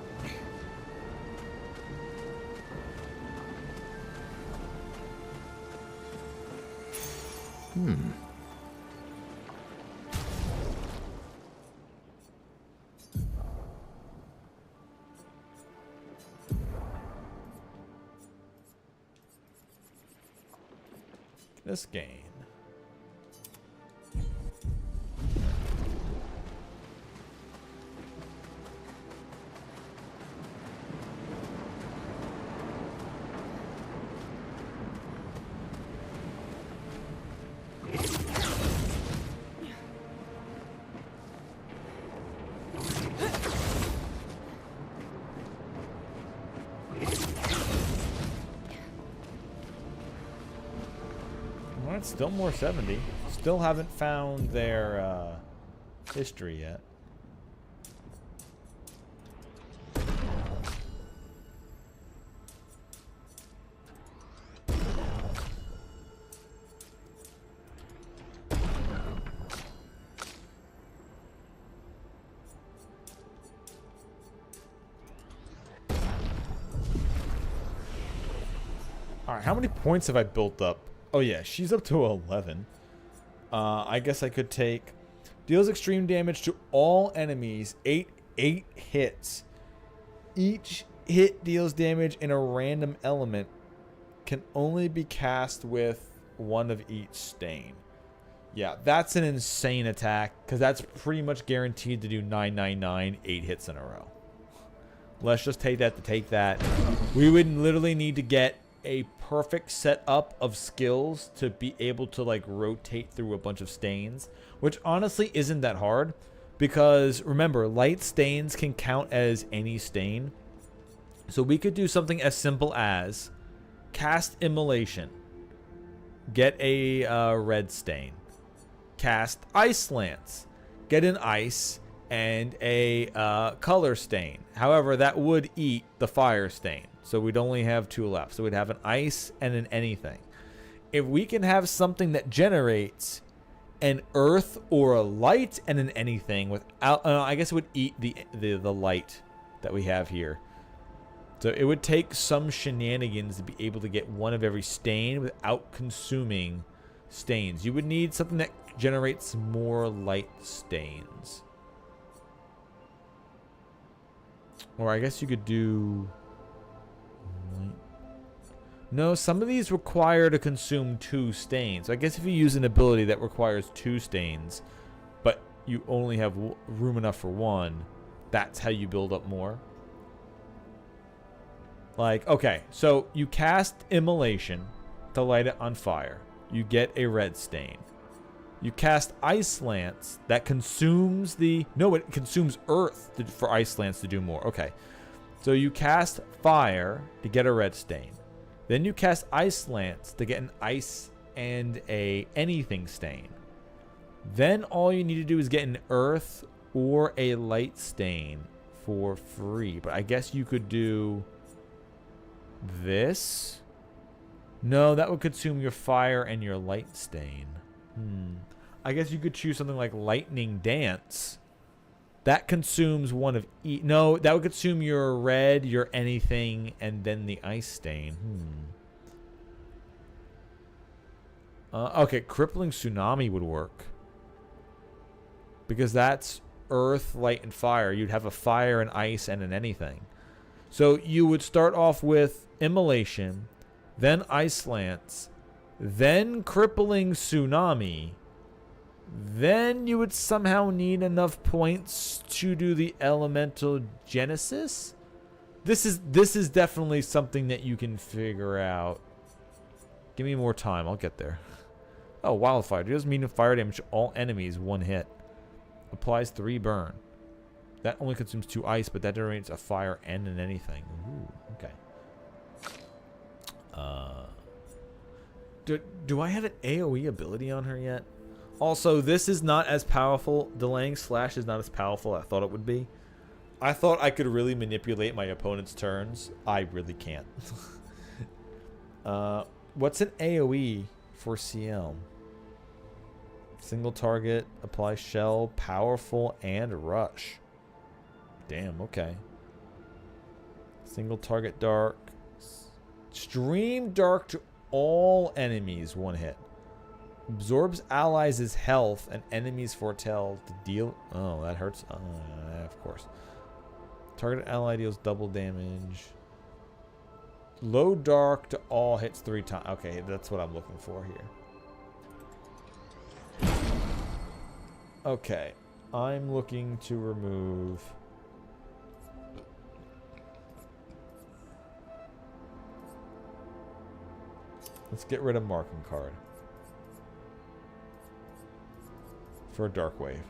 This gain. That's still more 70. Still haven't found their history yet. Alright, how many points have I built up? Oh yeah, she's up to 11. I guess I could take... Deals extreme damage to all enemies. 8 hits. Each hit deals damage in a random element. Can only be cast with one of each stain. Yeah, that's an insane attack. Because that's pretty much guaranteed to do 999, 8 hits in a row. Let's just take that to take that. We would literally need to get a perfect setup of skills to be able to like rotate through a bunch of stains, which honestly isn't that hard because remember, light stains can count as any stain. So we could do something as simple as cast immolation, get a red stain, cast ice lance, get an ice and a color stain. However, that would eat the fire stain. So we'd only have 2 left. So we'd have an ice and an anything. If we can have something that generates an earth or a light and an anything without... I guess it would eat the light that we have here. So it would take some shenanigans to be able to get one of every stain without consuming stains. You would need something that generates more light stains. Or I guess you could do... No, some of these require to consume 2 stains. I guess if you use an ability that requires 2 stains, but you only have room enough for 1, that's how you build up more. Like, okay, so you cast immolation to light it on fire. You get a red stain. You cast ice lance that consumes the... No, it consumes earth for ice lance to do more. Okay. So you cast fire to get a red stain. Then you cast ice lance to get an ice and a anything stain. Then all you need to do is get an earth or a light stain for free. But I guess you could do this. No, that would consume your fire and your light stain. I guess you could choose something like lightning dance. That consumes one of each. No, that would consume your red, your anything, and then the ice stain. Okay, crippling tsunami would work. Because that's earth, light, and fire. You'd have a fire, an ice, and an anything. So you would start off with immolation, then ice lance, then crippling tsunami. Then you would somehow need enough points to do the elemental genesis. This is definitely something that you can figure out. Give me more time. I'll get there. Oh, wildfire. Deals mean fire damage to all enemies 1 hit. Applies 3 burn. That only consumes 2 ice, but that generates a fire and an anything. Ooh, okay. Do I have an AoE ability on her yet? Also, this is not as powerful. Delaying slash is not as powerful as I thought it would be. I thought I could really manipulate my opponent's turns. I really can't. What's an AoE for CL? Single target, apply shell, powerful, and rush. Damn, okay. Single target dark. Stream dark to all enemies 1 hit. Absorbs allies' health and enemies foretell to deal... Oh, that hurts. Of course. Target ally deals double damage. Low dark to all hits 3 times. Okay, that's what I'm looking for here. Okay. I'm looking to remove... Let's get rid of marking card. For a dark wave.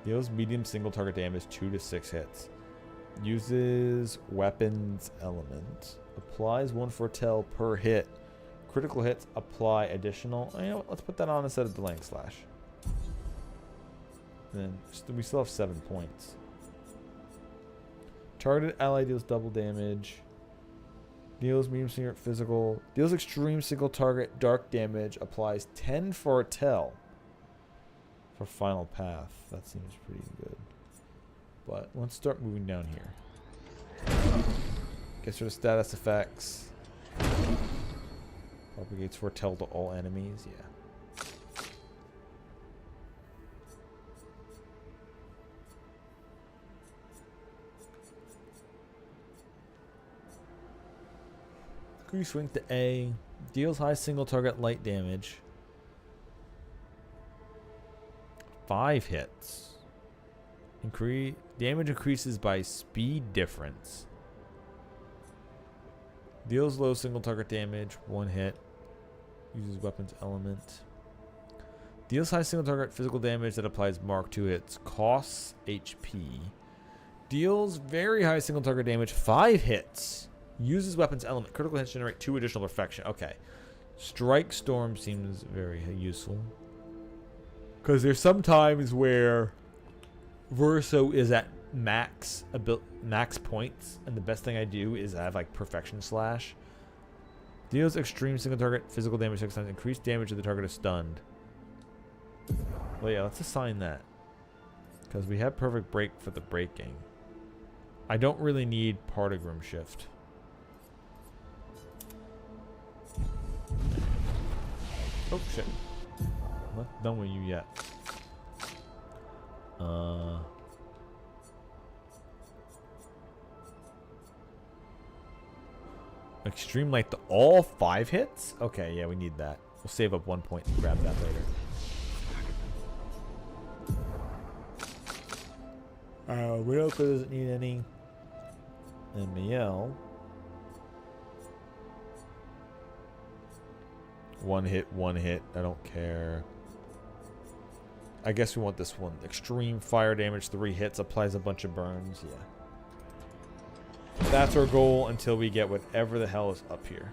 Deals medium single target damage 2 to 6 hits. Uses weapons element. Applies 1 foretell per hit. Critical hits apply additional. You know what, let's put that on instead of delaying slash. And then we still have 7 points. Targeted ally deals double damage. Deals medium single physical. Deals extreme single target dark damage. Applies 10 foretell for final path. That seems pretty good. But let's start moving down here. Gets rid of status effects. Propagates foretell to all enemies. Yeah. Increase swing to A. Deals high single target light damage. 5 hits. Damage increases by speed difference. Deals low single target damage, 1 hit. Uses weapons element. Deals high single target physical damage that applies mark 2 hits. Costs HP. Deals very high single target damage, 5 hits. Uses weapons element. Critical hits generate 2 additional perfection. Okay. Strike Storm seems very useful. Because there's some times where Verso is at max points, and the best thing I do is I have like Perfection Slash. Deals extreme single target physical damage 6 times. Increased damage if the target is stunned. Well, yeah, let's assign that. Because we have Perfect Break for the breaking. I don't really need Partigrim Shift. Oh, shit. I'm not done with you yet. Extreme Light to all 5 hits? Okay, yeah, we need that. We'll save up 1 point and grab that later. Widowclaw doesn't need any. And Miel. 1 hit, 1 hit. I don't care. I guess we want this one. Extreme fire damage, 3 hits, applies a bunch of burns. Yeah. That's our goal until we get whatever the hell is up here.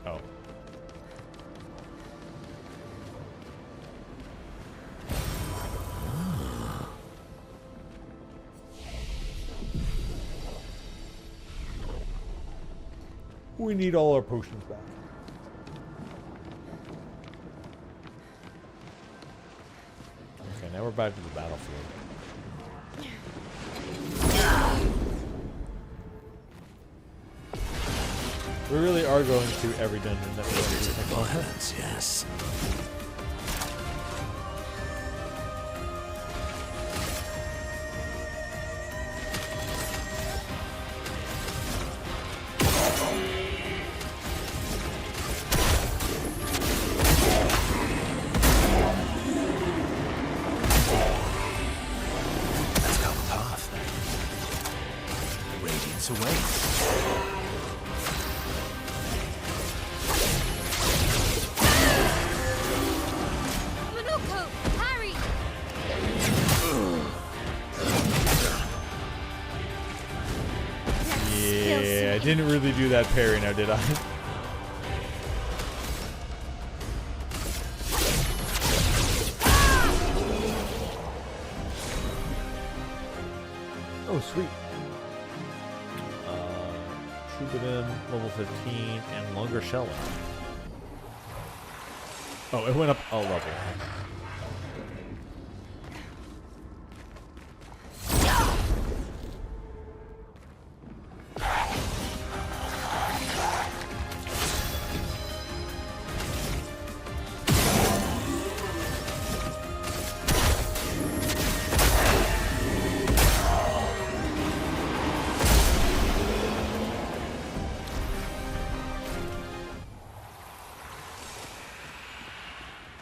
Oh. We need all our potions back. Okay, now we're back to the battlefield. We really are going to every dungeon that we want to. Hurts, yes. Didn't really do that parry now, did I? Oh, sweet. Troubadour, level 15, and longer shell. Oh, it went up a level.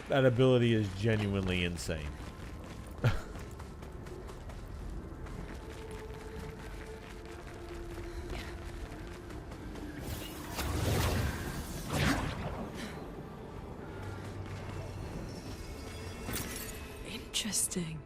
That ability is genuinely insane. Interesting.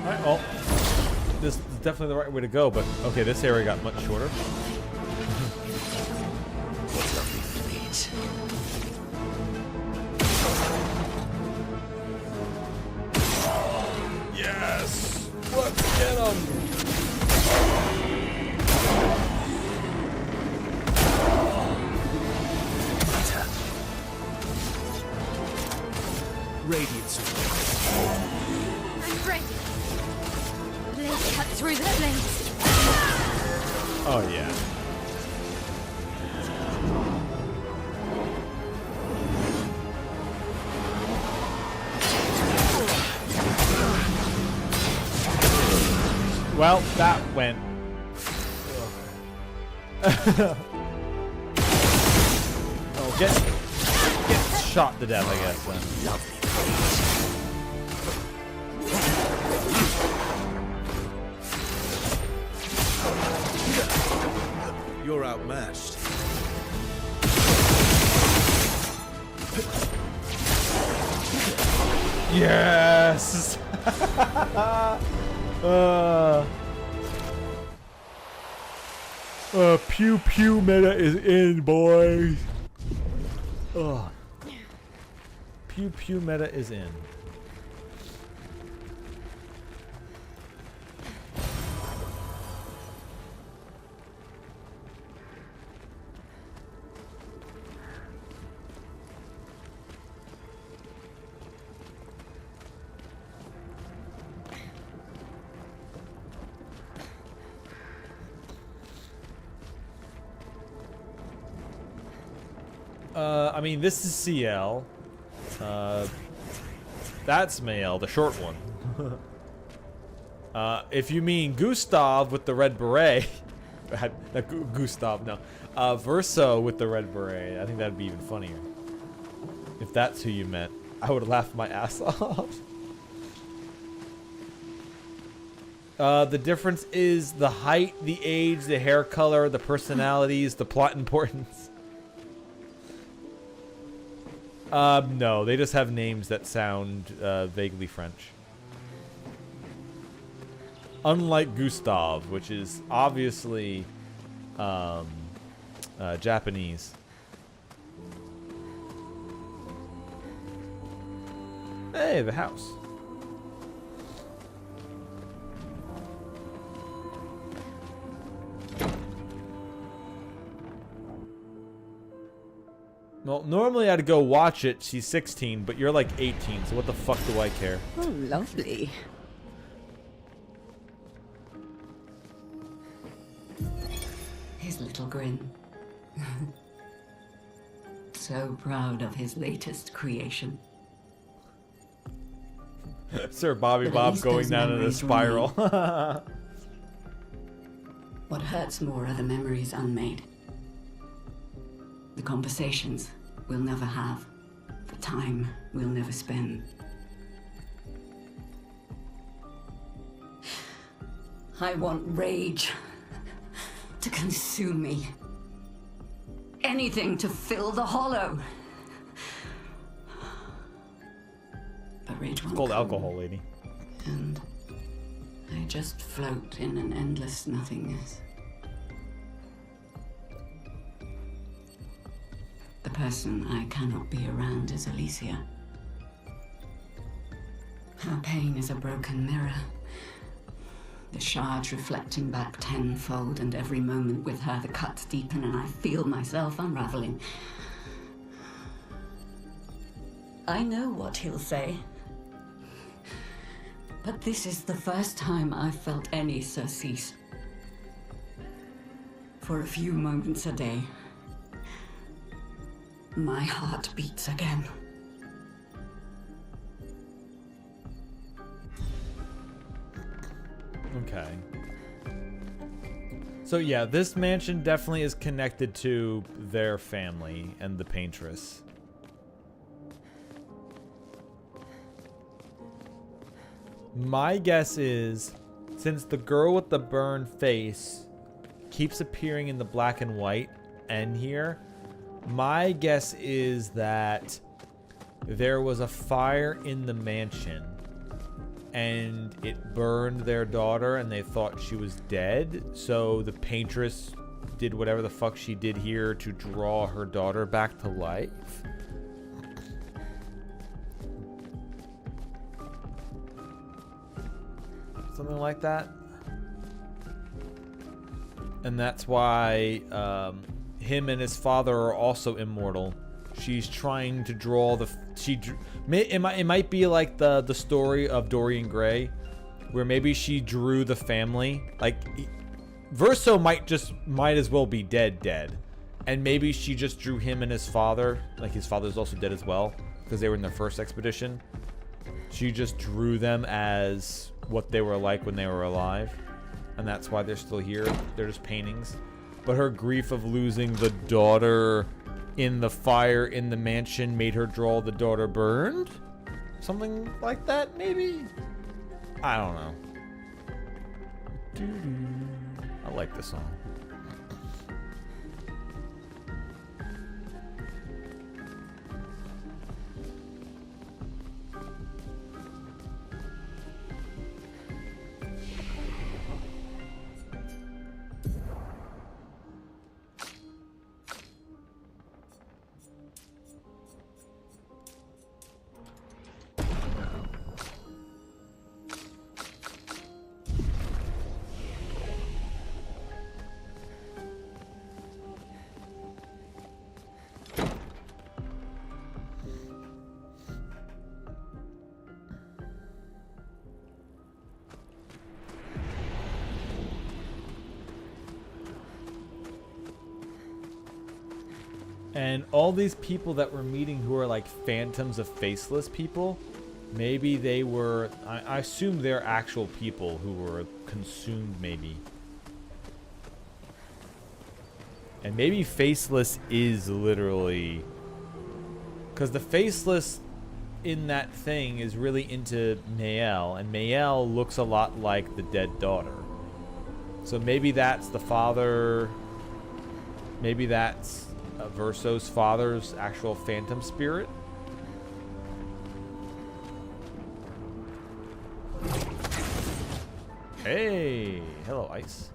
Alright, well, this is definitely the right way to go, but okay, this area got much shorter. What lovely feet. Yes! Let's get him! Radiance. I'm ready. Blade cut through the flames. Oh, yeah. Well, that went. Oh, get shot to death, I guess. Then. Lovely feet. You're outmatched. Yes. Pew pew meta is in, boys. Ugh. Pew pew meta is in. I mean, this is CL. That's Mael, the short one. If you mean Gustav with the red beret, Gustav, no. Verso with the red beret, I think that'd be even funnier. If that's who you meant, I would laugh my ass off. The difference is the height, the age, the hair color, the personalities, the plot importance. No, they just have names that sound vaguely French. Unlike Gustav, which is obviously Japanese. Hey, the house. Well, normally I'd go watch it. She's 16, but you're like 18, so what the fuck do I care? Oh, lovely. His little grin. So proud of his latest creation. Sir Bobby But at Bob least going those down in a memories spiral. What hurts more are the memories unmade. The conversations we'll never have. The time we'll never spend. I want rage to consume me. Anything to fill the hollow. But rage won't It's called come, alcohol, lady. and I just float in an endless nothingness. The person I cannot be around is Alicia. Her pain is a broken mirror. The shards reflecting back tenfold, and every moment with her the cuts deepen and I feel myself unraveling. I know what he'll say. But this is the first time I've felt any surcease. For a few moments a day, my heart beats again. Okay. So yeah, this mansion definitely is connected to their family and the paintress. My guess is, since the girl with the burned face keeps appearing in the black and white end here, my guess is that there was a fire in the mansion and it burned their daughter and they thought she was dead. So the paintress did whatever the fuck she did here to draw her daughter back to life. Something like that. And that's why him and his father are also immortal. She's trying to draw the... It might be like the story of Dorian Gray, where maybe she drew the family. Like, Verso might as well be dead. And maybe she just drew him and his father. Like, his father's also dead as well, because they were in their first expedition. She just drew them as what they were like when they were alive. And that's why they're still here. They're just paintings. But her grief of losing the daughter in the fire in the mansion made her draw the daughter burned? Something like that, maybe? I don't know. I like this song. And all these people that we're meeting who are like phantoms of faceless people, maybe they were... I assume they're actual people who were consumed, maybe. And maybe faceless is literally... Because the faceless in that thing is really into Mael, and Mael looks a lot like the dead daughter. So maybe that's the father... Maybe that's... Verso's father's actual phantom spirit. Hey, hello, Ice.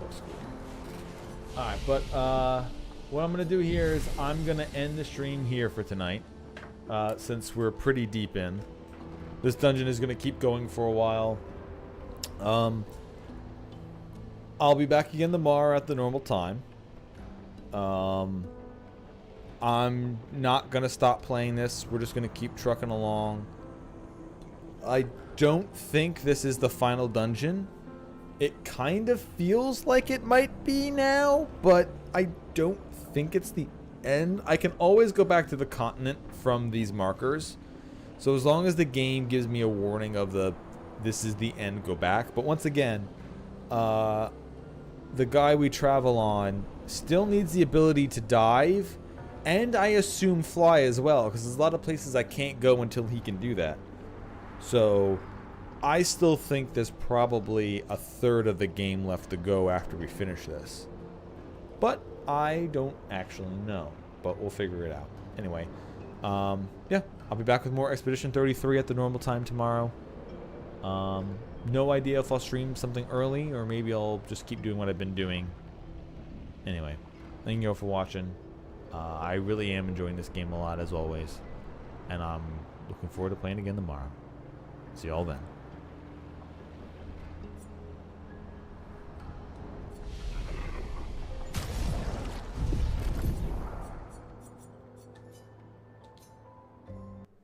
Looks cool. Alright, but what I'm gonna do here is I'm gonna end the stream here for tonight, since we're pretty deep in. This dungeon is gonna keep going for a while. I'll be back again tomorrow at the normal time. I'm not gonna stop playing this. We're just gonna keep trucking along. I don't think this is the final dungeon. It kind of feels like it might be now, but I don't think it's the end. I can always go back to the continent from these markers. So as long as the game gives me a warning of this is the end, go back. But once again, the guy we travel on still needs the ability to dive, and I assume fly as well, because there's a lot of places I can't go until he can do that. So... I still think there's probably a third of the game left to go after we finish this. But I don't actually know. But we'll figure it out. Anyway, yeah, I'll be back with more Expedition 33 at the normal time tomorrow. No idea if I'll stream something early, or maybe I'll just keep doing what I've been doing. Anyway, thank you all for watching. I really am enjoying this game a lot, as always. And I'm looking forward to playing again tomorrow. See y'all then.